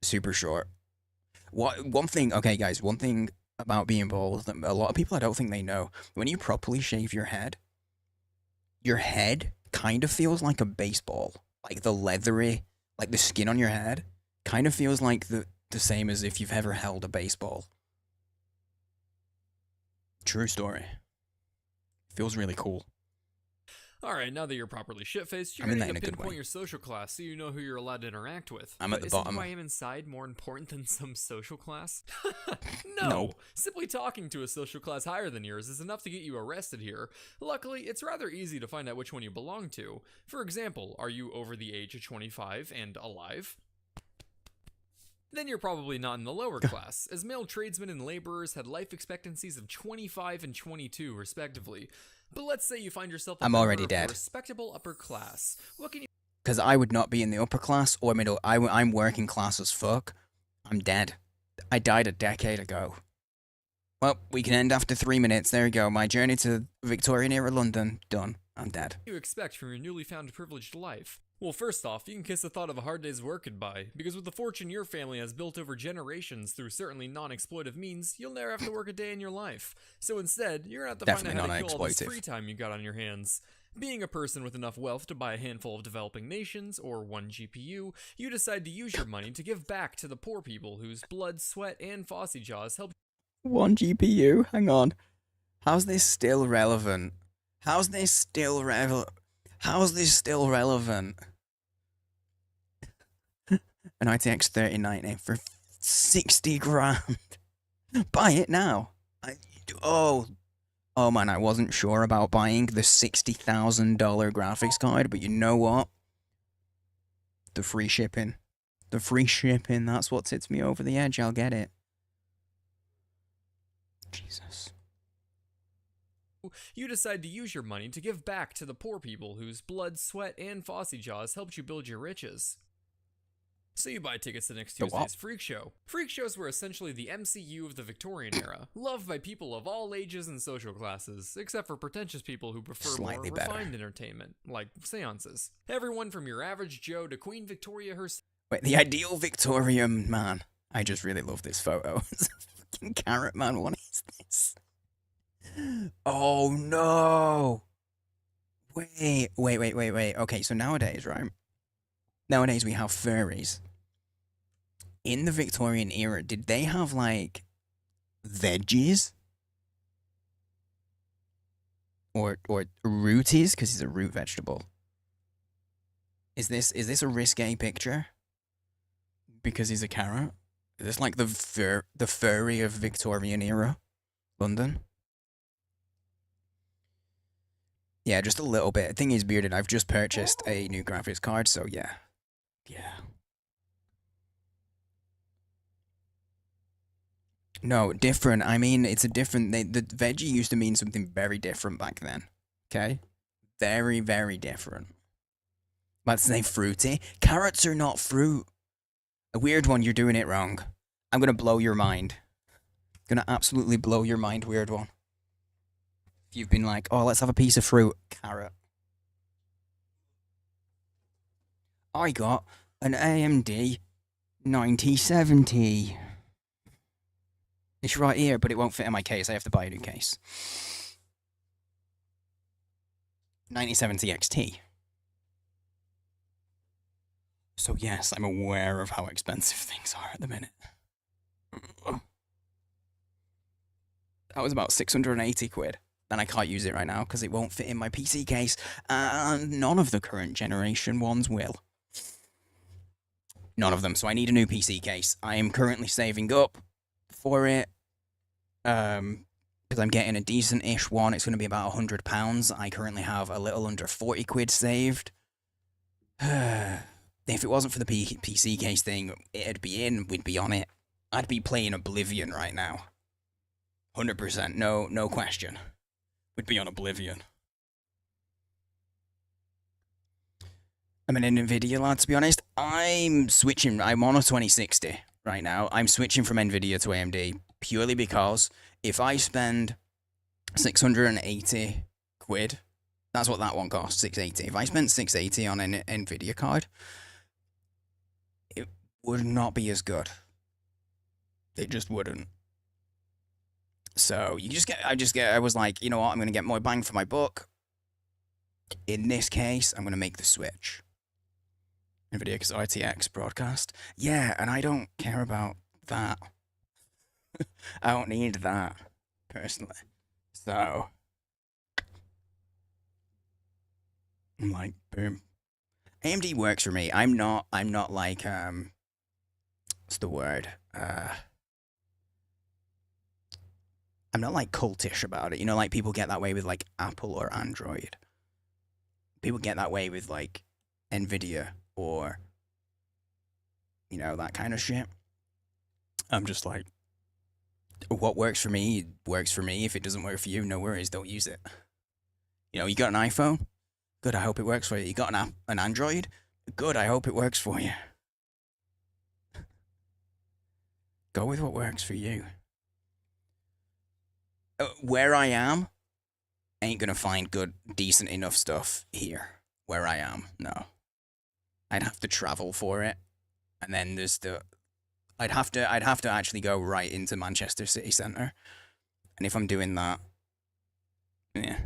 super short. One thing about being bald that a lot of people I don't think they know. When you properly shave your head kind of feels like a baseball. Like the leathery, like the skin on your head kind of feels like the same as if you've ever held a baseball. True story. Feels really cool. Alright, now that you're properly shit-faced, you're ready to pinpoint your social class so you know who you're allowed to interact with. I'm at the bottom. Is who I am inside more important than some social class? No. Simply talking to a social class higher than yours is enough to get you arrested here. Luckily, it's rather easy to find out which one you belong to. For example, are you over the age of 25 and alive? Then you're probably not in the lower class, as male tradesmen and laborers had life expectancies of 25 and 22 respectively. But let's say you find yourself I'm already dead. Respectable upper class. What can you... Because I would not be in the upper class or middle. I'm working class as fuck. I'm dead. I died a decade ago. Well, we can end after 3 minutes. There you go. My journey to Victorian era London. Done. I'm dead. What do you expect from your newly found privileged life? Well, first off, you can kiss the thought of a hard day's work goodbye, because with the fortune your family has built over generations through certainly non-exploitive means, you'll never have to work a day in your life. So instead, you're gonna have to find out how to kill all this free time you got on your hands. Being a person with enough wealth to buy a handful of developing nations, or 1 GPU, you decide to use your money to give back to the poor people whose blood, sweat, and Fossy Jaws help. 1 GPU? Hang on. How's this still relevant? How's this still relevant? An RTX 3090 for 60 grand. Buy it now. Oh man, I wasn't sure about buying the $60,000 graphics card, but you know what? The free shipping. That's what tits me over the edge. I'll get it. Jesus. You decide to use your money to give back to the poor people whose blood, sweat, and Fossy Jaws helped you build your riches. So you buy tickets to next Tuesday's Freak Show. Freak shows were essentially the MCU of the Victorian era, loved by people of all ages and social classes, except for pretentious people who prefer more refined entertainment, like seances. Everyone from your average Joe to Queen Victoria herself. Wait, the ideal Victorian man. I just really love this photo. It's a fucking carrot man. What is this? Oh no! Wait. Okay, so nowadays, right? Nowadays we have furries. In the Victorian era, did they have, like, veggies? Or rooties? Because he's a root vegetable. Is this a risque picture? Because he's a carrot? Is this like the furry of Victorian era London? Yeah, just a little bit. Thing is, Bearded, I've just purchased a new graphics card, so yeah. Yeah. No, different. I mean, it's a different... The veggie used to mean something very different back then. Okay? Very, very different. Let's say fruity. Carrots are not fruit. A weird one, you're doing it wrong. I'm gonna blow your mind. Gonna absolutely blow your mind, weird one. If you've been like, oh, let's have a piece of fruit. Carrot. I got an AMD 9070. It's right here, but it won't fit in my case. I have to buy a new case. 9070 XT. So yes, I'm aware of how expensive things are at the minute. That was about 680 quid. And I can't use it right now because it won't fit in my PC case. And none of the current generation ones will. None of them. So I need a new PC case. I am currently saving up for it. because I'm getting a decent-ish one. It's going to be about £100. I currently have a little under 40 quid saved. If it wasn't for the PC case thing, it'd be in. We'd be on it. I'd be playing Oblivion right now. 100%. No question. We'd be on Oblivion. I'm an NVIDIA lad, to be honest. I'm switching. I'm on a 2060 right now. I'm switching from NVIDIA to AMD purely because if I spend 680 quid, that's what that one costs, 680. If I spent 680 on an NVIDIA card, it would not be as good. It just wouldn't. So I was like, you know what? I'm going to get more bang for my buck. In this case, I'm going to make the switch. NVIDIA because RTX broadcast. Yeah, and I don't care about that. I don't need that, personally. So, I'm like, boom. AMD works for me. I'm not like, what's the word? I'm not like cultish about it. You know, like people get that way with like Apple or Android. People get that way with like NVIDIA or, you know, that kind of shit. I'm just like, what works for me works for me. If it doesn't work for you, no worries, don't use it. You know, you got an iPhone? Good, I hope it works for you. You got an Android? Good, I hope it works for you. Go with what works for you. Where I am, ain't gonna find good, decent enough stuff here. Where I am, no. I'd have to travel for it, and then there's the. I'd have to actually go right into Manchester city centre, and if I'm doing that, yeah.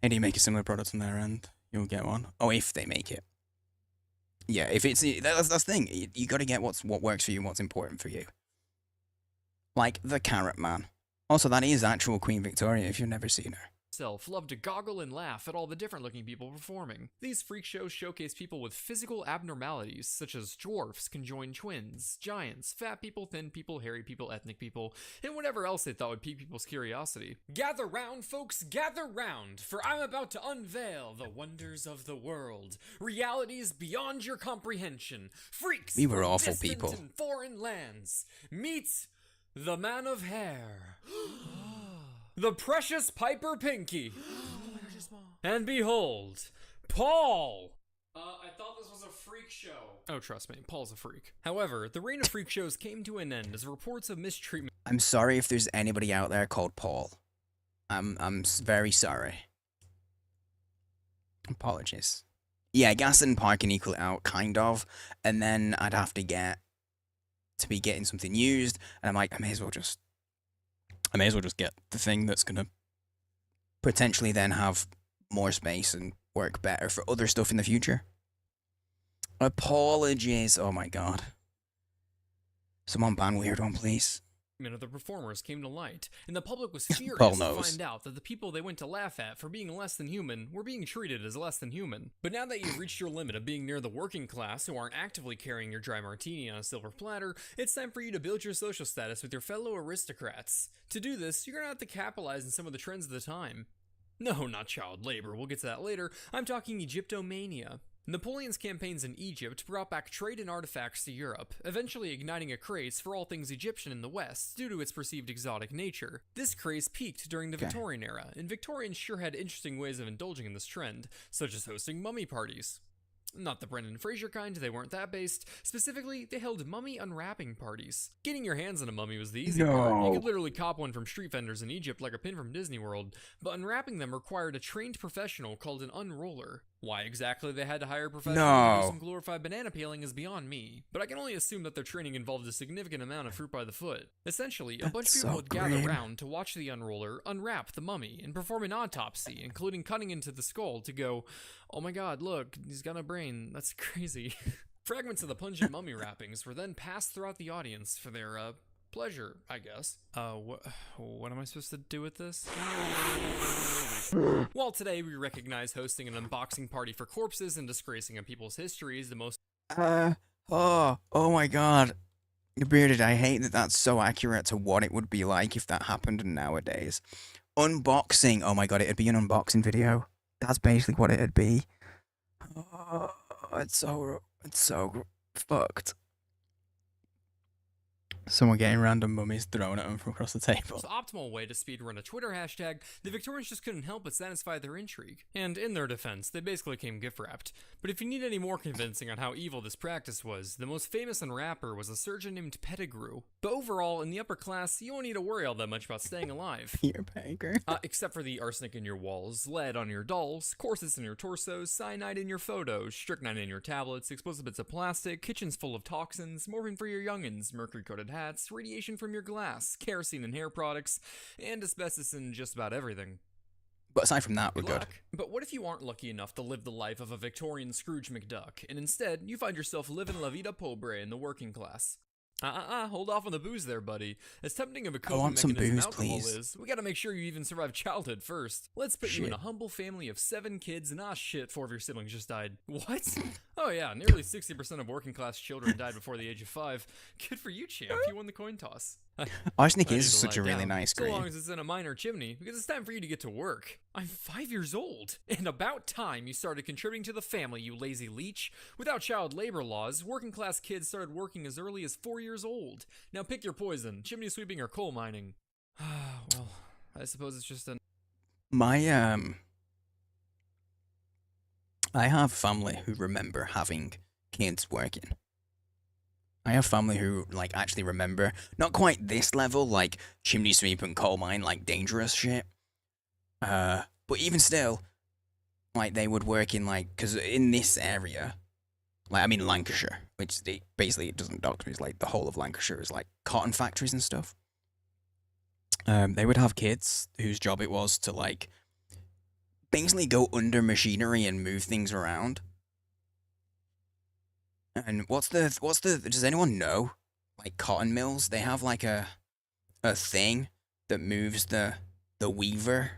And you make a similar product on their end, you'll get one. Oh, if they make it. Yeah, if it's that's the thing. You got to get what works for you, and what's important for you. Like the Carrot Man. Also, that is actual Queen Victoria if you've never seen her. Love to goggle and laugh at all the different looking people performing. These freak shows showcase people with physical abnormalities, such as dwarfs, conjoined twins, giants, fat people, thin people, hairy people, ethnic people, and whatever else they thought would pique people's curiosity. Gather round, folks, gather round, for I'm about to unveil the wonders of the world. Realities beyond your comprehension. Freaks We were from awful distant people. and foreign lands. Meet the man of hair. The precious Piper Pinky. And behold, Paul! I thought this was a freak show. Oh, trust me, Paul's a freak. However, the reign of freak shows came to an end as reports of mistreatment. I'm sorry if there's anybody out there called Paul. I'm very sorry. Apologies. Yeah, gas and park can equal it out, kind of. And then I'd have to be getting something used, and I'm like, I may as well just get the thing that's gonna potentially then have more space and work better for other stuff in the future. Apologies. Oh my god. Someone ban Weird One, please. Of the performers came to light, and the public was furious to find out that the people they went to laugh at for being less than human were being treated as less than human. But now that you've reached your limit of being near the working class who aren't actively carrying your dry martini on a silver platter, it's time for you to build your social status with your fellow aristocrats. To do this, you're gonna have to capitalize on some of the trends of the time. No, not child labor, we'll get to that later. I'm talking Egyptomania. Napoleon's campaigns in Egypt brought back trade and artifacts to Europe, eventually igniting a craze for all things Egyptian in the West due to its perceived exotic nature. This craze peaked during the Victorian era, and Victorians sure had interesting ways of indulging in this trend, such as hosting mummy parties. Not the Brendan Fraser kind, they weren't that based. Specifically, they held mummy unwrapping parties. Getting your hands on a mummy was the easy part. You could literally cop one from street vendors in Egypt like a pin from Disney World, but unwrapping them required a trained professional called an unroller. Why exactly they had to hire a professional to do some glorified banana peeling is beyond me, but I can only assume that their training involved a significant amount of fruit by the foot. Essentially, a bunch of people would gather around to watch the unroller unwrap the mummy and perform an autopsy, including cutting into the skull to go, oh my god, look, he's got a brain, that's crazy. Fragments of the pungent mummy wrappings were then passed throughout the audience for their, pleasure, I guess. What am I supposed to do with this? While today we recognize hosting an unboxing party for corpses and disgracing a people's history is the most oh my god. Bearded, I hate that that's so accurate to what it would be like if that happened nowadays. Unboxing. Oh my god, it'd be an unboxing video. That's basically what it'd be. Oh, it's so fucked. Someone getting random mummies thrown at them from across the table. The optimal way to speedrun a Twitter hashtag, the Victorians just couldn't help but satisfy their intrigue. And in their defense, they basically came gift-wrapped. But if you need any more convincing on how evil this practice was, the most famous and rapper was a surgeon named Pettigrew. But overall, in the upper class, you won't need to worry all that much about staying alive. Peter Pettigrew. Except for the arsenic in your walls, lead on your dolls, corsets in your torsos, cyanide in your photos, strychnine in your tablets, explosive bits of plastic, kitchens full of toxins, morphine for your youngins, mercury-coated hats, radiation from your glass, kerosene in hair products, and asbestos in just about everything. But aside from that, we're good. But what if you aren't lucky enough to live the life of a Victorian Scrooge McDuck, and instead you find yourself living la vida pobre in the working class? Hold off on the booze there, buddy. As tempting of a coping mechanism alcohol is, we gotta make sure you even survive childhood first. Let's put you in a humble family of 7 kids, and shit, 4 of your siblings just died. What? Oh yeah, nearly 60% of working class children died before the age of 5. Good for you, champ. You won the coin toss. Arsenic is such a really nice green. So long as it's in a minor chimney, because it's time for you to get to work. I'm 5 years old, and about time you started contributing to the family, you lazy leech. Without child labor laws, working class kids started working as early as 4 years old. Now pick your poison, chimney sweeping or coal mining. Well, I suppose it's just I have family who remember having kids working. I have family who, like, actually remember, not quite this level, like, chimney sweep and coal mine, like, dangerous shit. But even still, like, they would work in, like, because in this area, like, I mean, Lancashire, which basically it doesn't dock me, it's like, the whole of Lancashire is, like, cotton factories and stuff. They would have kids whose job it was to, like, basically go under machinery and move things around. And does anyone know? Like cotton mills, they have like a thing that moves the weaver.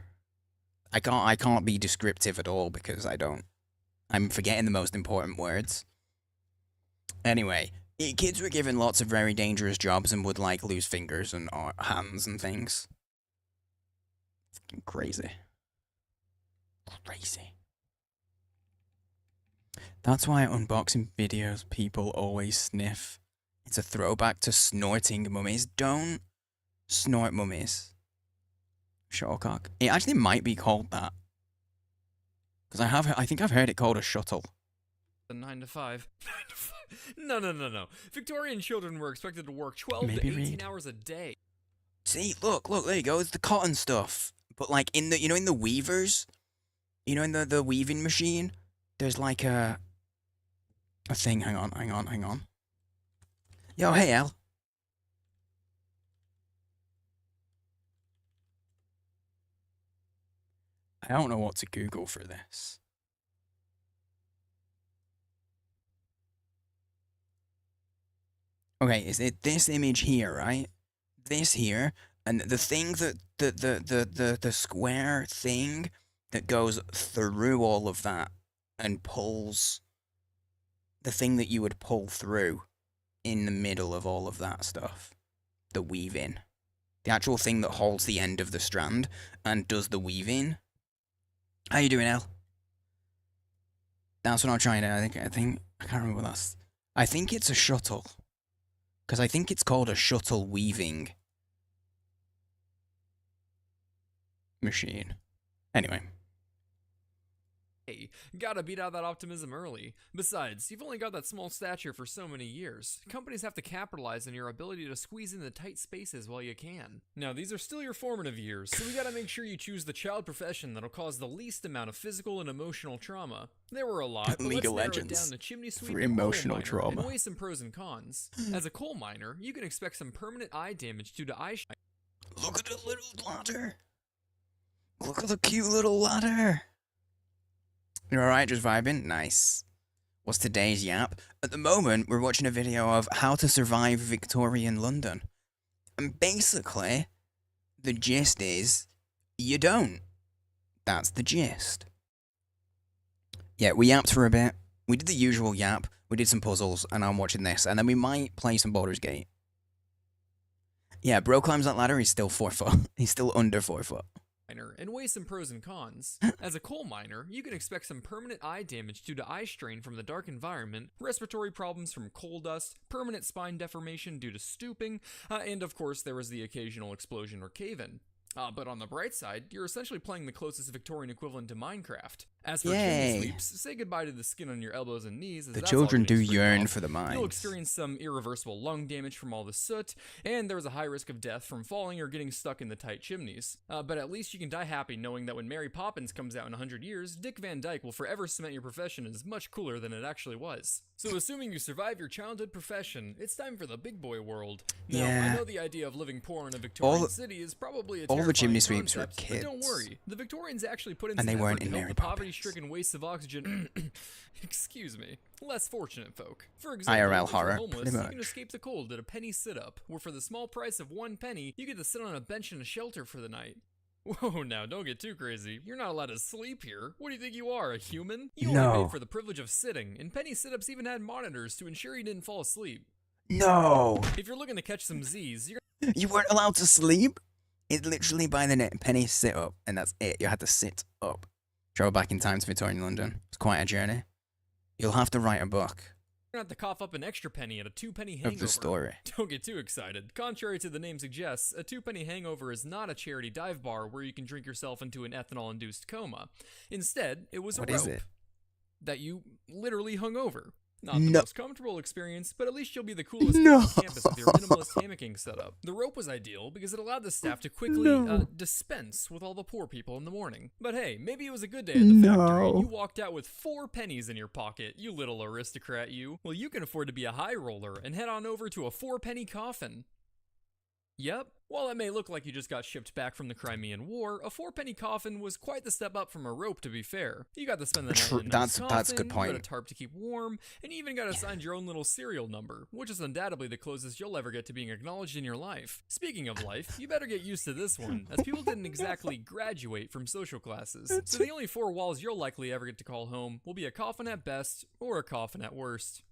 I can't be descriptive at all because I'm forgetting the most important words. Anyway, kids were given lots of very dangerous jobs and would like lose fingers and hands and things. Fucking crazy. Crazy. That's why unboxing videos people always sniff. It's a throwback to snorting mummies. Don't snort mummies. Shuttlecock. It actually might be called that. Because I think I've heard it called a shuttle. 9 to 5. 9 to 5. No. Victorian children were expected to work 12 to 18 hours a day. See, look, there you go. It's the cotton stuff. But like in the, in the weavers, in the weaving machine, there's like a thing. Hang on. Yo, hey, Al. I don't know what to Google for this. Okay, is it this image here, right? This here, and the thing that the square thing that goes through all of that and pulls the thing that you would pull through in the middle of all of that stuff. The weaving. The actual thing that holds the end of the strand and does the weaving. How you doing, El? That's what I'm trying to, I think, I can't remember what that's. I think it's a shuttle. Because I think it's called a shuttle weaving machine. Anyway. Hey, gotta beat out that optimism early. Besides, you've only got that small stature for so many years. Companies have to capitalize on your ability to squeeze in the tight spaces while you can. Now, these are still your formative years, so we gotta make sure you choose the child profession that'll cause the least amount of physical and emotional trauma. There were a lot, but League of let's narrow it Legends down to chimney sweep for and coal emotional miner, trauma. and weigh some pros and cons. As a coal miner, you can expect some permanent eye damage due to eye shine. Look at the little ladder. Look at the cute little ladder. You're alright, just vibing? Nice. What's today's yap? At the moment, we're watching a video of how to survive Victorian London. And basically, the gist is, you don't. That's the gist. Yeah, we yapped for a bit. We did the usual yap. We did some puzzles, and I'm watching this. And then we might play some Baldur's Gate. Yeah, bro climbs that ladder, he's still 4 foot. He's still under 4 foot. And weigh some pros and cons. As a coal miner, you can expect some permanent eye damage due to eye strain from the dark environment, respiratory problems from coal dust, permanent spine deformation due to stooping, and of course there was the occasional explosion or cave-in. But on the bright side, you're essentially playing the closest Victorian equivalent to Minecraft. As for Yay. chimney sweeps, say goodbye to the skin on your elbows and knees. As The that's children all do getting scraped yearn off. for the mines. You'll experience some irreversible lung damage from all the soot, and there is a high risk of death from falling or getting stuck in the tight chimneys. But at least you can die happy knowing that when Mary Poppins comes out in 100 years, Dick Van Dyke will forever cement your profession as much cooler than it actually was. So assuming you survive your childhood profession, it's time for the big boy world. Now, Yeah. I know the idea of living poor in a Victorian city is probably a all the chimney terrifying sweeps were concept, but don't kids. worry, the Victorians actually put in And some they weren't effort in to help Mary the Poppins. poverty-stricken wastes of oxygen. Excuse me, less fortunate folk. For example, IRL if you're horror, homeless, pretty you much. can escape the cold at a penny sit-up, where for the small price of 1 penny, you get to sit on a bench in a shelter for the night. Whoa, now don't get too crazy. You're not allowed to sleep here. What do you think you are, a human? You only No. paid for the privilege of sitting, and penny sit-ups even had monitors to ensure you didn't fall asleep. No! If you're looking to catch some Z's, you're You weren't allowed to sleep? It's literally by the net penny sit up, and that's it. You had to sit up. Travel back in time to Victorian London. It's quite a journey. You'll have to write a book gonna have to cough up an extra penny at a 2-penny hangover. of the story. Don't get too excited. Contrary to the name suggests, a 2-penny hangover is not a charity dive bar where you can drink yourself into an ethanol-induced coma. Instead, it was a What rope is it? that you literally hung over. Not the No. most comfortable experience, but at least you'll be the coolest No. kid on campus with your minimalist hammocking setup. The rope was ideal because it allowed the staff to quickly dispense with all the poor people in the morning. But hey, maybe it was a good day at the factory and you walked out with 4 pennies in your pocket, you little aristocrat you. Well, you can afford to be a high roller and head on over to a 4-penny coffin. Yep. While it may look like you just got shipped back from the Crimean War, a 4-penny coffin was quite the step up from a rope, to be fair. You got to spend the night in a nice That's a good coffin, point. You got a tarp to keep warm, and you even got assigned your own little serial number, which is undoubtedly the closest you'll ever get to being acknowledged in your life. Speaking of life, you better get used to this one, as people didn't exactly graduate from social classes, so the only 4 walls you'll likely ever get to call home will be a coffin at best, or a coffin at worst.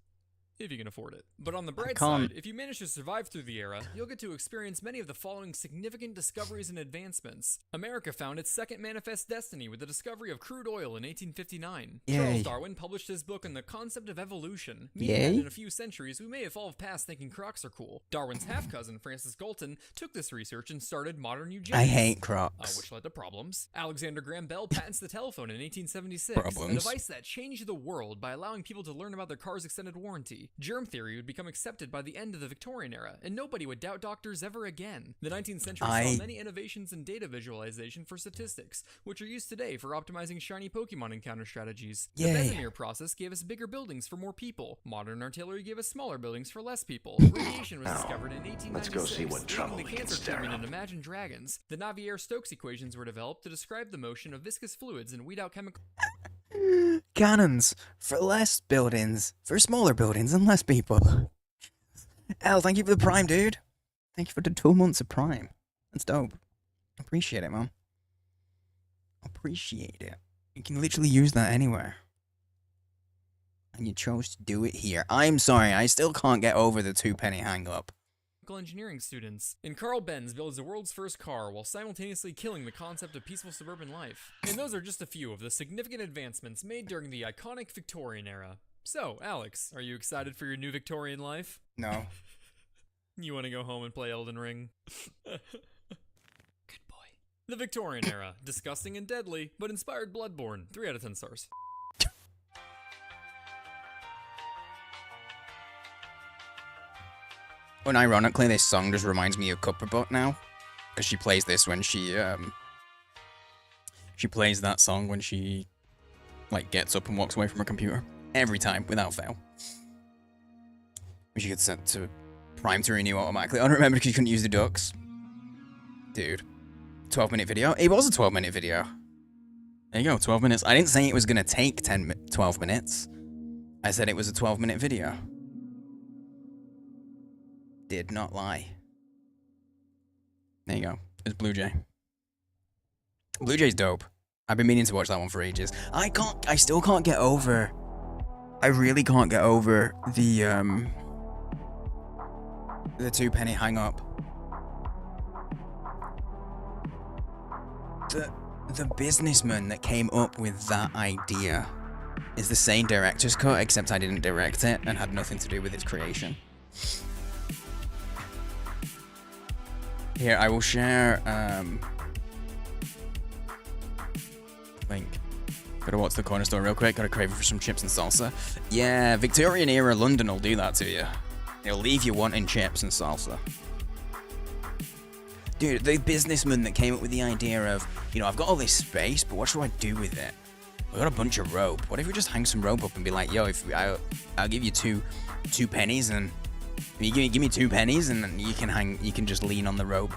If you can afford it. But on the bright side, if you manage to survive through the era, you'll get to experience many of the following significant discoveries and advancements. America found its second manifest destiny with the discovery of crude oil in 1859. Yay. Charles Darwin published his book on the concept of evolution, meaning Yay. that in a few centuries we may evolve past thinking crocs are cool. Darwin's half-cousin, Francis Galton, took this research and started modern eugenics. I hate Crocs. Which led to problems. Alexander Graham Bell patents the telephone in 1876, Problems. a device that changed the world by allowing people to learn about their car's extended warranty. Germ theory would become accepted by the end of the Victorian era, and nobody would doubt doctors ever again. The 19th century saw many innovations in data visualization for statistics, which are used today for optimizing shiny Pokemon encounter strategies. The Yay. Bessemer process gave us bigger buildings for more people. Modern artillery gave us smaller buildings for less people. Radiation was discovered in 1896. let's go see what trouble the we can cancer stir treatment up. in Imagine Dragons. The Navier-Stokes equations were developed to describe the motion of viscous fluids and weed out chemical Cannons for less buildings, for smaller buildings and less people. Al, thank you for the Prime, dude. Thank you for the 2 months of Prime. That's dope. Appreciate it, man. Appreciate it. You can literally use that anywhere. And you chose to do it here. I'm sorry, I still can't get over the 2-penny hang-up. engineering students. And Carl Benz builds the world's first car while simultaneously killing the concept of peaceful suburban life. And those are just a few of the significant advancements made during the iconic Victorian era. So, Alex, are you excited for your new Victorian life? No. You want to go home and play Elden Ring? Good boy. The Victorian era. Disgusting and deadly, but inspired Bloodborne. 3 out of 10 stars. Unironically, this song just reminds me of Cupperbutt now. Because she plays this when she plays that song when she, like, gets up and walks away from her computer. Every time, without fail. She gets sent to Prime to renew automatically. I don't remember because you couldn't use the ducks. Dude. 12-minute video? It was a 12-minute video. There you go, 12 minutes. I didn't say it was going to take 12 minutes. I said it was a 12-minute video. Did not lie. There you go. It's Blue Jay. Blue Jay's dope. I've been meaning to watch that one for ages. I still can't get over... I really can't get over the 2-penny hang-up. the businessman that came up with that idea is the same director's cut, except I didn't direct it and had nothing to do with its creation. Here, I will share link. Gotta watch the corner store real quick. Got a craving for some chips and salsa. Yeah, Victorian era London will do that to you. It'll leave you wanting chips and salsa. Dude, the businessman that came up with the idea of, you know, I've got all this space, but what should I do with it? I've got a bunch of rope. What if we just hang some rope up and be like, yo, if I'll give you two pennies, and you give me 2 pennies, and then you can just lean on the rope.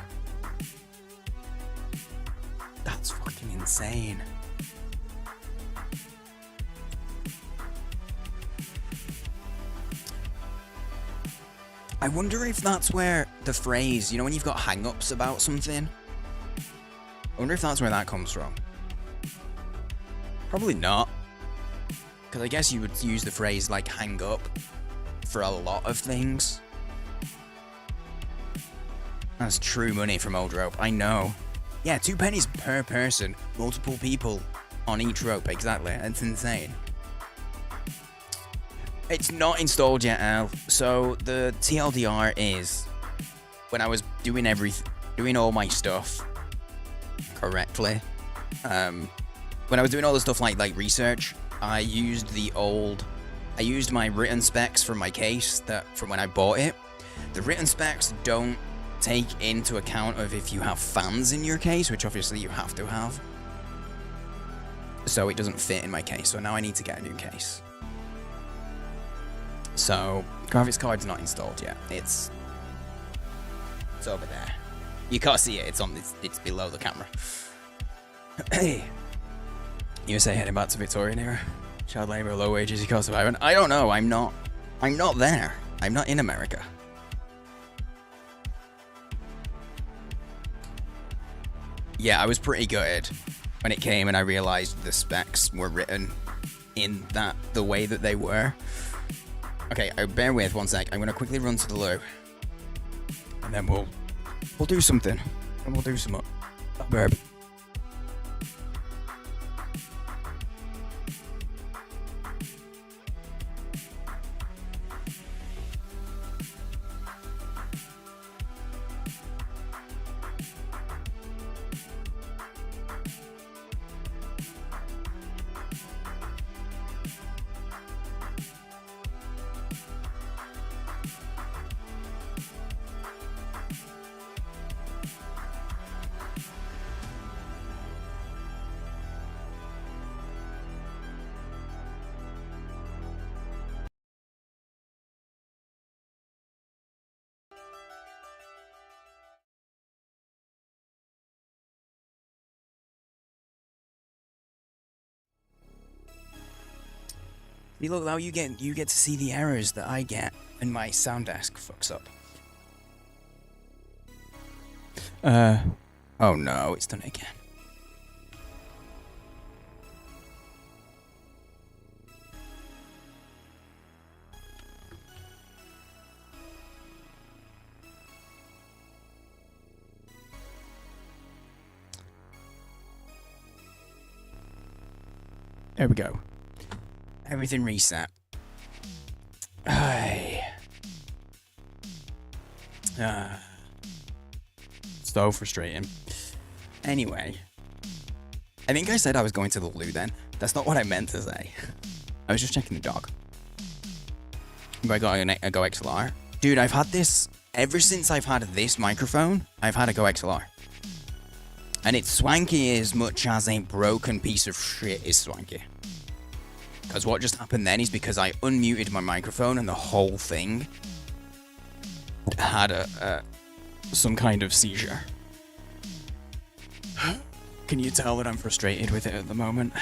That's fucking insane. I wonder if that's where the phrase, you know, when you've got hang-ups about something, I wonder if that's where that comes from. Probably not. Because I guess you would use the phrase, like, hang up for a lot of things. That's true money from old rope, I know. Yeah, 2 pennies per person, multiple people on each rope, exactly. That's insane. It's not installed yet, Al. So the TLDR is when I was doing all my stuff correctly. When I was doing all the stuff like research, I used my written specs from my case from when I bought it. The written specs don't take into account of if you have fans in your case, which obviously you have to have. So it doesn't fit in my case. So now I need to get a new case. So, graphics card's not installed yet. It's over there. You can't see it. It's below the camera. Hey, USA heading back to Victorian era. Child labor, low wages, you can't survive. And I don't know. I'm not there. I'm not in America. Yeah, I was pretty gutted when it came and I realized the specs were written in the way that they were. Okay, bear with 1 sec. I'm gonna quickly run to the loo, and then we'll do something, and we'll do some burp. See, look, now you get to see the errors that I get when my sound desk fucks up. Oh no, it's done it again. There we go. Everything reset. So frustrating. Anyway. I think I said I was going to the loo then. That's not what I meant to say. I was just checking the dog. I got a Go XLR. Dude, I've had this... Ever since I've had this microphone, I've had a Go XLR. And it's swanky as much as a broken piece of shit is swanky. Because what just happened then is because I unmuted my microphone and the whole thing had some kind of seizure. Can you tell that I'm frustrated with it at the moment?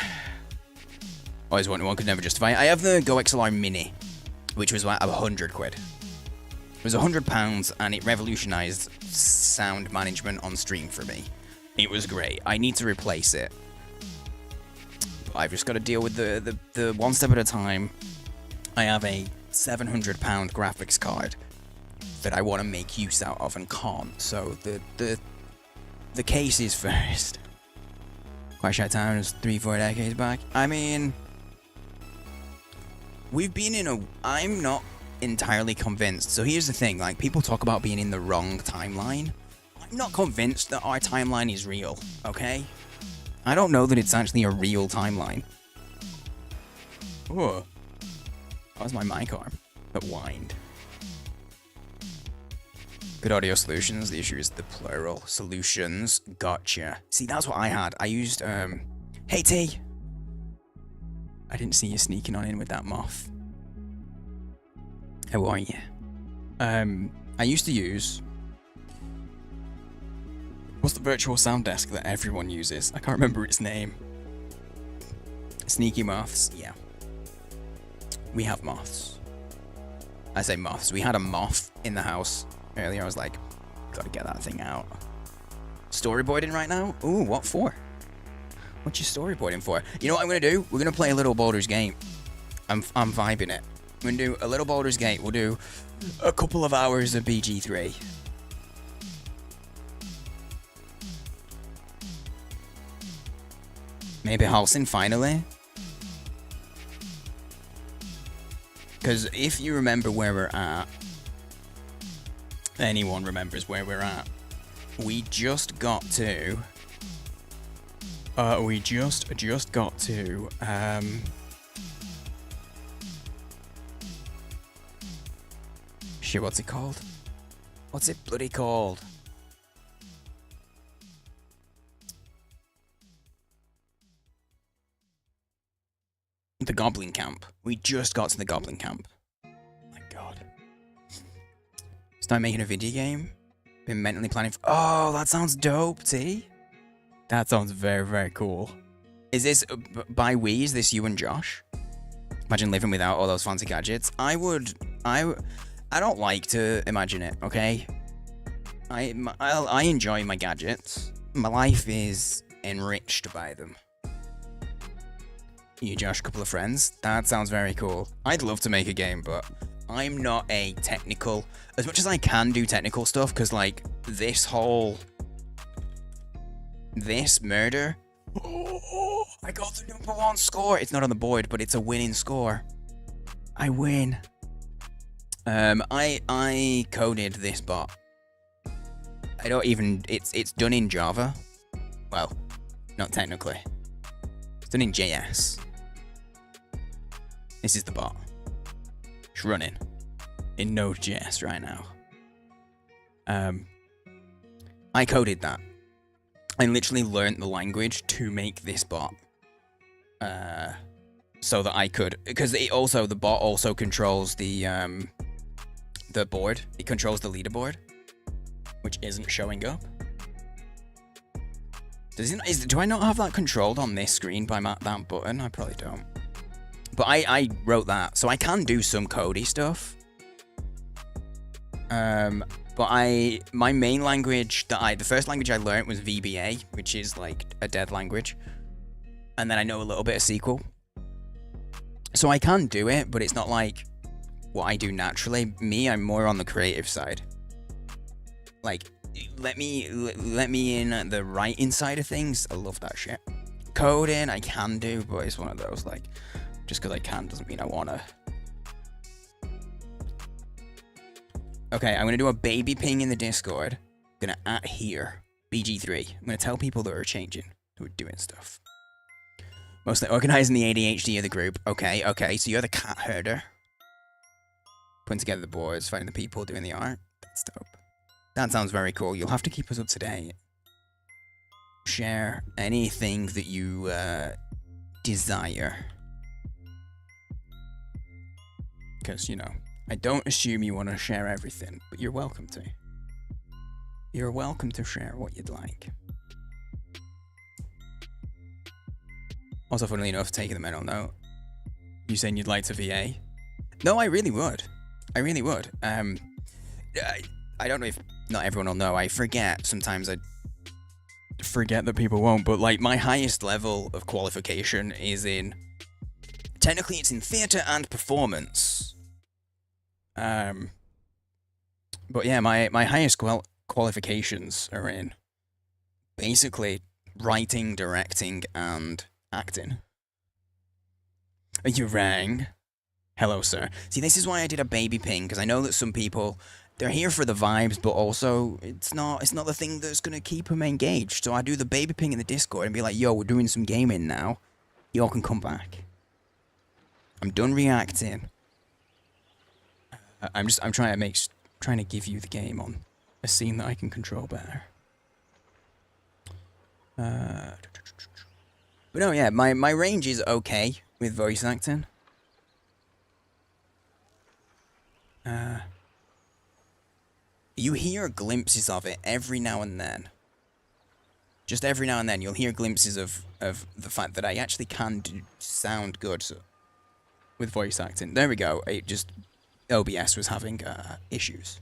Always wanted one, could never justify it. I have the Go XLR Mini, which was like 100 quid. It was £100 and it revolutionized sound management on stream for me. It was great. I need to replace it. I've just got to deal with the one step at a time. I have a £700 graphics card that I want to make use out of and can't. So the case is first. Quite Shy Town was 3-4 decades back. I mean, we've been in a... I'm not entirely convinced. So here's the thing, like, people talk about being in the wrong timeline. I'm not convinced that our timeline is real, okay? I don't know that it's actually a real timeline. Oh. That was my mic arm that whined. Good audio solutions. The issue is the plural. Solutions. Gotcha. See, that's what I had. I used, Hey, T! I didn't see you sneaking on in with that moth. How are you? I used to use... What's the virtual sound desk that everyone uses? I can't remember its name. Sneaky moths. Yeah. We have moths. I say moths. We had a moth in the house earlier. I was like, gotta get that thing out. Storyboarding right now? Ooh, what for? What you storyboarding for? You know what I'm gonna do? We're gonna play a little Baldur's Gate. I'm vibing it. I'm gonna do a little Baldur's Gate. We'll do a couple of hours of BG3. Maybe Halcyon finally. Because if you remember where we're at, anyone remembers where we're at, we just got to, shit, what's it called? What's it bloody called? The Goblin Camp. We just got to the Goblin Camp. My god. Start making a video game? Been mentally planning for... Oh, that sounds dope, T. That sounds very, very cool. Is this... by we, is this you and Josh? Imagine living without all those fancy gadgets. I don't like to imagine it, okay? I enjoy my gadgets. My life is enriched by them. You, Josh, a couple of friends. That sounds very cool. I'd love to make a game, but I'm not a technical... As much as I can do technical stuff, because, like, this murder... Oh, I got the #1 score! It's not on the board, but it's a winning score. I win. I coded this bot. I don't even... It's done in Java. Well, not technically. It's done in JS. This is the bot. It's running in Node.js right now. I coded that. I literally learned the language to make this bot. So that I could, because the bot also controls the board. It controls the leaderboard, which isn't showing up. Do I not have that controlled on this screen by that button? I probably don't. But I wrote that, so I can do some codey stuff. But my main language the first language I learned was VBA, which is like a dead language. And then I know a little bit of SQL. So I can do it, but it's not like what I do naturally. I'm more on the creative side. Like, let me in the writing side of things. I love that shit. Coding, I can do, but it's one of those, like, just because I can doesn't mean I wanna. Okay, I'm gonna do a baby ping in the Discord. I'm gonna @ here, BG3. I'm gonna tell people that are changing, who are doing stuff. Mostly organizing the ADHD of the group. Okay, so you're the cat herder. Putting together the boards, finding the people, doing the art. That's dope. That sounds very cool. You'll have to keep us up to date. Share anything that you desire. Because, you know, I don't assume you want to share everything, but you're welcome to. You're welcome to share what you'd like. Also, funnily enough, taking the mental note. You saying you'd like to VA? No, I really would. I really would. I don't know if not everyone will know. I forget. Sometimes I forget that people won't. But like my highest level of qualification is in... Technically, it's in theatre and performance. But yeah, my highest qualifications are in basically writing, directing, and acting. You rang. Hello, sir. See, this is why I did a baby ping, because I know that some people, they're here for the vibes, but also it's not the thing that's gonna keep them engaged. So I do the baby ping in the Discord and be like, yo, we're doing some gaming now. Y'all can come back. I'm done reacting. I'm trying to give you the game on a scene that I can control better. But no, yeah, my range is okay with voice acting. You hear glimpses of it every now and then. Just every now and then you'll hear glimpses of the fact that I actually can sound good with voice acting. There we go. It just OBS was having issues.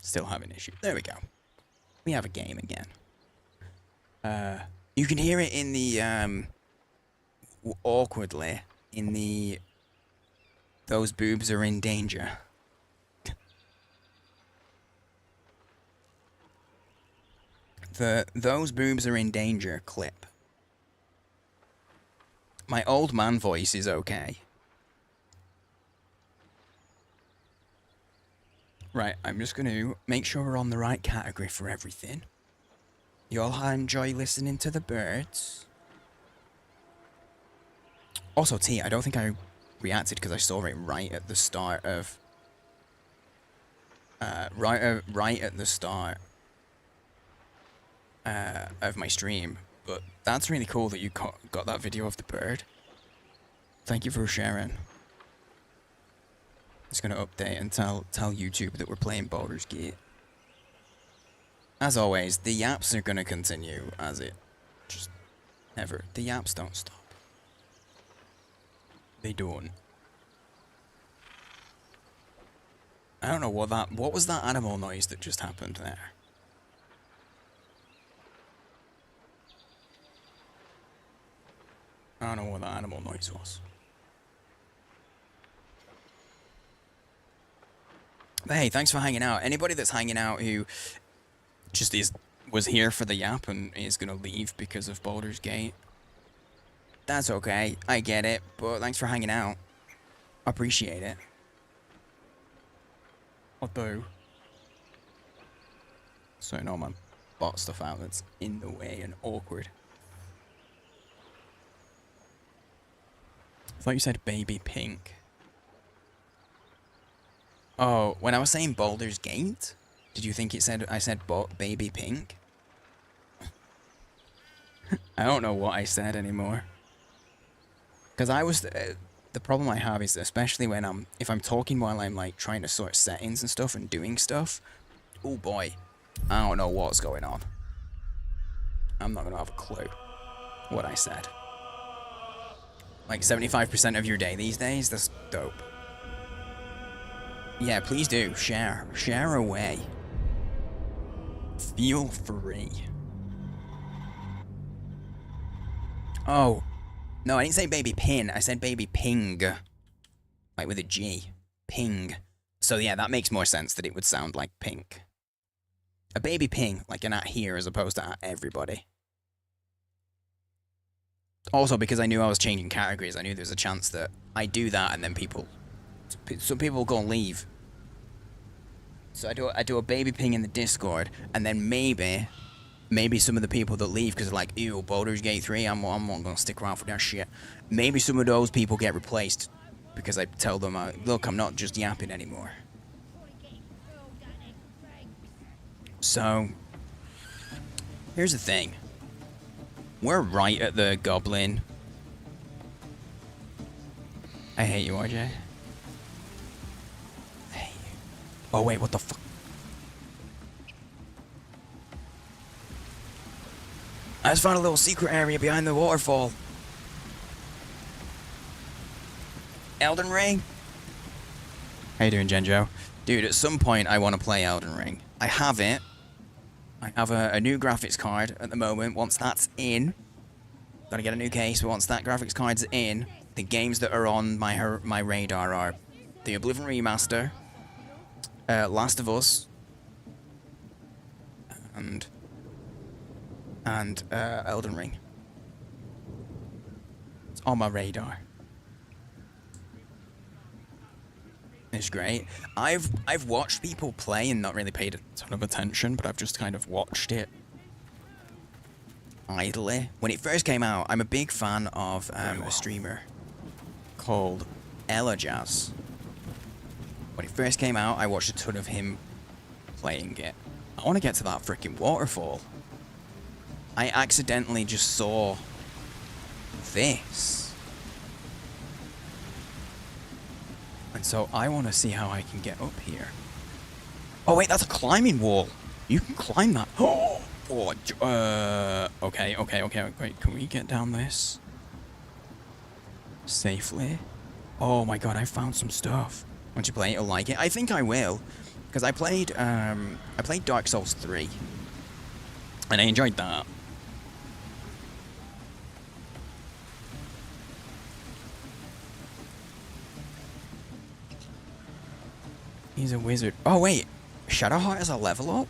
Still having issues. There we go. We have a game again. You can hear it in the awkwardly in the those boobs are in danger. The those boobs are in danger clip. My old man voice is okay. Right, I'm just going to make sure we're on the right category for everything. You all enjoy listening to the birds. Also, T, I don't think I reacted because I saw it right at the start of... right at the start of my stream. But that's really cool that you got that video of the bird. Thank you for sharing. Just gonna update and tell YouTube that we're playing Baldur's Gate. As always, the yaps are gonna continue as it just never. The yaps don't stop. They don't. I don't know what was that animal noise that just happened there? I don't know what that animal noise was. But hey, thanks for hanging out. Anybody that's hanging out who just was here for the yap and is gonna leave because of Baldur's Gate, that's okay. I get it, but thanks for hanging out. Appreciate it. Although, so no man, bought stuff out that's in the way and awkward. I thought you said baby pink. Oh, when I was saying Baldur's Gate, did you think I said baby pink? I don't know what I said anymore. Because I was the problem I have is especially when if I'm talking while I'm like trying to sort settings and stuff and doing stuff. Oh boy, I don't know what's going on. I'm not gonna have a clue what I said. Like 75% of your day these days. That's dope. Yeah, please do. Share. Share away. Feel free. Oh. No, I didn't say baby pin. I said baby ping. Like with a G. Ping. So yeah, that makes more sense that it would sound like pink. A baby ping, like an at here as opposed to at everybody. Also, because I knew I was changing categories, I knew there was a chance that I do that and then some people will go and leave. So I do a baby ping in the Discord, and then maybe some of the people that leave because they're like, ew, Baldur's Gate 3, I'm not gonna stick around for that shit. Maybe some of those people get replaced because I tell them, look, I'm not just yapping anymore. So, here's the thing. We're right at the goblin. I hate you, RJ. I hate you. Oh wait, what the fuck? I just found a little secret area behind the waterfall. Elden Ring? How you doing, Genjo? Dude, at some point I want to play Elden Ring. I have it. I have a new graphics card at the moment. Once that's in, gotta get a new case, but once that graphics card's in, the games that are on my radar are the Oblivion Remaster, Last of Us, and Elden Ring. It's on my radar. It's great. I've watched people play and not really paid a ton of attention, but I've just kind of watched it idly. When it first came out, I'm a big fan of a streamer called Ella Jazz. When it first came out, I watched a ton of him playing it. I want to get to that freaking waterfall. I accidentally just saw this. And so I want to see how I can get up here. Oh wait, that's a climbing wall. You can climb that. Okay. Wait, can we get down this safely? Oh my god, I found some stuff. Once you play it, you'll like it. I think I will, because I played Dark Souls 3, and I enjoyed that. He's a wizard. Oh wait, Shadowheart has a level up?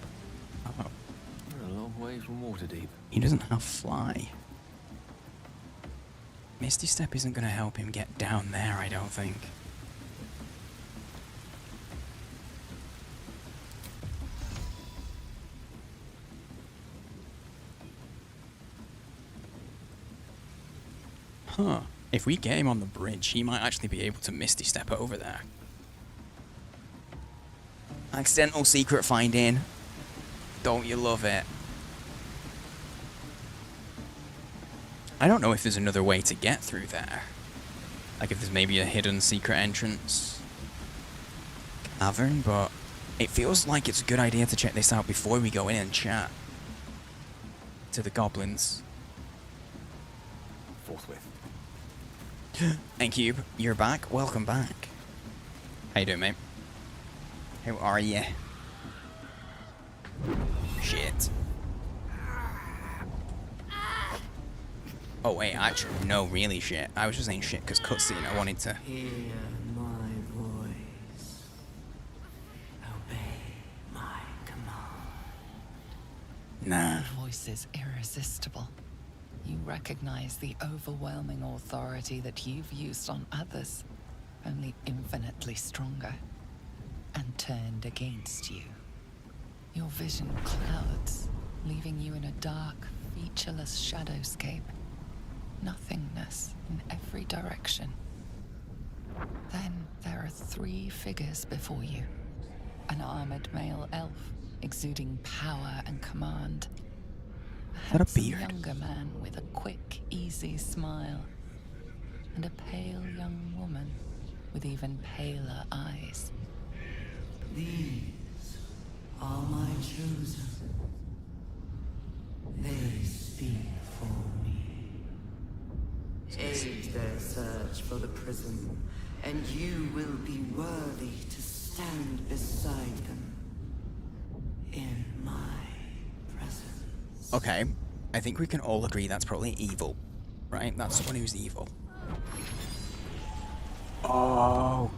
Oh. We're a long way from Waterdeep. He doesn't have fly. Misty Step isn't going to help him get down there, I don't think. Huh. If we get him on the bridge, he might actually be able to Misty Step over there. Accidental secret finding. Don't you love it? I don't know if there's another way to get through there. Like if there's maybe a hidden secret entrance cavern, but it feels like it's a good idea to check this out before we go in and chat to the goblins. Forthwith. And Cube, you're back. Welcome back. How you doing, mate? How are you? Shit. Oh wait, actually, no, really shit. I was just saying shit because cutscene. I wanted to. Hear my voice. Obey my command. Nah. Your voice is irresistible. You recognize the overwhelming authority that you've used on others, only infinitely stronger, and turned against you. Your vision clouds, leaving you in a dark, featureless shadowscape. Nothingness in every direction. Then there are 3 figures before you. An armored male elf, exuding power and command. A What a handsome beard. younger man with a quick, easy smile. And a pale young woman with even paler eyes. These are my chosen. They speak for me. Aid their search for the prism, and you will be worthy to stand beside them in my presence. Okay, I think we can all agree that's probably evil, right? That's someone who's evil. Oh,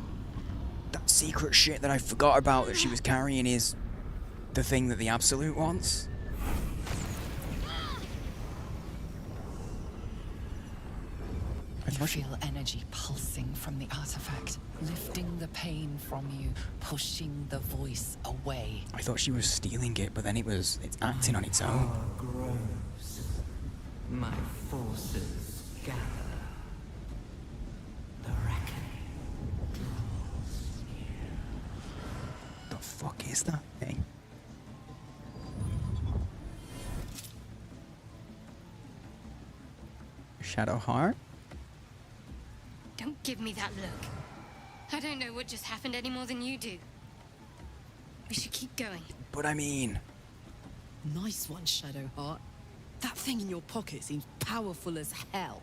that secret shit that I forgot about that she was carrying is the thing that the Absolute wants. You feel energy pulsing from the artifact, lifting the pain from you, pushing the voice away. I thought she was stealing it, but then it's acting on its own. Power grows. My forces gather. The reckoning draws near. The fuck is that thing? Shadowheart? Don't give me that look. I don't know what just happened any more than you do. We should keep going. But I mean, Nice one, Shadowheart. That thing in your pocket seems powerful as hell.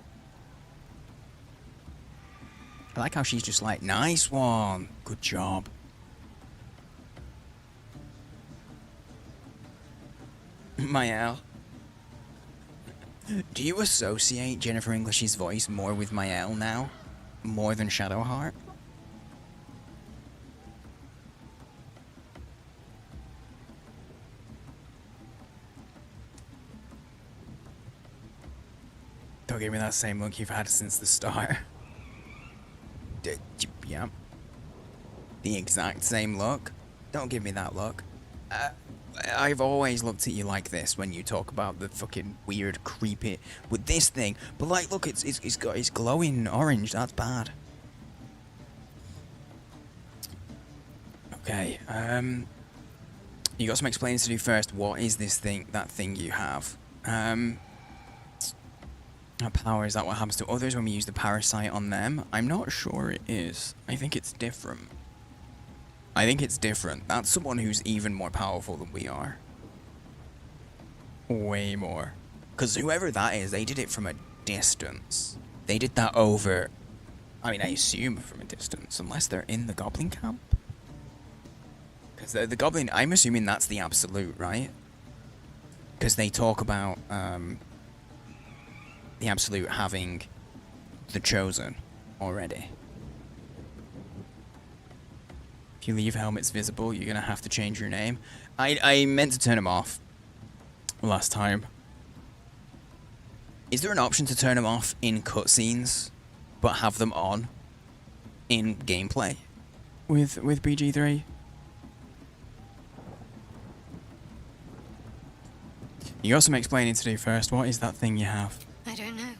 I like how she's just like, nice one, good job. Mael. Do you associate Jennifer English's voice more with Mael now? More than Shadowheart? Don't give me that same look you've had since the start. Yeah. The exact same look. Don't give me that look. I've always looked at you like this when you talk about the fucking weird, creepy with this thing. But like, look, it's glowing orange. That's bad. Okay. You got some explaining to do first. What is this thing? That thing you have? Power, is that what happens to others when we use the parasite on them? I'm not sure it is. I think it's different. That's someone who's even more powerful than we are. Way more. Because whoever that is, they did it from a distance. They did that over... I mean, I assume from a distance, unless they're in the goblin camp. Because the goblin... I'm assuming that's the absolute, right? Because they talk about... the absolute having the chosen already. If you leave helmets visible, you're gonna have to change your name. I meant to turn them off last time. Is there an option to turn them off in cutscenes, but have them on in gameplay with BG3? You got some explaining to do first. What is that thing you have? I don't know.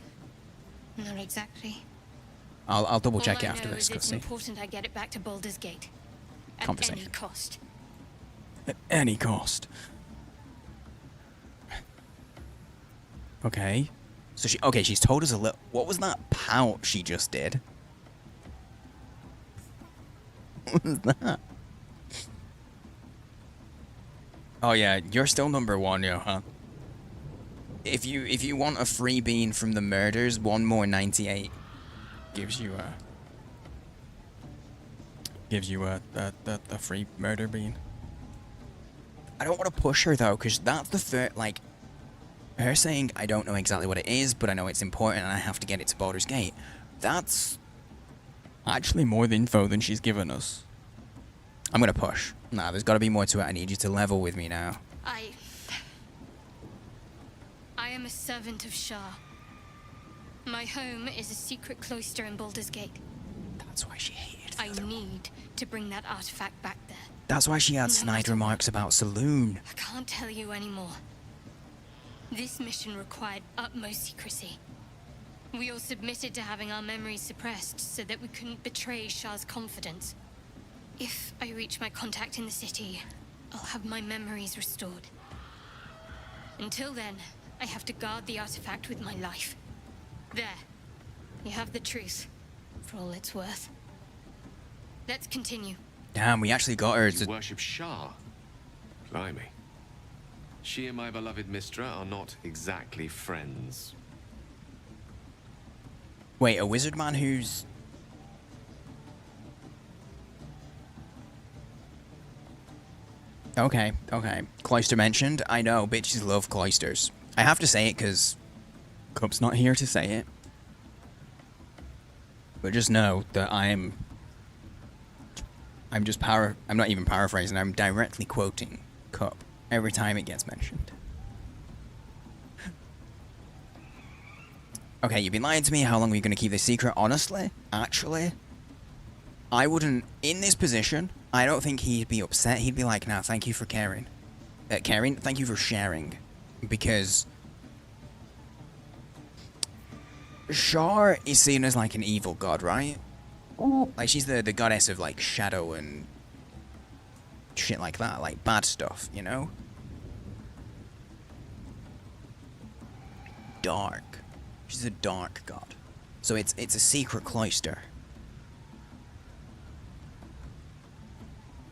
Not exactly. I'll double check it All I after know this is it's cutscene. important I get it back to Baldur's Gate. At Conversation. any cost. At any cost. Okay. So she's told us a little... What was that pout she just did? What was that? Oh yeah, you're still number one, Johan. If you want a free bean from the murders, one more 98 gives you a free murder bean. I don't want to push her though, because that's the first, like, her saying I don't know exactly what it is, but I know it's important and I have to get it to Baldur's Gate. That's actually more info than she's given us. I'm gonna push. Nah, there's got to be more to it. I need you to level with me now. I am a servant of Shah. My home is a secret cloister in Baldur's Gate. That's why she hated I need to bring that artifact back there. That's why she had snide remarks about Saloon. I can't tell you anymore. This mission required utmost secrecy. We all submitted to having our memories suppressed so that we couldn't betray Shah's confidence. If I reach my contact in the city, I'll have my memories restored. Until then, I have to guard the artifact with my life. There. You have the truth, for all it's worth. Let's continue. Damn, we actually got her to... You worship Shah? Blimey. She and my beloved Mistra are not exactly friends. Wait, a wizard man who's... Okay. Cloister mentioned. I know, bitches love cloisters. I have to say it because Cup's not here to say it. But just know that I'm not even paraphrasing, I'm directly quoting Cup every time it gets mentioned. Okay, you've been lying to me. How long are you going to keep this secret? Honestly, actually, I wouldn't... In this position, I don't think he'd be upset. He'd be like, nah, thank you for caring. Thank you for sharing. Because... Shar is seen as like an evil god, right? Like, she's the goddess of, like, shadow and... shit like that. Like, bad stuff, you know? Dark. She's a dark god. So it's a secret cloister.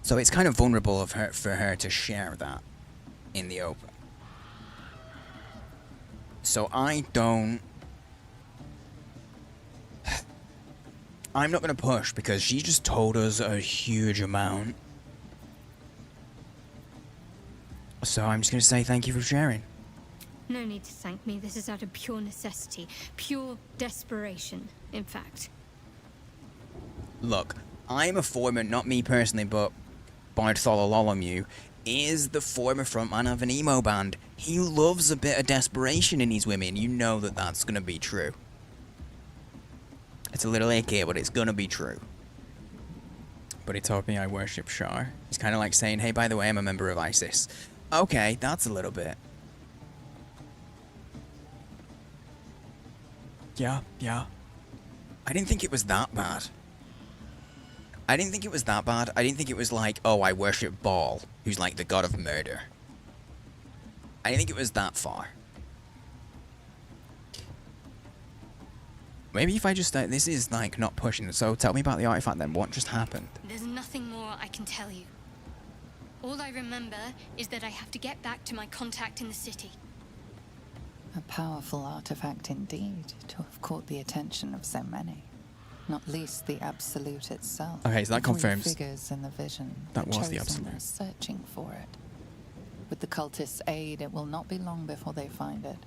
So it's kind of vulnerable of her for her to share that in the open. So I'm not going to push because she just told us a huge amount. So I'm just going to say thank you for sharing. No need to thank me. This is out of pure necessity. Pure desperation, in fact. Look, I'm a foreman, not me personally, but Bartholomew is the former frontman of an emo band. He loves a bit of desperation in his women. You know that that's gonna be true. It's a little icky, but it's gonna be true. But he told me I worship Shah. He's kind of like saying, hey, by the way, I'm a member of ISIS. Okay, that's a little bit. Yeah. I didn't think it was that bad. I didn't think it was like, oh, I worship Baal, who's like the god of murder. I didn't think it was that far. Maybe if I just, this is like not pushing, so tell me about the artifact then, what just happened? There's nothing more I can tell you. All I remember is that I have to get back to my contact in the city. A powerful artifact indeed, to have caught the attention of so many. Not least the Absolute itself. Okay, so that Three confirms figures in the vision. that was the chosen Absolute. are searching for it. With the cultists' aid, it will not be long before they find it.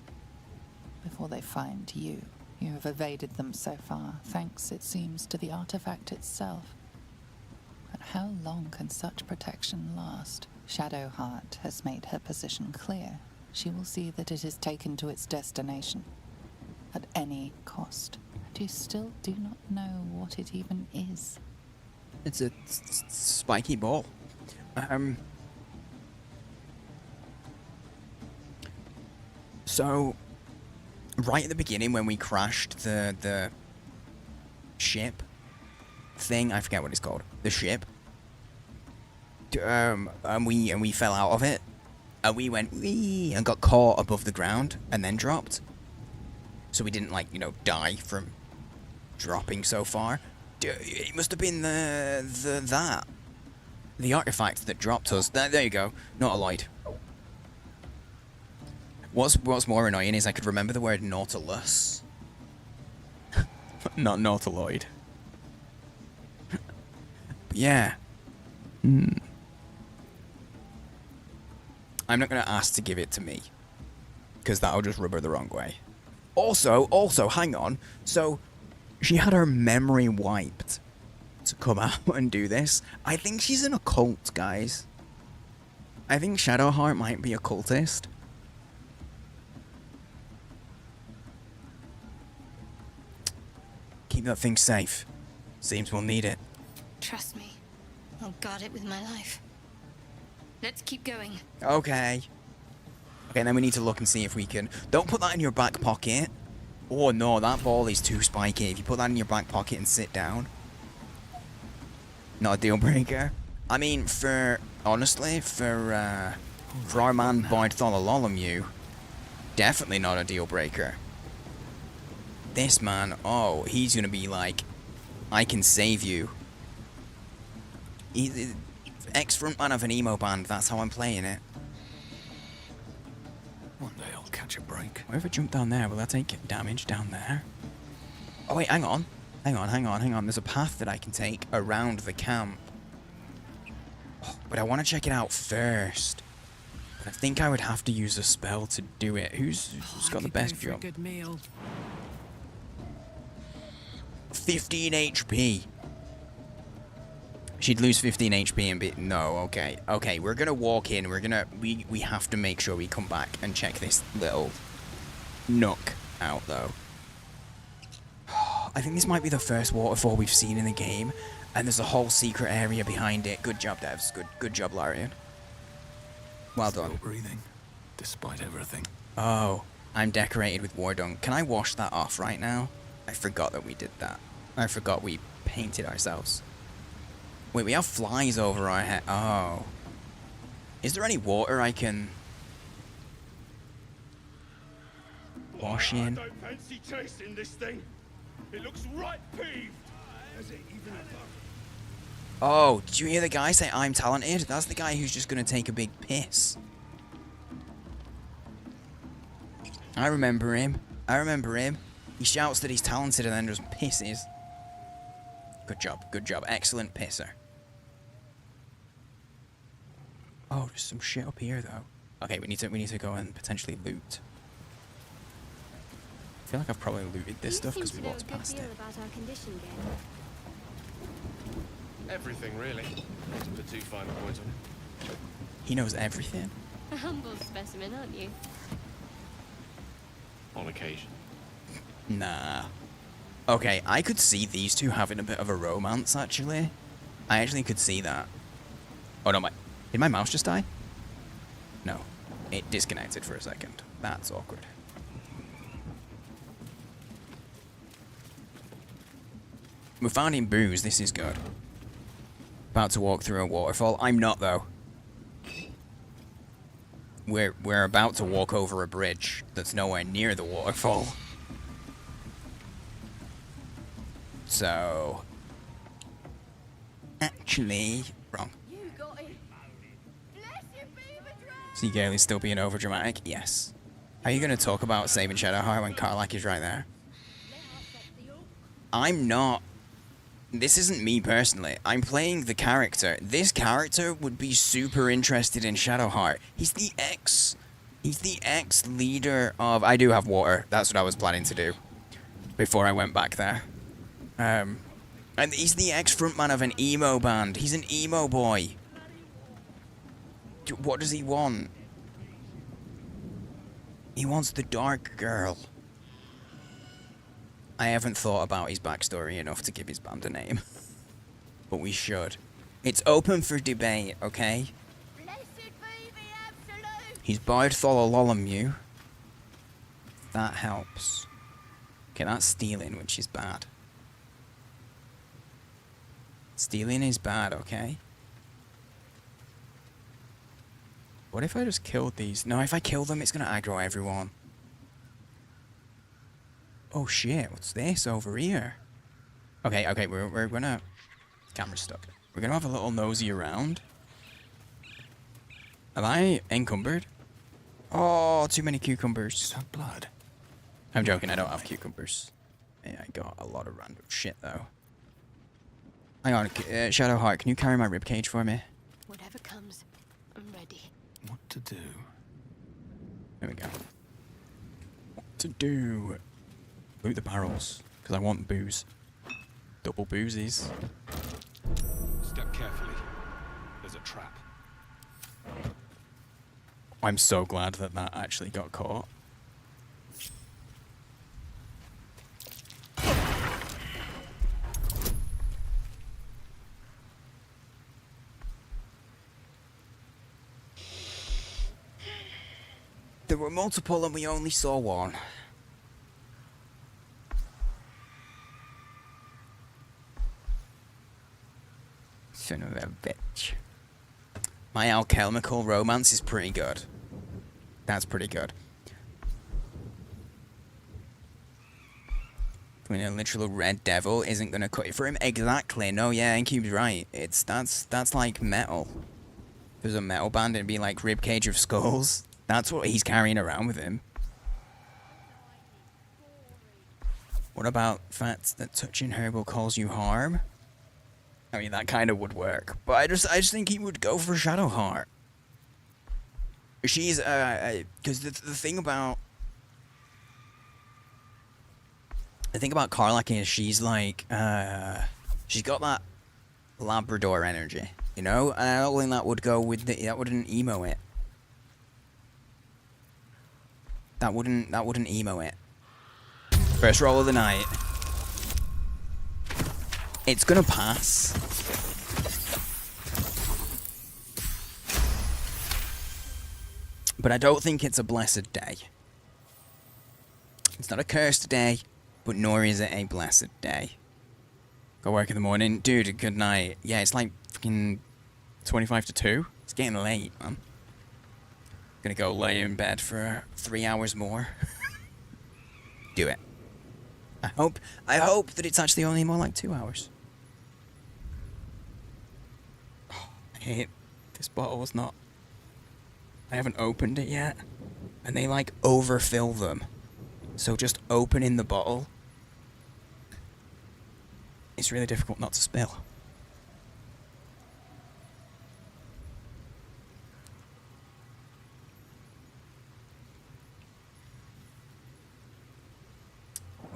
Before they find you. You have evaded them so far, thanks, it seems, to the artifact itself. But how long can such protection last? Shadowheart has made her position clear. She will see that it is taken to its destination. At any cost. And you still do not know what it even is. It's a spiky ball. So, right at the beginning when we crashed the ship thing, I forget what it's called, the ship, and we fell out of it, and we went wee and got caught above the ground and then dropped. So we didn't, like, you know, die from dropping so far. It must have been the artifact that dropped us. There you go. Not a light. What's more annoying is I could remember the word Nautilus. Not Nautiloid. But yeah. I'm not going to ask to give it to me. Because that'll just rub her the wrong way. Also, hang on. So, she had her memory wiped to come out and do this. I think she's in a cult, guys. I think Shadowheart might be a cultist. Keep that thing safe. Seems we'll need it. Trust me. I'll guard it with my life. Let's keep going. Okay. Okay, then we need to look and see if we can... Don't put that in your back pocket. Oh no, that ball is too spiky. If you put that in your back pocket and sit down. Not a deal breaker. I mean, honestly, for our man Bartholomew, definitely not a deal breaker. This man, oh, he's gonna be like, I can save you. He's ex-frontman of an emo band, that's how I'm playing it. One day I'll catch a break. Whoever jumped down there, will that take damage down there? Oh wait, hang on. Hang on. There's a path that I can take around the camp. Oh, but I want to check it out first. But I think I would have to use a spell to do it. Who's got the best jump? Good meal. 15 HP. She'd lose 15 HP and be... No, okay. Okay, we're gonna walk in. We have to make sure we come back and check this little nook out, though. I think this might be the first waterfall we've seen in the game. And there's a whole secret area behind it. Good job, devs. Good job, Larian. Well done. Still breathing, despite everything. Oh, I'm decorated with war dung. Can I wash that off right now? I forgot that we did that. I forgot we painted ourselves. Wait, we have flies over our head. Oh. Is there any water I can wash in? I don't fancy chasing this thing. It looks right peeved. Has it even above? Oh, did you hear the guy say I'm talented? That's the guy who's just gonna take a big piss. I remember him. He shouts that he's talented and then just pisses. Good job. Excellent pisser. Oh, there's some shit up here though. Okay, we need to go and potentially loot. I feel like I've probably looted this stuff because we walked past it. Everything, really. Not to put too fine a point on it. He knows everything. A humble specimen, aren't you? On occasion. Nah. Okay, I could see these two having a bit of a romance, actually. I actually could see that. Oh no, did my mouse just die? No. It disconnected for a second. That's awkward. We're finding booze, this is good. About to walk through a waterfall. I'm not, though. We're about to walk over a bridge that's nowhere near the waterfall. So... Actually... Wrong. Seagale is still being overdramatic? Yes. Are you going to talk about saving Shadowheart when Karlach is right there? I'm not... This isn't me personally. I'm playing the character. This character would be super interested in Shadowheart. He's the ex-leader of... I do have water. That's what I was planning to do. Before I went back there. And he's the ex-frontman of an emo band. He's an emo boy. What does he want? He wants the dark girl. I haven't thought about his backstory enough to give his band a name. But we should. It's open for debate, okay? He's Bartholomew. That helps. Okay, that's stealing, which is bad. Stealing is bad, okay? What if I just killed these? No, if I kill them, it's gonna aggro everyone. Oh shit, what's this over here? Okay, we're gonna... Camera's stuck. We're gonna have a little nosy around. Am I encumbered? Oh, too many cucumbers. Is that blood? I'm joking, I don't have cucumbers. Yeah, I got a lot of random shit though. Hang on, Shadowheart, can you carry my ribcage for me? Whatever comes, I'm ready. What to do? There we go. What to do? Loot the barrels, because I want booze. Double boozies. Step carefully. There's a trap. I'm so glad that that actually got caught. There were multiple and we only saw one. Son of a bitch. My alchemical romance is pretty good. That's pretty good. I mean, a literal red devil isn't gonna cut it for him. Exactly. No, yeah, Incube's right. That's like metal. If there's a metal band, it'd be like Ribcage of Skulls. That's what he's carrying around with him. What about fact that touching her will cause you harm? I mean, that kind of would work, but I just think he would go for Shadowheart. She's because the thing about Karlach is she's like she's got that Labrador energy, you know, and I don't think that would go with that wouldn't emo it. That wouldn't emo it. First roll of the night. It's gonna pass. But I don't think it's a blessed day. It's not a cursed day, but nor is it a blessed day. Go work in the morning. Dude, good night. Yeah, it's like fucking 25 to 2. It's getting late, man. Gonna go lay in bed for 3 hours more. Do it. I hope that it's actually only more like 2 hours. Oh, I hate this bottle is not. I haven't opened it yet. And they like overfill them. So just opening the bottle. It's really difficult not to spill.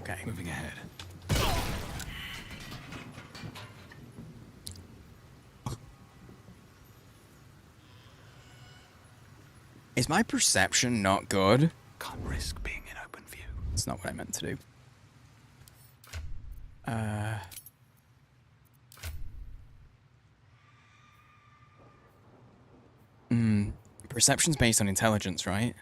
Okay. Moving ahead. Is my perception not good? Can't risk being in open view. That's not what I meant to do. Perception's based on intelligence, right?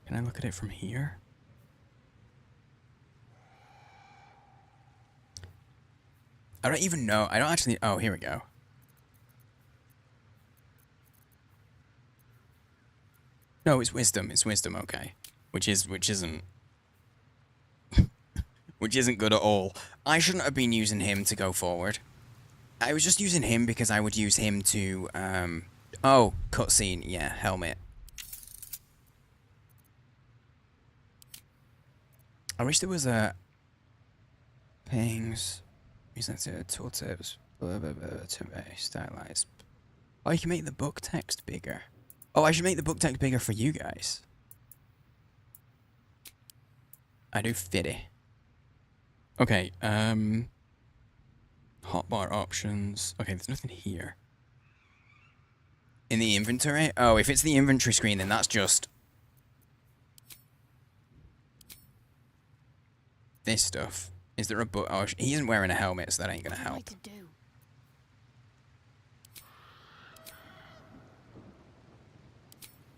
Can I look at it from here? I don't even know. I don't actually... Oh, here we go. No, it's wisdom. It's wisdom, okay. Which isn't... which isn't good at all. I shouldn't have been using him to go forward. I was just using him because I would use him to... Oh, cutscene. Yeah, helmet. I wish there was a... Pings... Tooltips... Blah, blah, blah, to stylize. Oh, you can make the book text bigger. Oh, I should make the book text bigger for you guys. I do fitty. Okay, hotbar options. Okay, there's nothing here. In the inventory? Oh, if it's the inventory screen, then that's just... this stuff. Is there a book? Oh, he isn't wearing a helmet, so that ain't gonna help.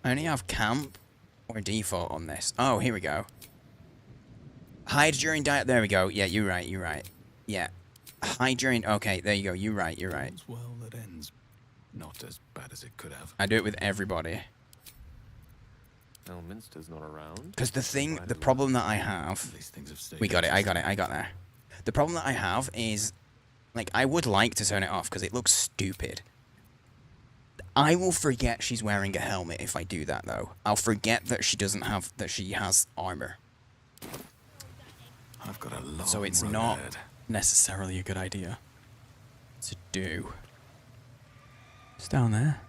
I only have camp or default on this. Oh, here we go. Hide during diet. There we go. Yeah, you're right. You're right. Yeah. Hide during... Okay, there you go. You're right. You're right. Well, that ends not as bad as it could have. I do it with everybody. Elminster's not around. Because the problem that I have... We got it. I got it. I got there. The problem that I have is... Like, I would like to turn it off because it looks stupid. I will forget she's wearing a helmet if I do that, though. I'll forget that she doesn't have... That she has armor. I've got a long So it's not necessarily a good idea to do. It's down there.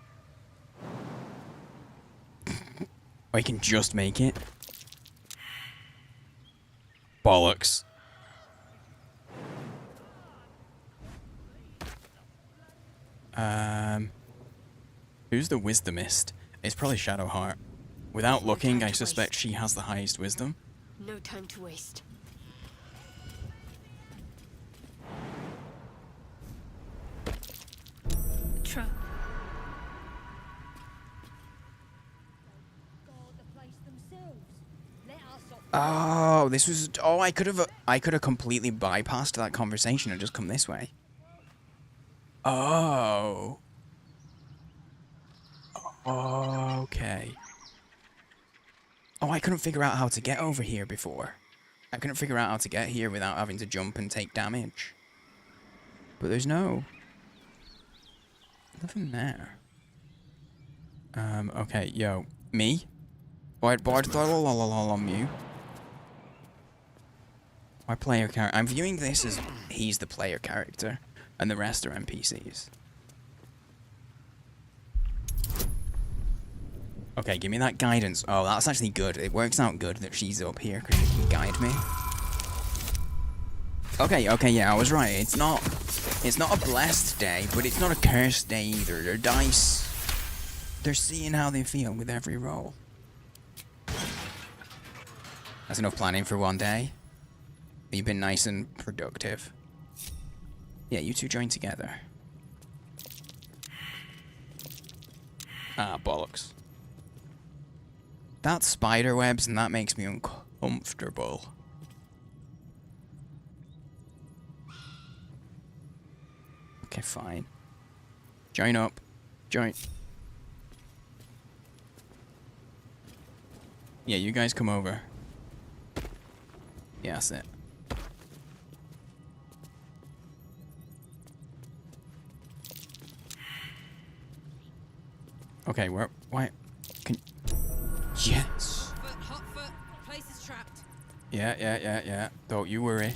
Or you can just make it. Bollocks. Who's the wisdomist? It's probably Shadowheart. Without looking, I suspect she has the highest wisdom. No time to waste. Trap. Oh, this was... Oh, I could have completely bypassed that conversation and just come this way. Oh. Okay. Oh, I couldn't figure out how to get over here before. I couldn't figure out how to get here without having to jump and take damage. But there's nothing there. Okay, yo. Me? Why on you? My player character. I'm viewing this as he's the player character, and the rest are NPCs. Okay, give me that guidance. Oh, that's actually good. It works out good that she's up here because she can guide me. Okay, yeah, I was right. It's not a blessed day, but it's not a cursed day either. They're dice. They're seeing how they feel with every roll. That's enough planning for one day. You've been nice and productive. Yeah, you two join together. Ah, bollocks. That's spider webs, and that makes me uncomfortable. Okay, fine. Join up. Join. Yeah, you guys come over. Yeah, that's it. Okay, why? Yes. Hot foot, place is trapped. Yeah. Don't you worry.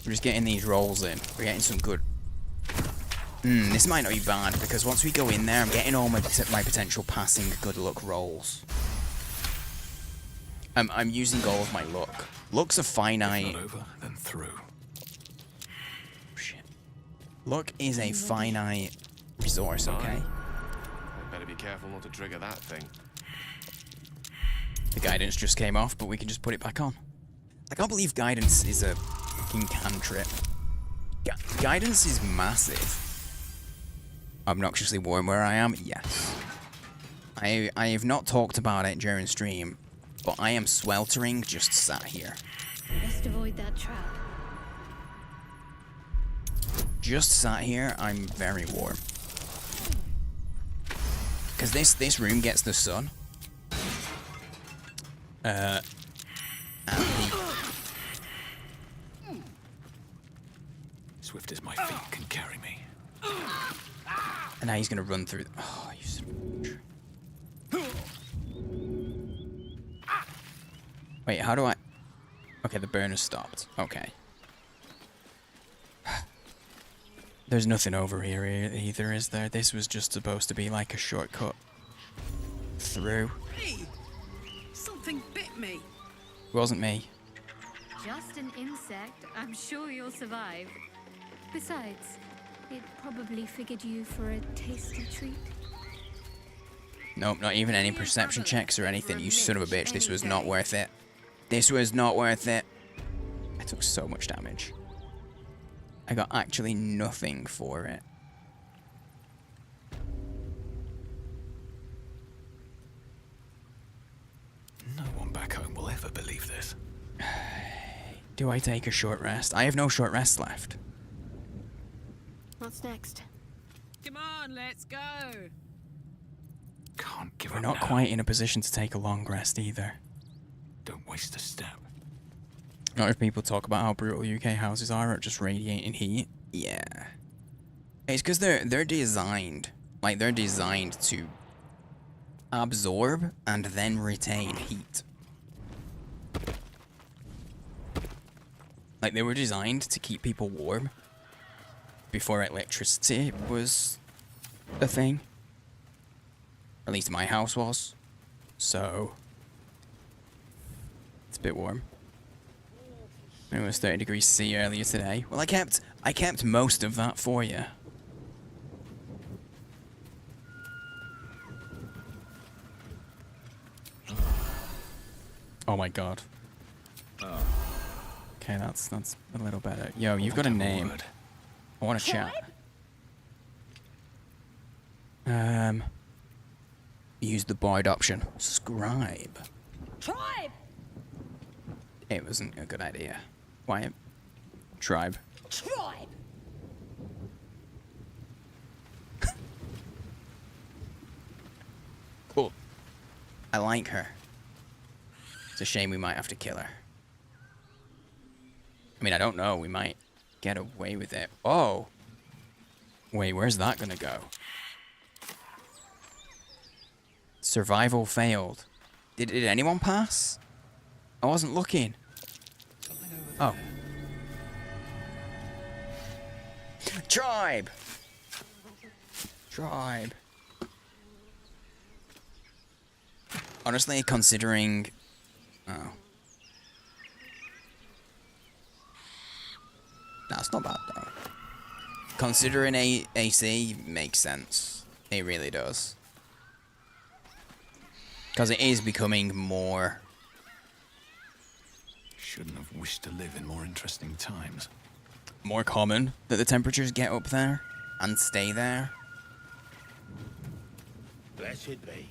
We're just getting these rolls in. We're getting some good... this might not be bad, because once we go in there, I'm getting all my potential passing good luck rolls. I'm using all of my luck. Luck's a finite. If not over, then through. Shit. Luck is a finite resource, okay? Better be careful not to trigger that thing. The guidance just came off, but we can just put it back on. I can't believe guidance is a fucking cantrip. Guidance is massive. Obnoxiously warm where I am? Yes. I have not talked about it during stream, but I am sweltering just sat here. Best avoid that trap. Just sat here, I'm very warm. Because this room gets the sun. And heat. Swift as my feet can carry me. And now he's gonna run through. Oh, you son of a bitch. Wait, how do I? Okay, the burner stopped. Okay. There's nothing over here either, is there? This was just supposed to be like a shortcut through. Hey! Something bit me. It wasn't me. Just an insect. I'm sure you'll survive. Besides, it probably figured you for a tasty treat. Nope, not even any perception checks or anything. You son of a bitch. This was not worth it. This was not worth it. I took so much damage. I got actually nothing for it. No one back home will ever believe this. Do I take a short rest? I have no short rests left. What's next? Come on, let's go. Can't give We're up not now. quite in a position to take a long rest either. Don't waste a step. Not if people talk about how brutal UK houses are at just radiating heat. Yeah. It's because they're designed. Like, they're designed to absorb and then retain heat. Like, they were designed to keep people warm before electricity was a thing. At least my house was. So, it's a bit warm. It was 30 degrees C earlier today. Well, I kept most of that for you. Oh my god. Okay, that's a little better. Yo, you've got a name. I want to chat. Use the board option. Scribe. Tribe! It wasn't a good idea. Why? Tribe. Tribe! Cool. I like her. It's a shame we might have to kill her. I mean, I don't know. We might get away with it. Oh. Wait, where's that gonna go? Survival failed. Did anyone pass? I wasn't looking. Oh. Tribe! Tribe. Honestly, considering... Oh. That's not bad, though. Considering AC makes sense. It really does. Because it is becoming more... Shouldn't have wished to live in more interesting times. more common that the temperatures get up there and stay there. Blessed be.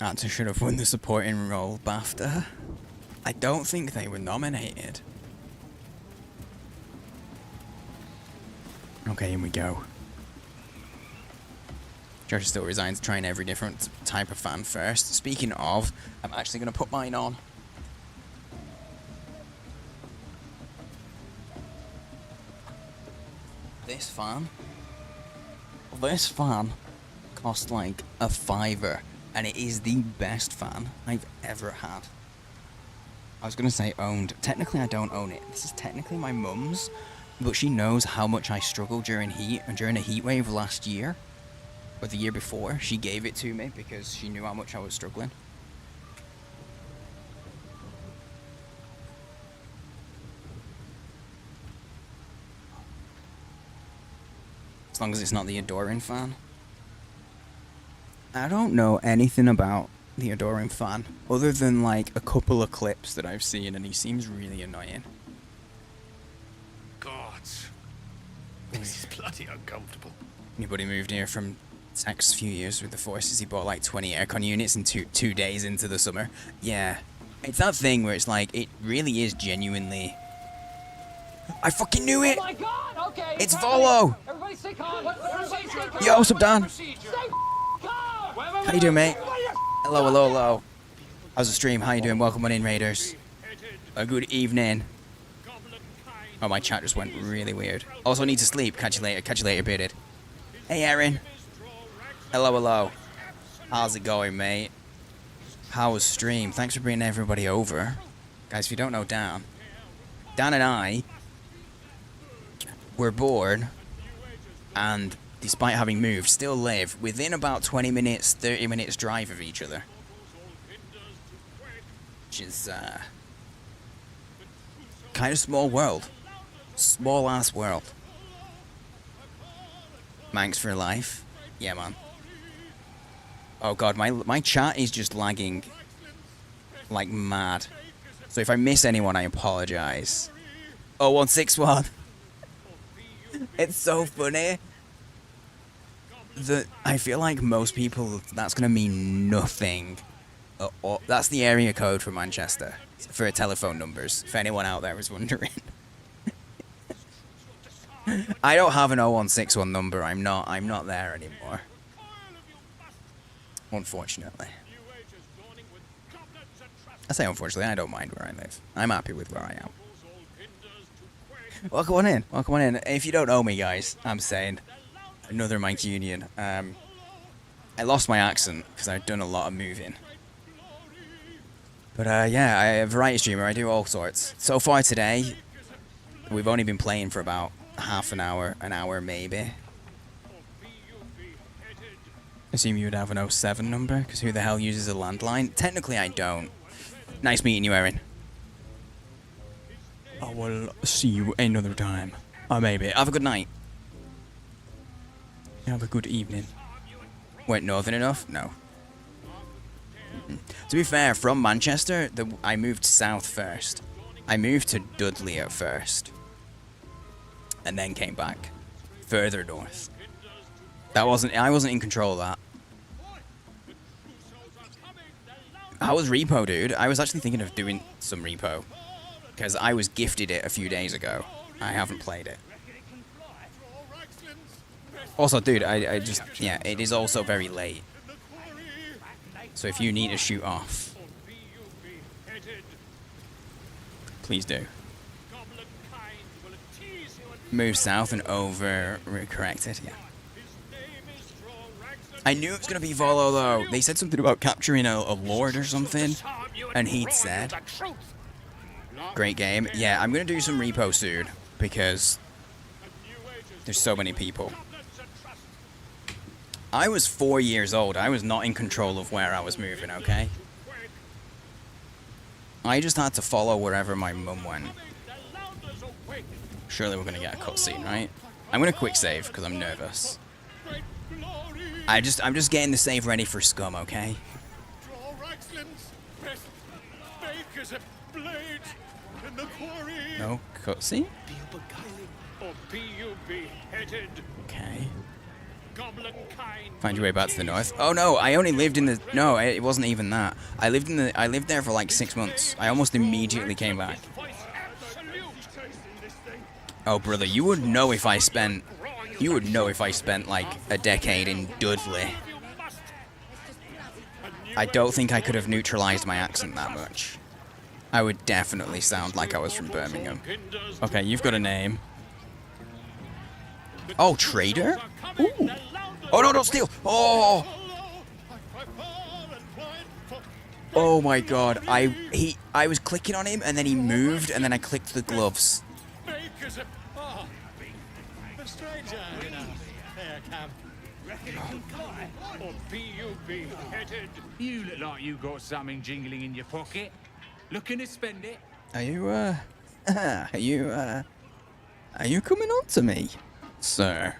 Actor should have won the supporting role BAFTA. I don't think they were nominated. Okay, here we go. George still resigns, trying every different type of fan first. Speaking of, I'm actually going to put mine on. This fan cost like a $5, and it is the best fan I've ever had. I was going to say owned. Technically, I don't own it. This is technically my mum's, but she knows how much I struggled during heat and during a heat wave last year. or the year before, she gave it to me because she knew how much I was struggling. As long as it's not the Adoring fan. I don't know anything about the Adoring fan, other than like a couple of clips that I've seen, and he seems really annoying. God, this is bloody uncomfortable. Anybody moved here from the next few years with the forces? He bought like 20 aircon units in two days into the summer. Yeah, it's that thing where it's like, it really is genuinely... I fucking knew it! Oh my God! Okay, it's Volo! Everybody stay calm. Everybody stay calm. Yo, what's up, Dan? Stay calm. How you doing, mate? Hello, hello, hello. How's the stream? How you doing? Welcome on in, Raiders. A good evening. Oh, my chat just went really weird. Also need to sleep. Catch you later, bearded. Hey, Aaron. Hello, hello. How's it going, mate? How was stream? Thanks for bringing everybody over. Guys, if you don't know Dan and I were bored, and despite having moved, still live within about 20 minutes, 30 minutes drive of each other. Which is, kind of small world. Small ass world. Manx for life. Yeah, man. Oh god, my chat is just lagging like mad. So if I miss anyone, I apologize. 0161. It's so funny. I feel like most people, that's gonna mean nothing. That's the area code for Manchester for telephone numbers, if anyone out there is wondering. I don't have an 0161 number. I'm not there anymore. Unfortunately. I say unfortunately, I don't mind where I live. I'm happy with where I am. Welcome on in. Welcome on in. If you don't know me, guys, I'm saying another Mancunian. I lost my accent because I've done a lot of moving. But yeah, I'm a variety streamer. I do all sorts. So far today, we've only been playing for about half an hour maybe. Assume you would have an 07 number, because who the hell uses a landline? Technically, I don't. Nice meeting you, Erin. I will see you another time. Or maybe. Have a good night. Have a good evening. Wait, northern enough? No. To be fair, from Manchester, I moved south first. I moved to Dudley at first. And then came back. Further north. I wasn't in control of that. How was Repo, dude? I was actually thinking of doing some Repo. Because I was gifted it a few days ago. I haven't played it. Also, dude, I just... Yeah, it is also very late. So if you need to shoot off... Please do. Move south and over... Corrected, yeah. I knew it was going to be Volo, though. They said something about capturing a lord or something. And he'd said... Great game. Yeah, I'm going to do some Repo soon. Because... there's so many people. I was 4 years old. I was not in control of where I was moving, okay? I just had to follow wherever my mum went. Surely we're going to get a cutscene, right? I'm going to quick save because I'm nervous. I'm just getting the save ready for scum, okay? No cutscene? Okay. Find your way back to the north. Oh no, I only lived in the... No, it wasn't even that. I lived there for like 6 months. I almost immediately came back. Oh brother, you would know if I spent... You would know if I spent like a decade in Dudley. I don't think I could have neutralized my accent that much. I would definitely sound like I was from Birmingham. Okay, you've got a name. Oh, trader? Ooh. Oh no, don't steal! Oh! Oh my god, I was clicking on him and then he moved and then I clicked the gloves. Reckon it can fly? Or be you beheaded? You look like you got something jingling in your pocket. Looking to spend it? Are you, are you coming on to me, sir?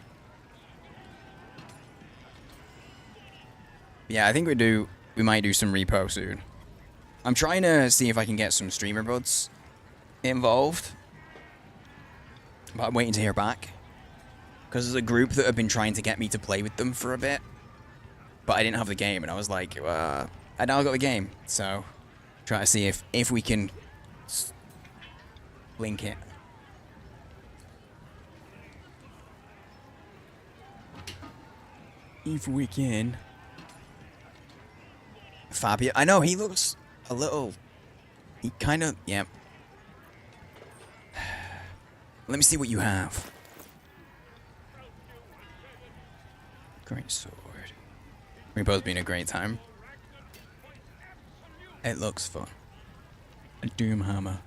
Yeah, I think we might do some repo soon. I'm trying to see if I can get some streamer buds involved. But I'm waiting to hear back. Because there's a group that have been trying to get me to play with them for a bit. But I didn't have the game, and I was like, I now got the game. So, try to see if we can link it. If we can. Fabio, I know, he looks a little... He kind of... Yep. Let me see what you have. Great sword. We've both been a great time. It looks fun. A doom hammer.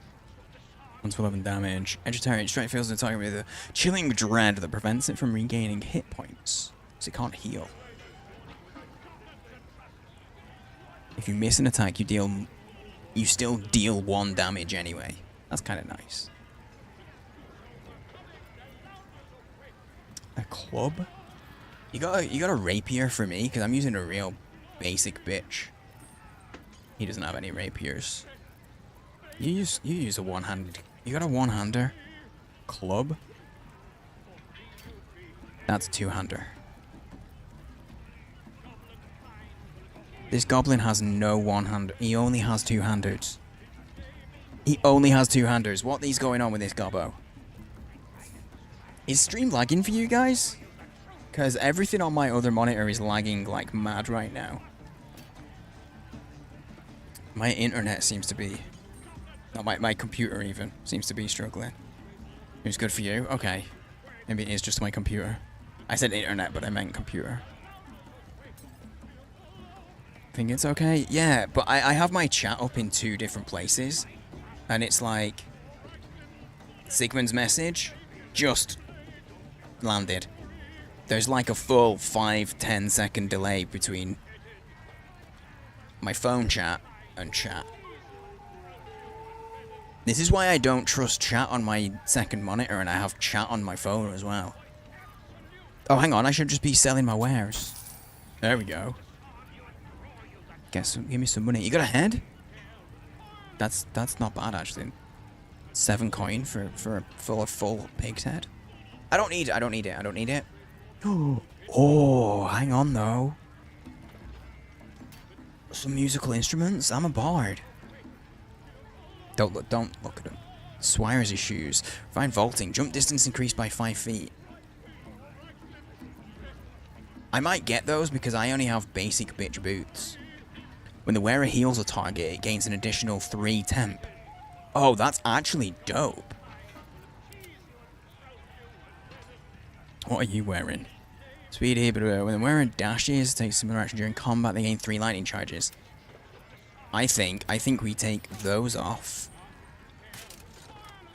111 damage. Vegetarian strike fills the target with a chilling dread that prevents it from regaining hit points. So it can't heal. If you miss an attack, you still deal 1 damage anyway. That's kind of nice. A club? You got a rapier for me? Because I'm using a real basic bitch. He doesn't have any rapiers. You use a one-handed. You got a one-hander? Club? That's a two-hander. This goblin has no one-hander. He only has two-handers. He only has two-handers. What is going on with this gobbo? Is stream lagging for you guys? Because everything on my other monitor is lagging like mad right now. My internet seems to be... Not my computer even seems to be struggling. It's good for you? Okay. Maybe it is just my computer. I said internet, but I meant computer. Think it's okay? Yeah, but I have my chat up in 2 different places. And it's like... Sigmund's message just landed. There's like a full 5-10 second delay between my phone chat and chat. This is why I don't trust chat on my second monitor and I have chat on my phone as well. Oh, hang on, I should just be selling my wares. There we go. Give me some money. You got a head? That's not bad actually. 7 coin for a full pig's head. I don't need it. Oh, hang on though. Some musical instruments? I'm a bard. Don't look at them. Swires' shoes. Fine vaulting. Jump distance increased by 5 feet. I might get those because I only have basic bitch boots. When the wearer heals a target, it gains an additional 3 temp. Oh, that's actually dope. What are you wearing? Speedy, but when the wearer dashes, takes similar action during combat, they gain 3 lightning charges. I think we take those off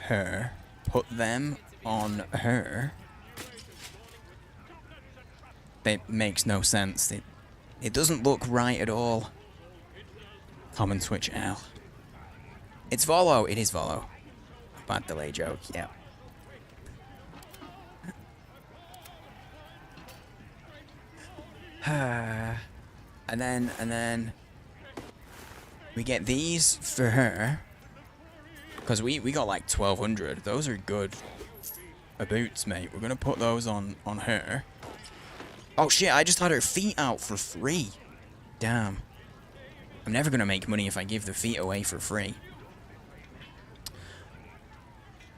her, put them on her. It makes no sense. It doesn't look right at all. Common switch L. It's Volo. It is Volo. Bad delay joke. Yeah. and then we get these for her because we got like 1200. Those are good boots, mate. We're gonna put those on her. Oh shit! I just had her feet out for free. Damn. I'm never gonna make money if I give the feet away for free.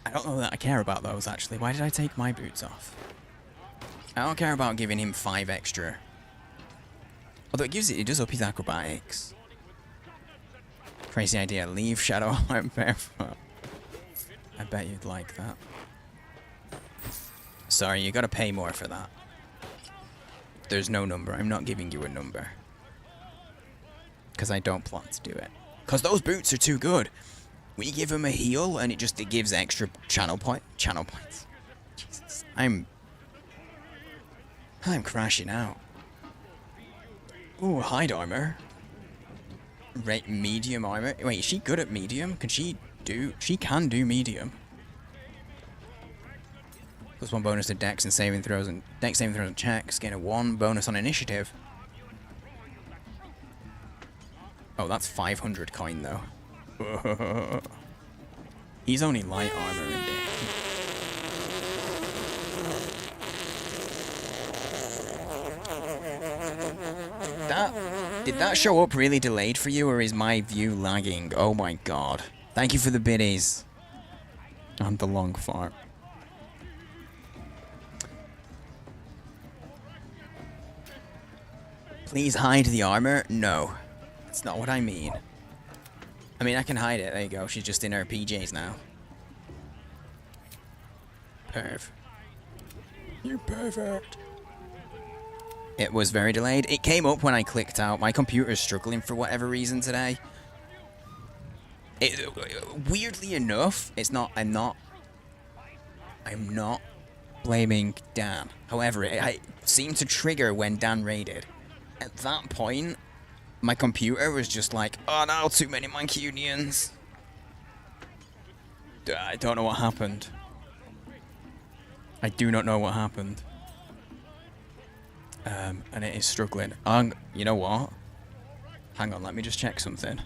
I don't know that I care about those actually. Why did I take my boots off? I don't care about giving him 5 extra. Although it does up his acrobatics. Crazy idea. Leave Shadow Arm barefoot. I bet you'd like that. Sorry, you gotta pay more for that. There's no number. I'm not giving you a number. Because I don't plan to do it. Because those boots are too good. We give him a heal and it gives extra channel points. Jesus. I'm crashing out. Ooh, hide armor. Rate medium armor. Wait, is she good at medium? Can she do... She can do medium. +1 bonus to dex and saving throws and dex saving throws and checks. Gain a 1 bonus on initiative. Oh, that's 500 coin though. He's only light armor in there. Did that show up really delayed for you, or is my view lagging? Oh my god. Thank you for the biddies. And the long fart. Please hide the armor? No. That's not what I mean. I mean, I can hide it. There you go. She's just in her PJs now. Perv. You're perfect. It was very delayed. It came up when I clicked out. My computer's struggling for whatever reason today. Weirdly enough, it's not. I'm not blaming Dan. However, it seemed to trigger when Dan raided. At that point, my computer was just like, oh no, too many Mancunians. I don't know what happened. I do not know what happened. And it is struggling. You know what? Hang on, let me just check something.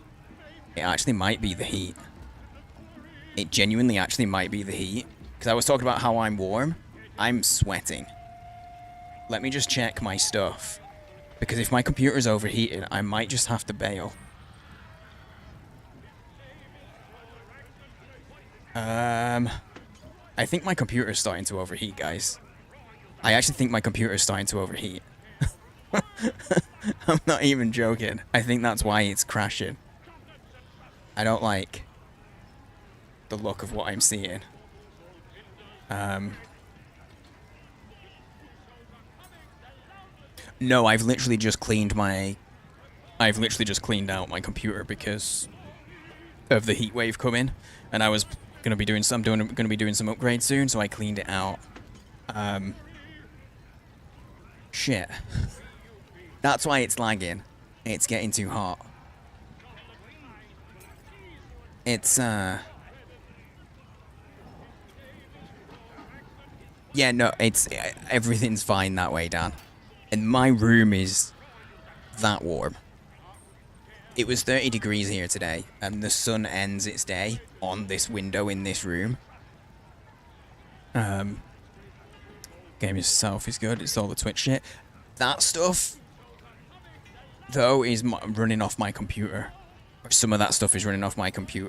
It actually might be the heat. It genuinely actually might be the heat. Because I was talking about how I'm warm. I'm sweating. Let me just check my stuff. Because if my computer's overheated, I might just have to bail. I think my computer's starting to overheat, guys. I actually think my computer's starting to overheat. I'm not even joking. I think that's why it's crashing. I don't like the look of what I'm seeing. No, I've literally just cleaned out my computer because of the heat wave coming, and I was gonna be doing some upgrades soon, so I cleaned it out. Shit. That's why it's lagging. It's getting too hot. It's yeah, no, everything's fine that way, Dan. And my room is that warm. It was 30 degrees here today, and the sun ends its day on this window in this room. Game itself is good. It's all the Twitch shit. That stuff, though, is running off my computer. Some of that stuff is running off my computer.